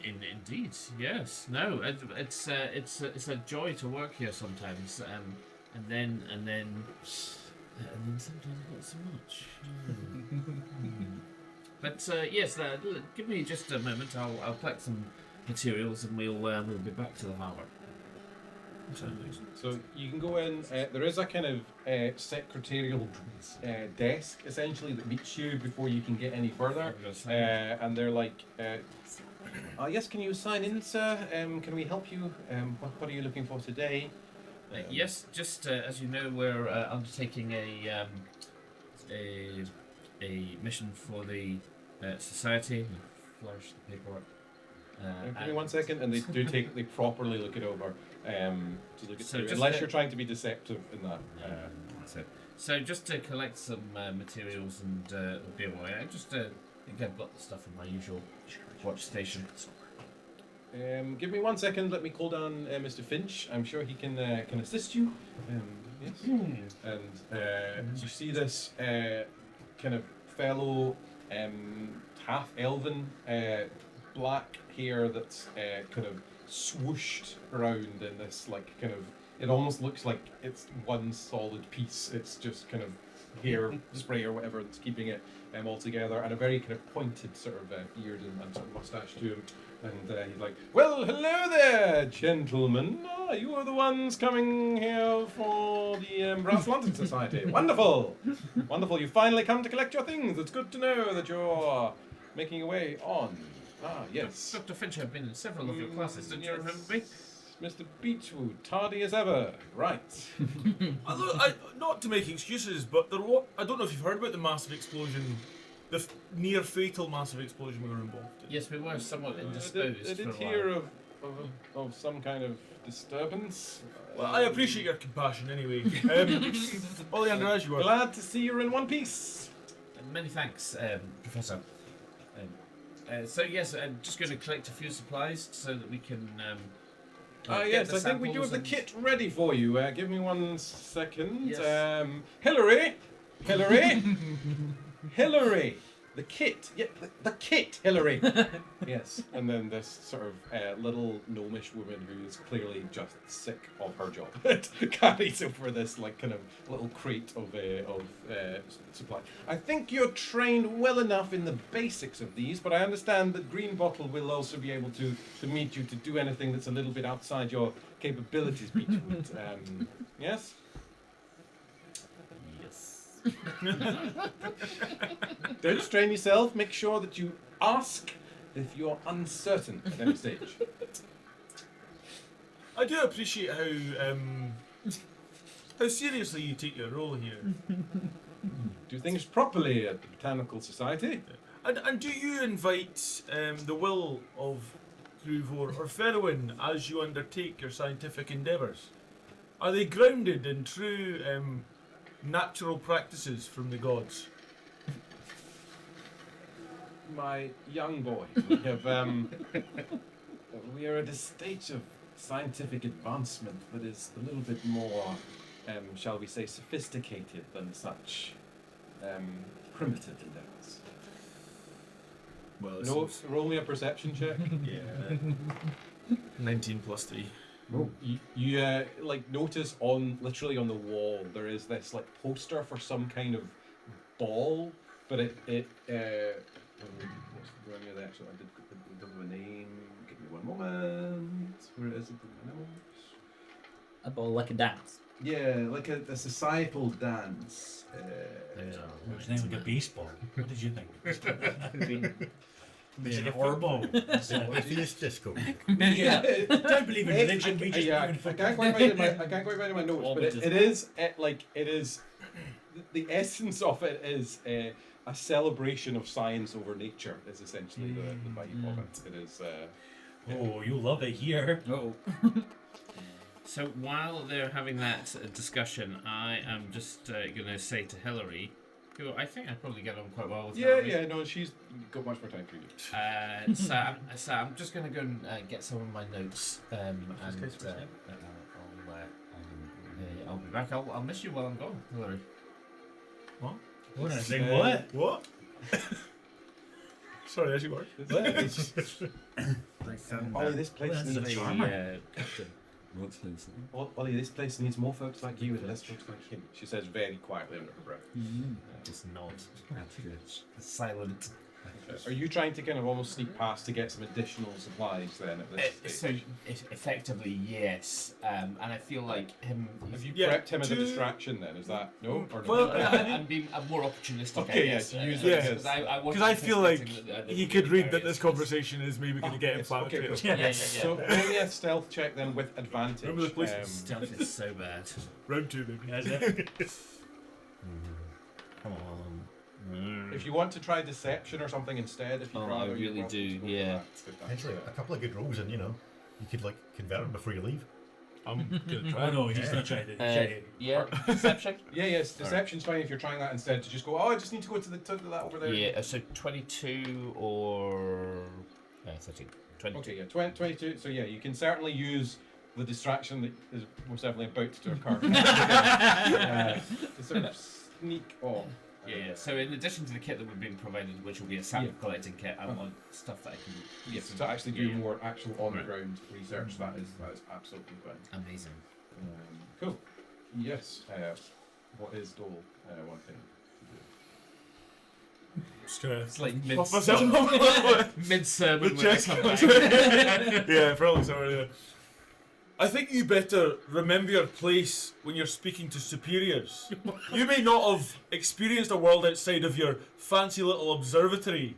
Indeed, yes. No, it's a joy to work here sometimes, and then sometimes not so much. But yes, give me just a moment. I'll collect some materials and we'll be back to the harbour. So you can go in. There is a kind of secretarial desk essentially that meets you before you can get any further. And they're like, yes, can you sign in, sir? Can we help you? What are you looking for today? Yes, just as you know, we're undertaking a mission for the society. Flourish the paperwork. Give me 1 second, and they do they properly look it over. to look at So you, just unless the- you're trying to be deceptive in that. So just to collect some materials and be away, I just think I've got the stuff in my usual workstation. Give me 1 second. Let me call down Mr. Finch. I'm sure he can assist you. Yes. And you see this kind of fellow half elven black hair that's kind of swooshed around in this like kind of. It almost looks like it's one solid piece. It's just kind of hair spray or whatever that's keeping it all together, and a very kind of pointed sort of beard and sort of mustache to him. And he's like, "Well, hello there, gentlemen. You are the ones coming here for the Brass Lantern Society. Wonderful, wonderful. You finally come to collect your things. It's good to know that you're making your way on. Ah, yes. Dr. Finch, I've been in several of your classes. Don't you remember me? Mr. Beechwood, tardy as ever. Right. Not to make excuses, but I don't know if you've heard about the massive explosion, the near fatal massive explosion we were involved in. Yes, we were somewhat I indisposed did for a hear while. of some kind of disturbance. Well, I appreciate your compassion anyway. Ollie and as you were. Glad to see you're in one piece. Many thanks, Professor. So yes, I'm just going to collect a few supplies so that we can. Get Yes, the I think we do have samples the and- kit ready for you. Give me 1 second. Yes. Hillary! Hillary! The kit! Yeah, the kit, Hillary! Yes. And then this sort of little gnomish woman who is clearly just sick of her job carries over this like kind of little crate of supply. I think you're trained well enough in the basics of these, but I understand that Green Bottle will also be able to meet you to do anything that's a little bit outside your capabilities, Beechwood. Yes? Don't strain yourself. Make sure that you ask if you're uncertain at any stage. I do appreciate how seriously you take your role here. Do things properly at the Botanical Society. And do you invite the will of Gruvor or Ferwin as you undertake your scientific endeavours? Are they grounded in true natural practices from the gods? My young boy, we are at a stage of scientific advancement that is a little bit more, shall we say, sophisticated than such primitive endeavours. Well, No, roll me a perception check. yeah. 19 plus 3. You like notice literally on the wall there is this like poster for some kind of ball, but it what's the name of the actual? I did give a name. Give me 1 moment. Where is it in my notes? A ball like a dance. Yeah, like a societal dance. His name like a baseball. What did you think? Being horrible. Atheist disco. Yeah. Don't believe in religion. We just I believe in can't quite find it in my notes, but it is the essence of it is a celebration of science over nature. Is essentially the vibe of it. It is. Oh, you love it here. Oh. So while they're having that discussion, I am just going to say to Hillary, who I think I probably get on quite well with. Hillary. No, she's got much more time for you. So I'm just going to go and get some of my notes, and I'll be back. I'll miss you while I'm gone, Hillary. What? What? I think what? What? Sorry, as you were. Ollie, this place Well, that's needs a charmer. Captain. What's his name? Ollie, this place needs more folks like you and less folks like him. She says very quietly under her breath. Just nod. That's good. Silent. Are you trying to kind of almost sneak past to get some additional supplies then at this So stage? effectively, yes. And I feel like him. Have you Yeah, prepped him as a to- distraction then? Is that no or no? Well, I'm being more opportunistic. Okay, I guess. yes, use it Because Because I feel like he could read that this conversation is maybe going to get him yes, flat okay, tail. okay. Yeah. So roll me a stealth check then with advantage. Remember the police? Stealth is so bad. Round 2, baby. That's it. Come on. If you want to try deception or something instead, if you Oh, rather I you really want do, to go for yeah. that, if that's, Potentially a couple of good rolls, and you could like convert them before you leave. I'm gonna try. Oh no, he's not trying to. Yeah, deception. Yeah, yes, deception's fine if you're trying that instead to just go, oh, I just need to go to that over there. Yeah, so 22 or 13. 22. Okay, yeah, 22. So yeah, you can certainly use the distraction that is most definitely about to occur. To sort of sneak off. Yeah. So in addition to the kit that we've been provided, which will be a sample collecting kit, I want stuff that I can. Yes, to actually do more actual on the ground research. That is absolutely fine. Amazing. Cool. Yes. What is Dole one thing? Just gonna It's like puff myself. mid-sermon. The check. Yeah, probably somewhere there. I think you better remember your place when you're speaking to superiors. You may not have experienced a world outside of your fancy little observatory,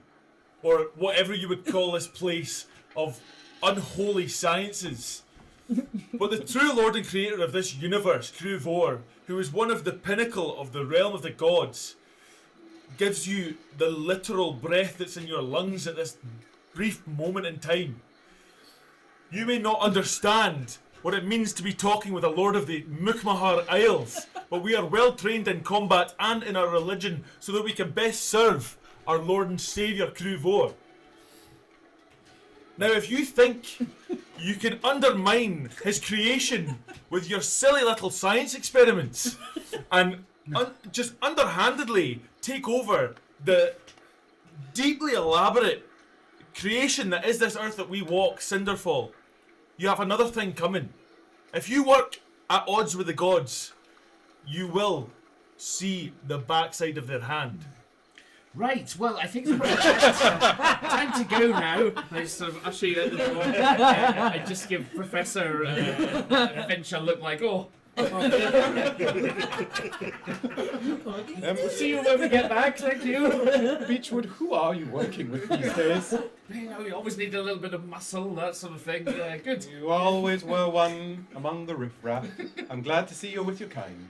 or whatever you would call this place of unholy sciences. But the true lord and creator of this universe, Cruvor, who is one of the pinnacle of the realm of the gods, gives you the literal breath that's in your lungs at this brief moment in time. You may not understand what it means to be talking with a lord of the Mukmahar Isles, but we are well trained in combat and in our religion so that we can best serve our Lord and Saviour Cruvor. Now, if you think you can undermine his creation with your silly little science experiments and just underhandedly take over the deeply elaborate creation that is this earth that we walk, Cinderfall, you have another thing coming. If you work at odds with the gods, you will see the backside of their hand. Right, well, I think it's time to go now. I sort of usher you out the door. I just give Professor Finch a look like, oh. We'll see you when we get back, thank you. Beechwood, who are you working with these days? You know, you always need a little bit of muscle, that sort of thing. Good. You always were one among the riffraff. I'm glad to see you with your kind.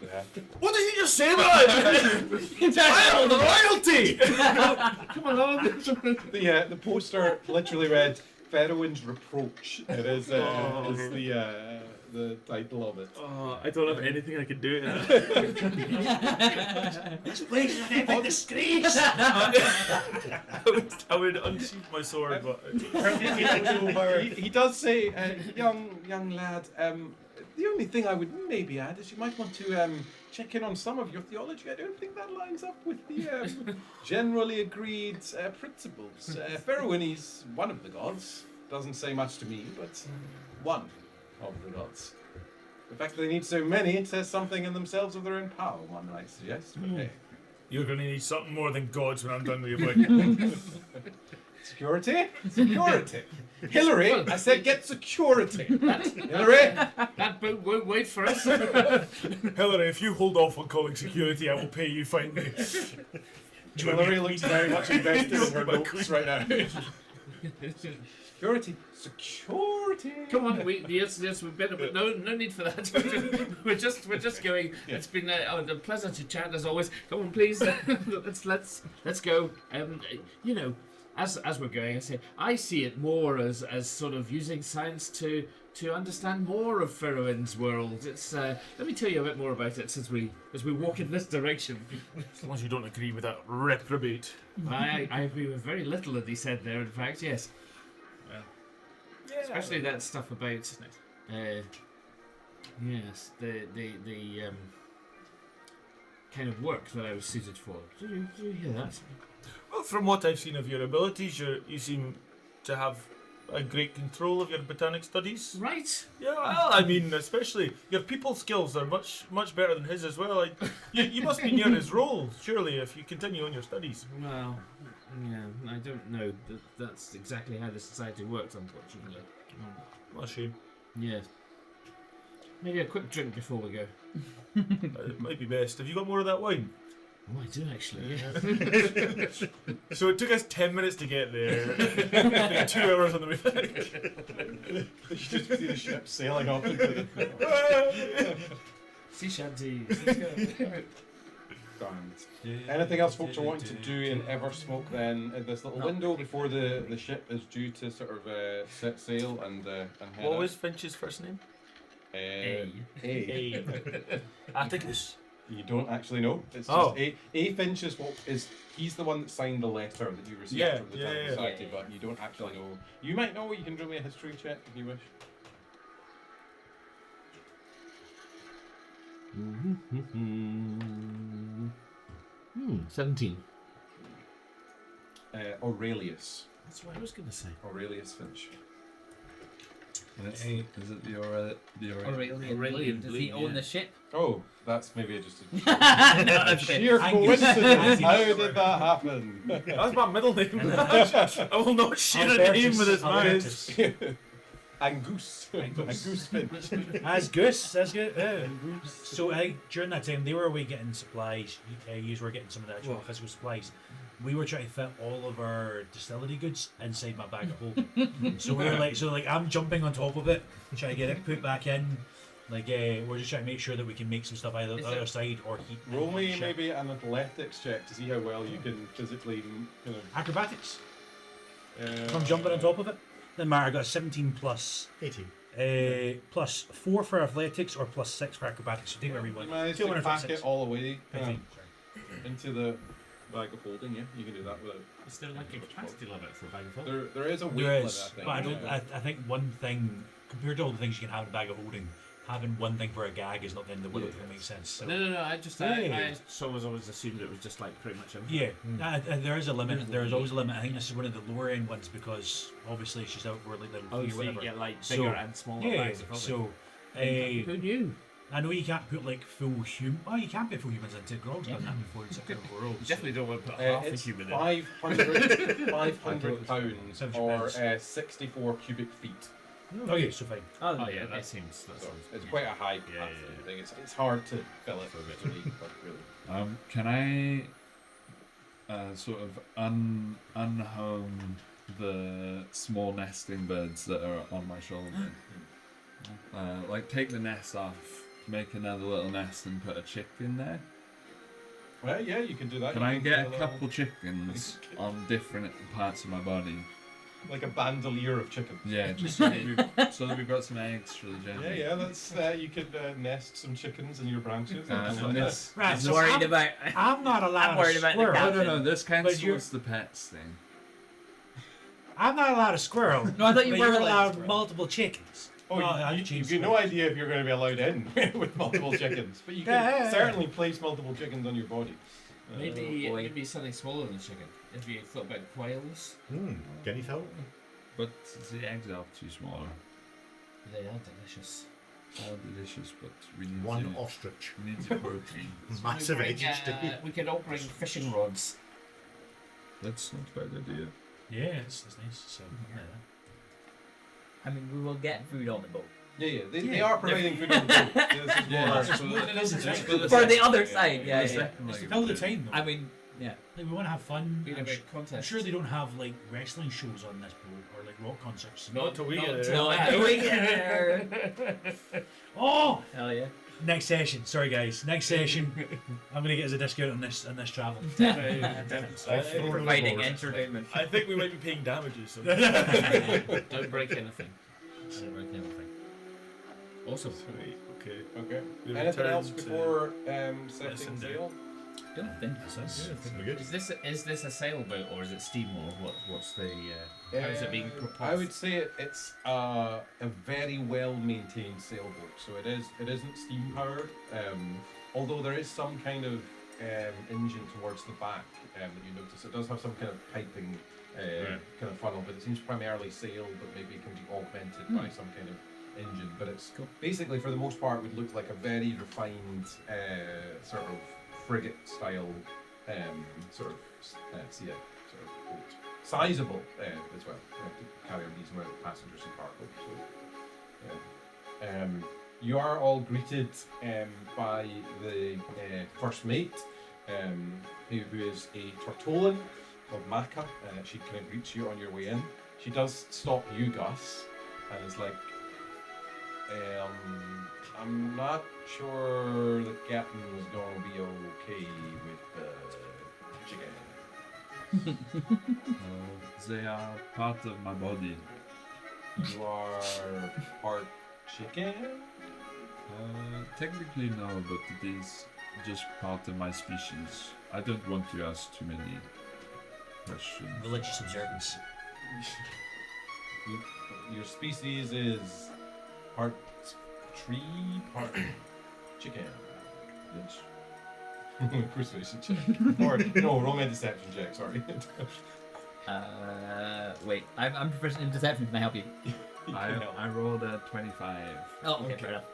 What did you just say about it? I am royalty! Come along. The poster literally read "Ferroin's Reproach." It is the title of it. I don't have anything I can do. This place is an epic disgrace. I would unsheath my sword, but He does say, young lad, the only thing I would maybe add is you might want to check in on some of your theology. I don't think that lines up with the generally agreed principles. Ferroin is one of the gods. Doesn't say much to me, but one of the gods. The fact that they need so many, it says something in themselves of their own power, one might suggest. But hey. you're going to need something more than gods when I'm done with you, boy. Security? Security. Hillary, I said get security. Hillary? That boat won't wait for us. Hillary, if you hold off on calling security, I will pay you finally. Hillary looks very much invested in her notes right now. Security. Security. Come on, yes, we better. But no need for that. we're just going. Yeah. It's been a pleasure to chat as always. Come on, please. let's go. You know, as we're going, I see it more as sort of using science to understand more of Ferroin's world. It's let me tell you a bit more about it as we walk in this direction. As long as you don't agree with that reprobate. I agree with very little that he said there. In fact, yes. Especially that stuff about yes, the kind of work that I was suited for. Do you hear that? Well, from what I've seen of your abilities, you seem to have a great control of your botanic studies. Right. Yeah, well, I mean, especially your people skills are much better than his as well. You must be near his role, surely, if you continue on your studies. Well, yeah, I don't know. That's exactly how the society works, unfortunately. What a shame. Yeah. Maybe a quick drink before we go. It might be best. Have you got more of that wine? Oh, I do actually, yeah. So it took us 10 minutes to get there. 2 hours on the way back. You just see the ship sailing off into the... Sea shanties. Anything else folks are wanting to do in Eversmoke then? This little window before the ship is due to sort of set sail and head What out. was Finch's first name? A. A. Atticus. You don't actually know. It's Oh. just A. Finch is he's the one that signed the letter that you received Yeah, from the yeah, Town yeah. Society, Yeah, but you don't actually know. You might know. You can do me a history check if you wish. Mm-hmm. 17. Aurelius. That's what I was gonna say. Aurelius Finch. Is it the Aurelian Blue. Does he own the ship? Oh, that's maybe just a No, that's okay. sheer coincidence. How Angus. did that happen? That's my middle name. I will not share a name with his man. Albertus. Angus. Angus Finch. As Goose, that's good. So during that time, they were away getting supplies. You were getting some of the actual physical supplies. We were trying to fit all of our distillery goods inside my bag of holding. So we were like, I'm jumping on top of it, trying to get it put back in. Like, we're just trying to make sure that we can make some stuff either the other side or heat. Roll me ship. maybe an athletics check to see how well you can physically kind of. Acrobatics. If I'm jumping on top of it, then matter. I got a 17 plus 18. plus 4 for athletics or plus 6 for acrobatics. So take whatever you You want. managed to pack 226. it all the way 15. into the bag of holding. Yeah, you can do that without. Is there like a capacity limit for a bag of holding? There is a weight There limit. is, I think. but I don't. yeah. I think one thing compared to all the things you can have in a bag of holding, having one thing for a gag is not the end of the world. If it makes sense. So. No. I just Hey. I so was always assumed it was just like pretty much everything. Yeah, there is a limit. There is always a limit. I think this is one of the lower end ones because obviously she's out for like level 3 Oh, or so you whatever. get like So, bigger and smaller Yeah, bags of holding. so. Who knew? I know you can't put like full human. Oh, you can put full humans into Grog's done that before in Second World. You definitely don't want to put Uh, half a it's human in. 500 pounds 700 or pounds. 64 cubic feet. Okay, so fine. Oh yeah, okay. that seems. So it's quite a high capacity thing. It's hard to fill it easily, but really. Can I sort of unhome the small nesting birds that are on my shoulder? Like take the nest off, make another little nest, and put a chick in there. Well, yeah, you can do that. Can You I can get do a couple chickens on different parts of my body? like a bandolier of chickens. Yeah, just so that we've got some eggs for the journey. Yeah, that's you could nest some chickens in your branches. And this, Right, I'm so worried about. I'm not allowed I'm worried a about the squirrel. cat. no, this But you're- cancels the pets thing. I'm not allowed a squirrel. No, I thought you but were you're allowed a allowed squirrel. multiple chickens. Oh, No, I you've changed got no squirrel. idea if you're going to be allowed in with multiple chickens, but you can Yeah. certainly place multiple chickens on your body. Maybe something smaller than a chicken. If you thought about quails, Guinea fowl? But the eggs are too small. they are delicious. They're delicious, but we need One to, ostrich. we need the protein. Massive we, eggs. we could all bring fishing rods. That's not a bad idea. Yeah, it's nice. So, yeah. I mean, we will get food on the boat. Yeah, they are providing food on the boat. This is Yeah, more- that's just what it is. It's just for the For the second- other side, yeah. the yeah. second It's leg to of fill the it. time though. I mean, yeah. Like we want to have fun. Being a I'm, big su- contest. I'm sure they don't have like wrestling shows on this boat or like rock concerts. Not till we get there. No, until we get there. Oh, Hell yeah. next session. Sorry guys, next session. I'm gonna get us a discount on this travel. Providing entertainment. I think we might be paying damages. So. Don't break anything. Don't break anything. Awesome. Sweet, okay. Okay. We Anything return else to before setting Listen sail? Don't think so. Good. Is this a sailboat or is it steam or what's the how is it being proposed? I would say it's a very well maintained sailboat. So it isn't steam powered. Although there is some kind of engine towards the back that you notice. It does have some kind of piping kind of funnel, but it seems primarily sail, but maybe it can be augmented by some kind of engine. But it's basically, for the most part, would look like a very refined sort of frigate style sort of boat. Sizable as well, to carry a decent amount of passengers and cargo. So, you are all greeted by the first mate, who is a Tortolan called Maka. She kind of greets you on your way in. She does stop you, Gus, and is like, I'm not sure the captain is going to be okay with the chicken. They are part of my body. You are part chicken? Technically no, but it is just part of my species. I don't want to ask too many questions. Religious observance. Your species is part tree, part chicken. Bitch. Persuasion check. Or no, roll me a deception check. Sorry. Wait. I'm proficient in deception. Can I help you? I rolled a 25. Oh, okay, fair enough.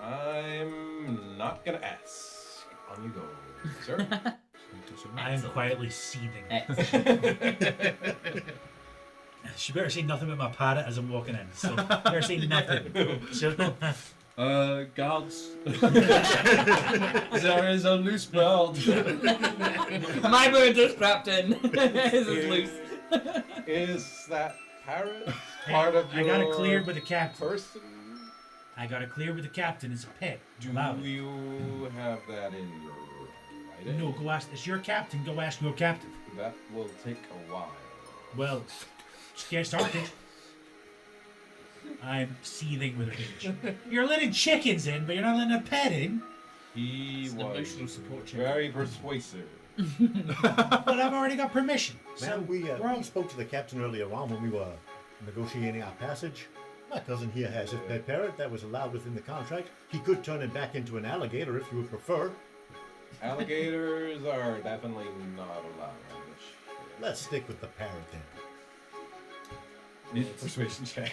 I'm not gonna ask. On you go, sir. I am quietly seething. She better say nothing about my parrot as I'm walking in. So better say nothing. So, Guards. There is a loose bird. My bird just trapped in. This is loose. Is that parrot part of your I got it cleared with the captain. person? I got it cleared with the captain. It's a pet. Do Allow it. you have that in your writing? No, go ask. It's your captain. Go ask your captain. That will take a while. Well, just get started. I'm seething with rage. You're letting chickens in, but you're not letting a pet in. He It's an was emotional support check. very persuasive. But I've already got permission. So Man, we we're all- spoke to the captain earlier on when we were negotiating our passage. My cousin here has his pet parrot that was allowed within the contract. He could turn it back into an alligator if you would prefer. Alligators are definitely not allowed on this ship. Let's stick with the parrot then. Persuasion check.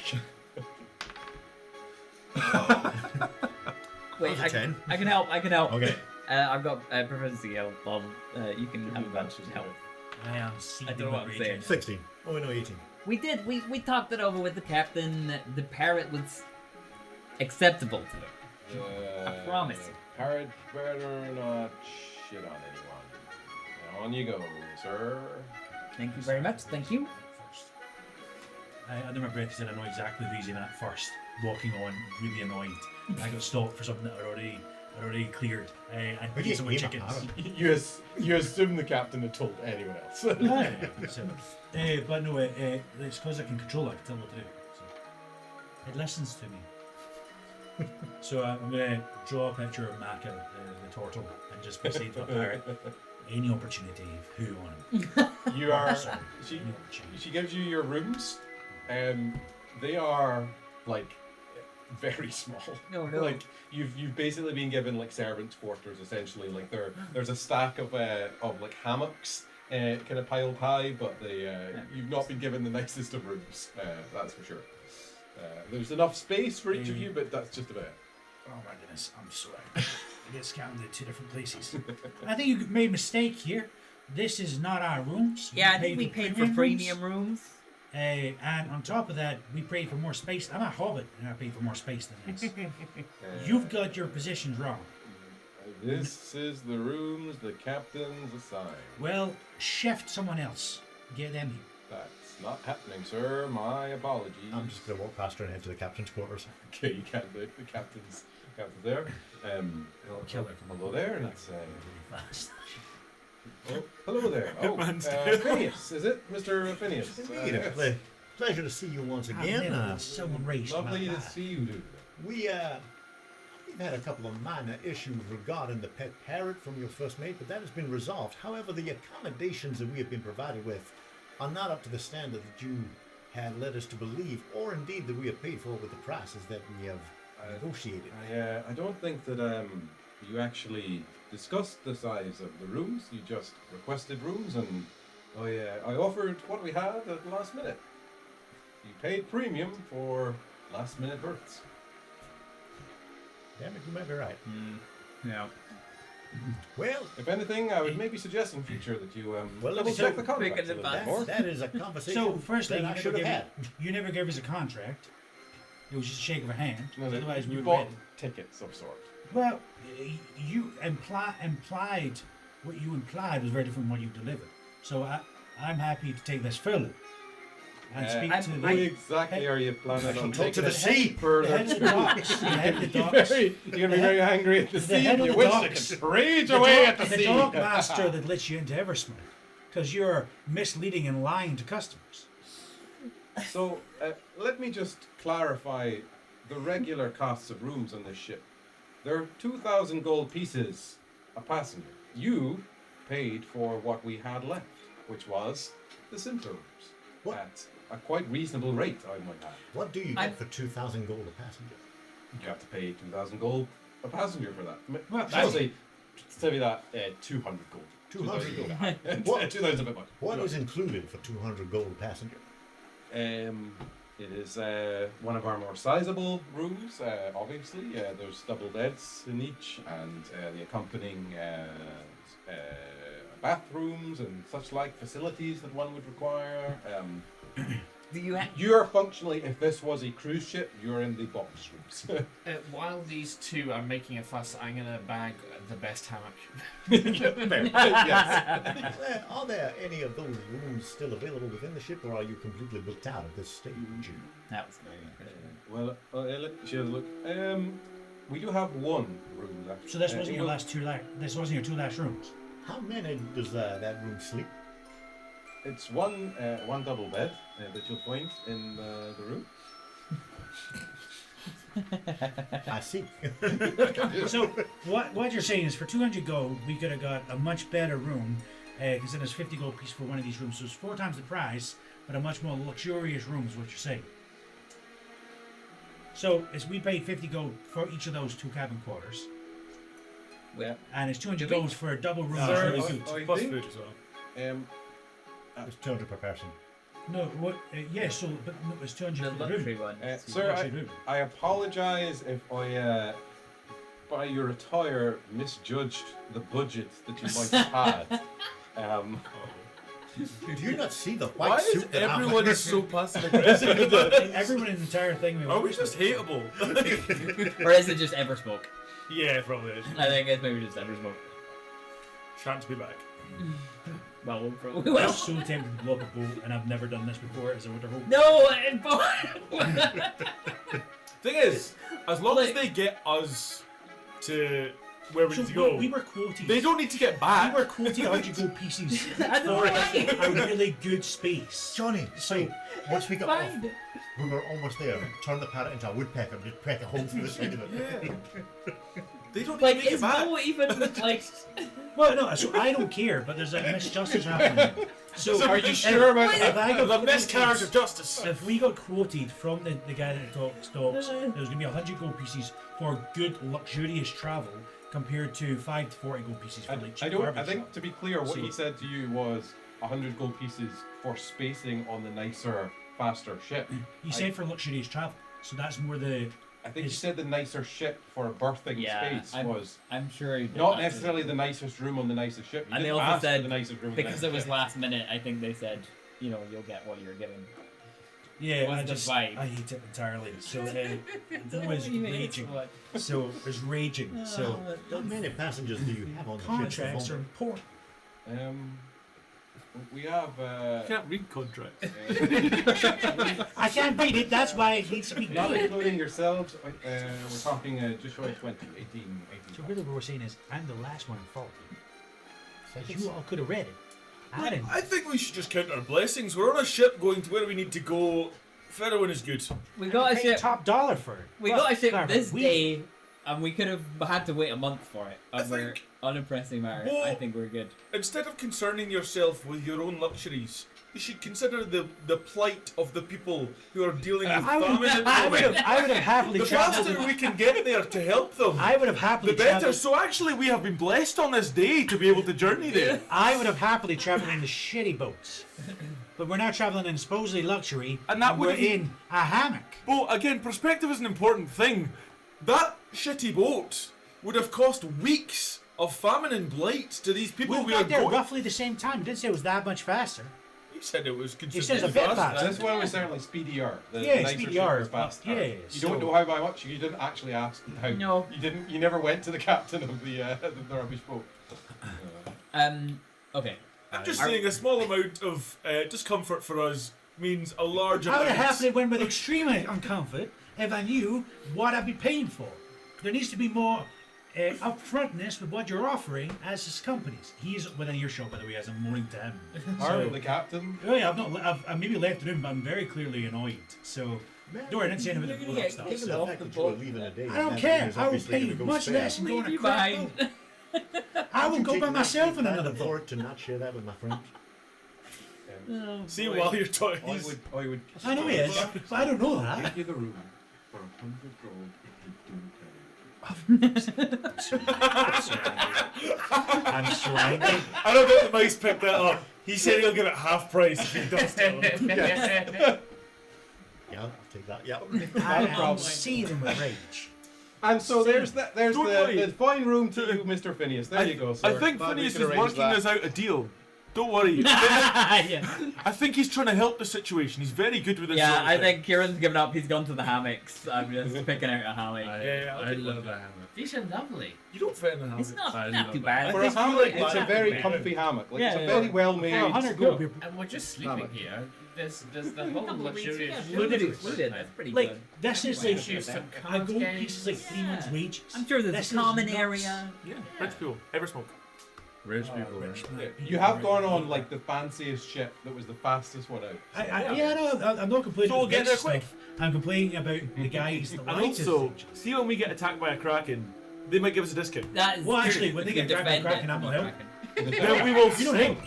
Wait, That was a 10. I can help. I can help. Okay. I've got proficiency help. Bob. You can have advantage to help. I am I seething don't know what with I'm rage. saying. 16. Oh, no, 18. We did. We talked it over with the captain. The parrot was acceptable to him. I promise you. Parrot better not shit on anyone. On you go, sir. Thank you very much. Thank you. Under my breath, said I know exactly the reason at first. Walking on, really annoyed. I got stopped for something that I'd already cleared. And But eat some with you chickens. You assume the captain had told anyone else. Yeah, so, but no, it's because I can control it. I can tell what to do. So, it listens to me. So I'm going to draw a picture of Maka, the turtle, and just say to a parrot, any opportunity, who on him. You are. Sorry. She gives you your rooms. They are like very small. No, no. Like you've basically been given like servants' quarters essentially. Like there's a stack of like hammocks kind of piled high, but you've not been given the nicest of rooms. That's for sure. There's enough space for each of you, but that's just about it. Oh my goodness, I'm sorry. I get scouted at two different places. I think you made a mistake here. This is not our rooms. Yeah, I think we paid for premium rooms. And on top of that, we paid for more space. I'm a hobbit, and I paid for more space than this. You've got your positions wrong. This is the rooms the captain's assigned. Well, shift someone else. Get them here. That's not happening, sir. My apologies. I'm just going to walk past her and head to the captain's quarters. Okay, you can't. The captain's there. Kill her. Hello there. Let's Really fast. Oh, hello there. Oh, Phineas, is it, Mr. Phineas? Indeed, Yes. pleasure to see you once I've again. never someone raised Lovely my to see you, dude. We've had a couple of minor issues regarding the pet parrot from your first mate, but that has been resolved. However, the accommodations that we have been provided with are not up to the standard that you had led us to believe, or indeed that we have paid for with the prices that we have negotiated. I don't think that you actually discussed the size of the rooms. You just requested rooms, and I offered what we had at the last minute. You paid premium for last minute berths. Damn it, you might be right. Yeah. Well, If anything, I would maybe suggest in future that you Well, double check the contract Quick a little bit advice. more. that is a conversation So, firstly, that I should have had. you never gave us a contract. It was just a shake of a hand. No, that Otherwise, we you would bought have read tickets of sort. it. Well, you implied what you implied was very different from what you delivered. So I'm happy to take this further and speak to Who the exactly are you planning on talk to taking the it sea. head further? of the docks. The head of the You're docks. going to be very angry at the The sea. head of You the wish docks. you could rage The away dog- at the the sea. dog master that lets you into Eversmoke, because you're misleading and lying to customers. So let me just clarify the regular costs of rooms on this ship. They're 2,000 gold pieces a passenger. You paid for what we had left, which was the simpler rooms. What? At a quite reasonable rate, I might add. What do you I'm- get for 2,000 gold a passenger? You have to pay 2,000 gold a passenger for that. Well, Actually, to tell you that, 200 gold. 200 gold. What? 2,000 is a bit much. What is included for 200 gold a passenger? It is one of our more sizable rooms, obviously. There's double beds in each, and the accompanying bathrooms and such like facilities that one would require. Do you have? You're functionally, if this was a cruise ship, you're in the box rooms. While these two are making a fuss, I'm gonna bag the best hammock. Yes. Are there any of those rooms still available within the ship, or are you completely booked out at this stage? That was very good. Well, let me look. We do have one room left. So this wasn't it your will- last two. This wasn't your two last rooms. How many does that room sleep? It's one double bed that you'll find in the room. I see. So what you're saying is for 200 gold, we could have got a much better room, because then there's 50 gold piece for one of these rooms. So it's 4 times the price, but a much more luxurious room is what you're saying. So as we paid 50 gold for each of those 2 cabin quarters, Well, and it's 200 Did we- gold for a double room. Sir, It's really good. I plus think- food as well. It's 200 per person. No, what? Yeah, so but no, it's 200 the for the luxury room. one. Sir, Luxury room. I apologise if I, by your attire, misjudged the budget that you might have had. Do you not see the white Why is suit that I'm everyone wearing? so passive aggressive about it? Everyone in the entire thing. Are we just hateable? Or is it just ever smoke? Yeah, probably is. I think it's maybe just ever smoke. Chance to be back. Well, we'll probably I'm will. so tempted to blow up a boat, and I've never done this before as a water boat. No! Thing is, as long as Like- they get us to where we So need to go, we were quoted. they don't need to get We back. were quoted 100 gold pieces I know, for right? a really good space. Johnny, so once we got off, Fine. we were almost there. Turn the parrot into a woodpecker and just peck a hole through the side of it. Yeah. They don't need Like, to make it is back. no even like. Well, no, so I don't care, but there's a misjustice happening. So Are you sure about if I got the quoted- miscarriage of justice? If we got quoted from the guy that talks, there was going to be 100 gold pieces for good, luxurious travel compared to 5 to 40 gold pieces for like cheap I garbage. think, to be clear, what So- he said to you was 100 gold pieces for spacing on the nicer, faster ship. He said for luxurious travel, so that's more the. I think he His- said the nicer ship for a berthing Yeah, space was I'm sure he did not that. necessarily the nicest room on the nicest ship. You And they didn't also ask for said the nicest room on the Because nicest it was ship. last minute, I think they said, you know, you'll get what you're given. Yeah, What's I the just vibe? I hate it entirely. So it was What do you mean? raging. What? So it was raging. So How many passengers do you have on the ship? at the contracts are moment? important. We have. You can't read contracts. I can't read it. That's why I hate speaking. Not including yourselves, we're talking just short of 20, 18. So really, what we're saying is, I'm the last one in fault. Because you all could have read it. I didn't. I think we should just count our blessings. We're on a ship going to where we need to go. If everyone is good. We got a Paid ship. top dollar for it. We Well, got a ship Gareth, this we- day, and we could have had to wait a month for it. I And we're think- unimpressing matter. Well- I think we're good. Instead of concerning yourself with your own luxuries, you should consider the plight of the people who are dealing with I famine at I the would have. moment. I would have happily The traveled. faster we can get there to help them, I would have happily the better. traveled. So actually, we have been blessed on this day to be able to journey there. I would have happily traveled in the shitty boats, but we're now traveling in supposedly luxury, And that we're would have- in a hammock. Well, again, perspective is an important thing. That shitty boat would have cost weeks of famine and blight to these people We we are got there going. roughly the same time. Didn't say it was that much faster. You said it was He says consistently a bit faster. faster. This one was certainly speedier. The Yeah, nicer speedier, ship was but faster. yeah, You don't so- know how by much. You didn't actually ask how. No. You didn't. You never went to the captain of the rubbish boat. Okay. I'm just saying a small amount of discomfort for us means a large I would amount. have happily went with extreme uncomfort if I knew what I'd be paying for. There needs to be more upfrontness with what you're offering as his companies. He's within earshot, by the way, as I'm moaning to him. Are the captain? Oh yeah, I've maybe left the room, but I'm very clearly annoyed. So Don't worry, I didn't say anything You're about gonna the get stuff. kicked The off fact the that you were boat. leaving a day I don't meant care. he was I will obviously pay gonna go much spare. less and go Leave on a you crap behind. boat. I will go by myself in another boat. boat. Forward to not share that with my friends. Oh, See, boy. while you're talking, I he's... would, I would. I know he is, but I don't know that. Give you the room for 100 gold if you do I'm so angry. I don't think the mice picked that up. He said he'll give it half price if he does tell him. Yeah, I'll take that. Yeah. I am problem. seething with rage. And so there's the Don't worry. fine room to you, Mr. Phineas. There you go, sir. I think Glad we Phineas could is arrange working that. us out a deal. Don't worry. Yeah, I think he's trying to help the situation. He's very good with this. sort of I thing. think Kieran's given up. He's gone to the hammocks. I'm just picking out a hammock. I love a hammock. These are lovely. You don't fit in the house. It's not, I not love too it. bad. For a It's hammock, really it's a not very bad. comfy hammock. Like, Yeah, it's a yeah. very well made. 100 gold. And we're just sleeping Hammock. here. There's the whole Couple of weeks, luxurious yeah, food. food included. That's pretty Like, good. this is Like, like use some a card gold games. piece is like 3 months' Yeah. wages. I'm sure there's This a is common nuts. area. Yeah, rich people. Ever smoke. Rich people. Rich right? man. You have gone on like the fanciest ship that was the fastest one out. Yeah, no, I'm not complaining So we'll about get there this quick. stuff. I'm complaining about the guys that And lied to also, us. see when we get attacked by a kraken, they might give us a discount. That is Well, true. actually, when they We get can attacked by defend Kraken, it I'm from not the helping. Then we will You don't sink.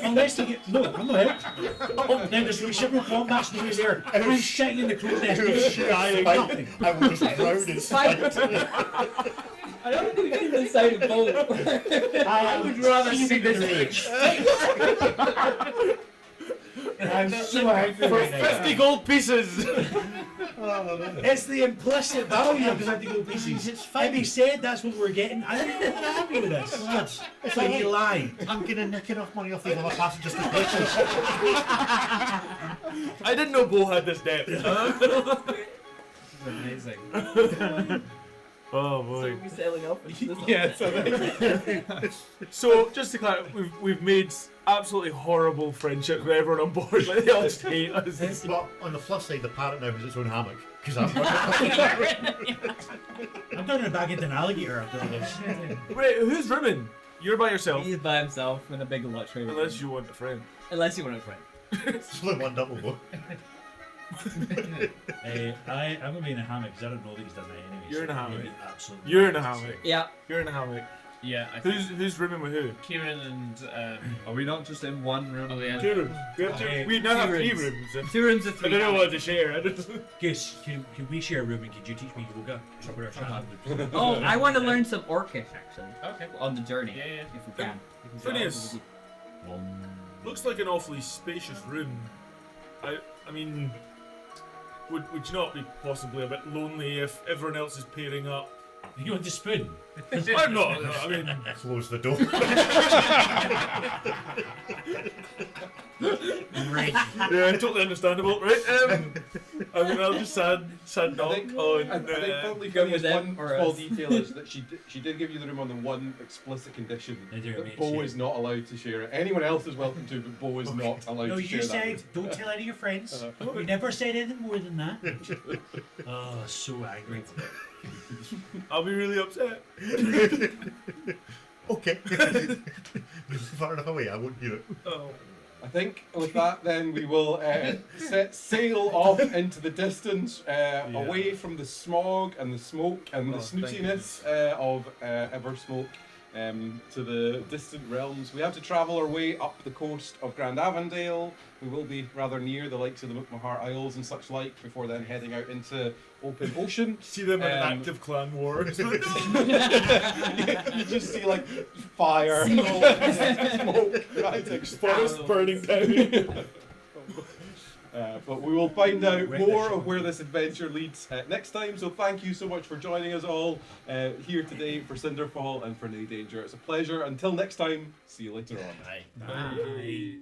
Unless they get... No, I'm not helping. Then there's no several combats and he's there. And I'm sitting in the closed desk just shying nothing. I was proud in sight. I don't think we can decide a vote. I would rather see this rage. I'm so angry For right now. 50 gold pieces! It's the implicit value of the 50 gold pieces. It's fine. If he said that's what we're getting, I'm not happy with this. Lads, It's like he lied. I'm getting nick enough money off these other passengers to pay for. I didn't know Bo had this depth. Amazing. Oh So boy. we're sailing off into this. Yeah, so So, just to clarify, we've made absolutely horrible friendships with everyone on board. Like, they all just hate us. But on the plus side, the parrot now has its own hammock. Because I'm I'm turning back into an alligator after all this. Wait, who's rooming? You're by yourself. He's by himself in a big luxury. Unless you want a friend. Unless you want a friend. split one double book. I'm going to be in a hammock because I don't know that he's done that anyway. You're in a so hammock. maybe absolutely You're in a hammock. Yeah. You're in a hammock. Yeah, I think Who's rooming with who? Kieran and Are we not just in one room? Oh, yeah. 2 rooms. We have Okay, we now have 3 rooms. rooms. 2 rooms of I 3. don't know what to share. I don't know. Goose, can we share a room and could you teach me yoga? Somewhere else. Oh, I want to learn some Orcish actually. Okay. On the journey. Yeah, yeah. If we can. Phineas. Looks like an awfully spacious room. I mean, would you not be possibly a bit lonely if everyone else is pairing up? You want the spoon? I'm not. I mean, Close the door. yeah, totally understandable, right? I mean, I'll just sad knock I think on. probably go Phineas, with them one or small us. detail is that she did give you the room on the one explicit condition They do, that mate, Bo share. is not allowed to share it. Anyone else is welcome to, but Bo is not allowed No, to you share that. said don't tell any of your friends. You never said anything more than that. Oh, so angry. I'll be really upset. Okay. You're far enough away, I won't hear it. Oh. I think with that, then we will set sail off into the distance, away from the smog and the smoke and the snootiness of Eversmoke, to the distant realms. We have to travel our way up the coast of Grand Avondale. We will be rather near the likes of the Muckmahar Isles and such like before then heading out into open ocean. See them in an Um, active clan war. It's like, You just see like fire, smoke, rising, forest burning down. But we will find out more of where this adventure leads next time. So thank you so much for joining us all here today for Cinderfall and for No Danger. It's a pleasure. Until next time, see you later on. Bye.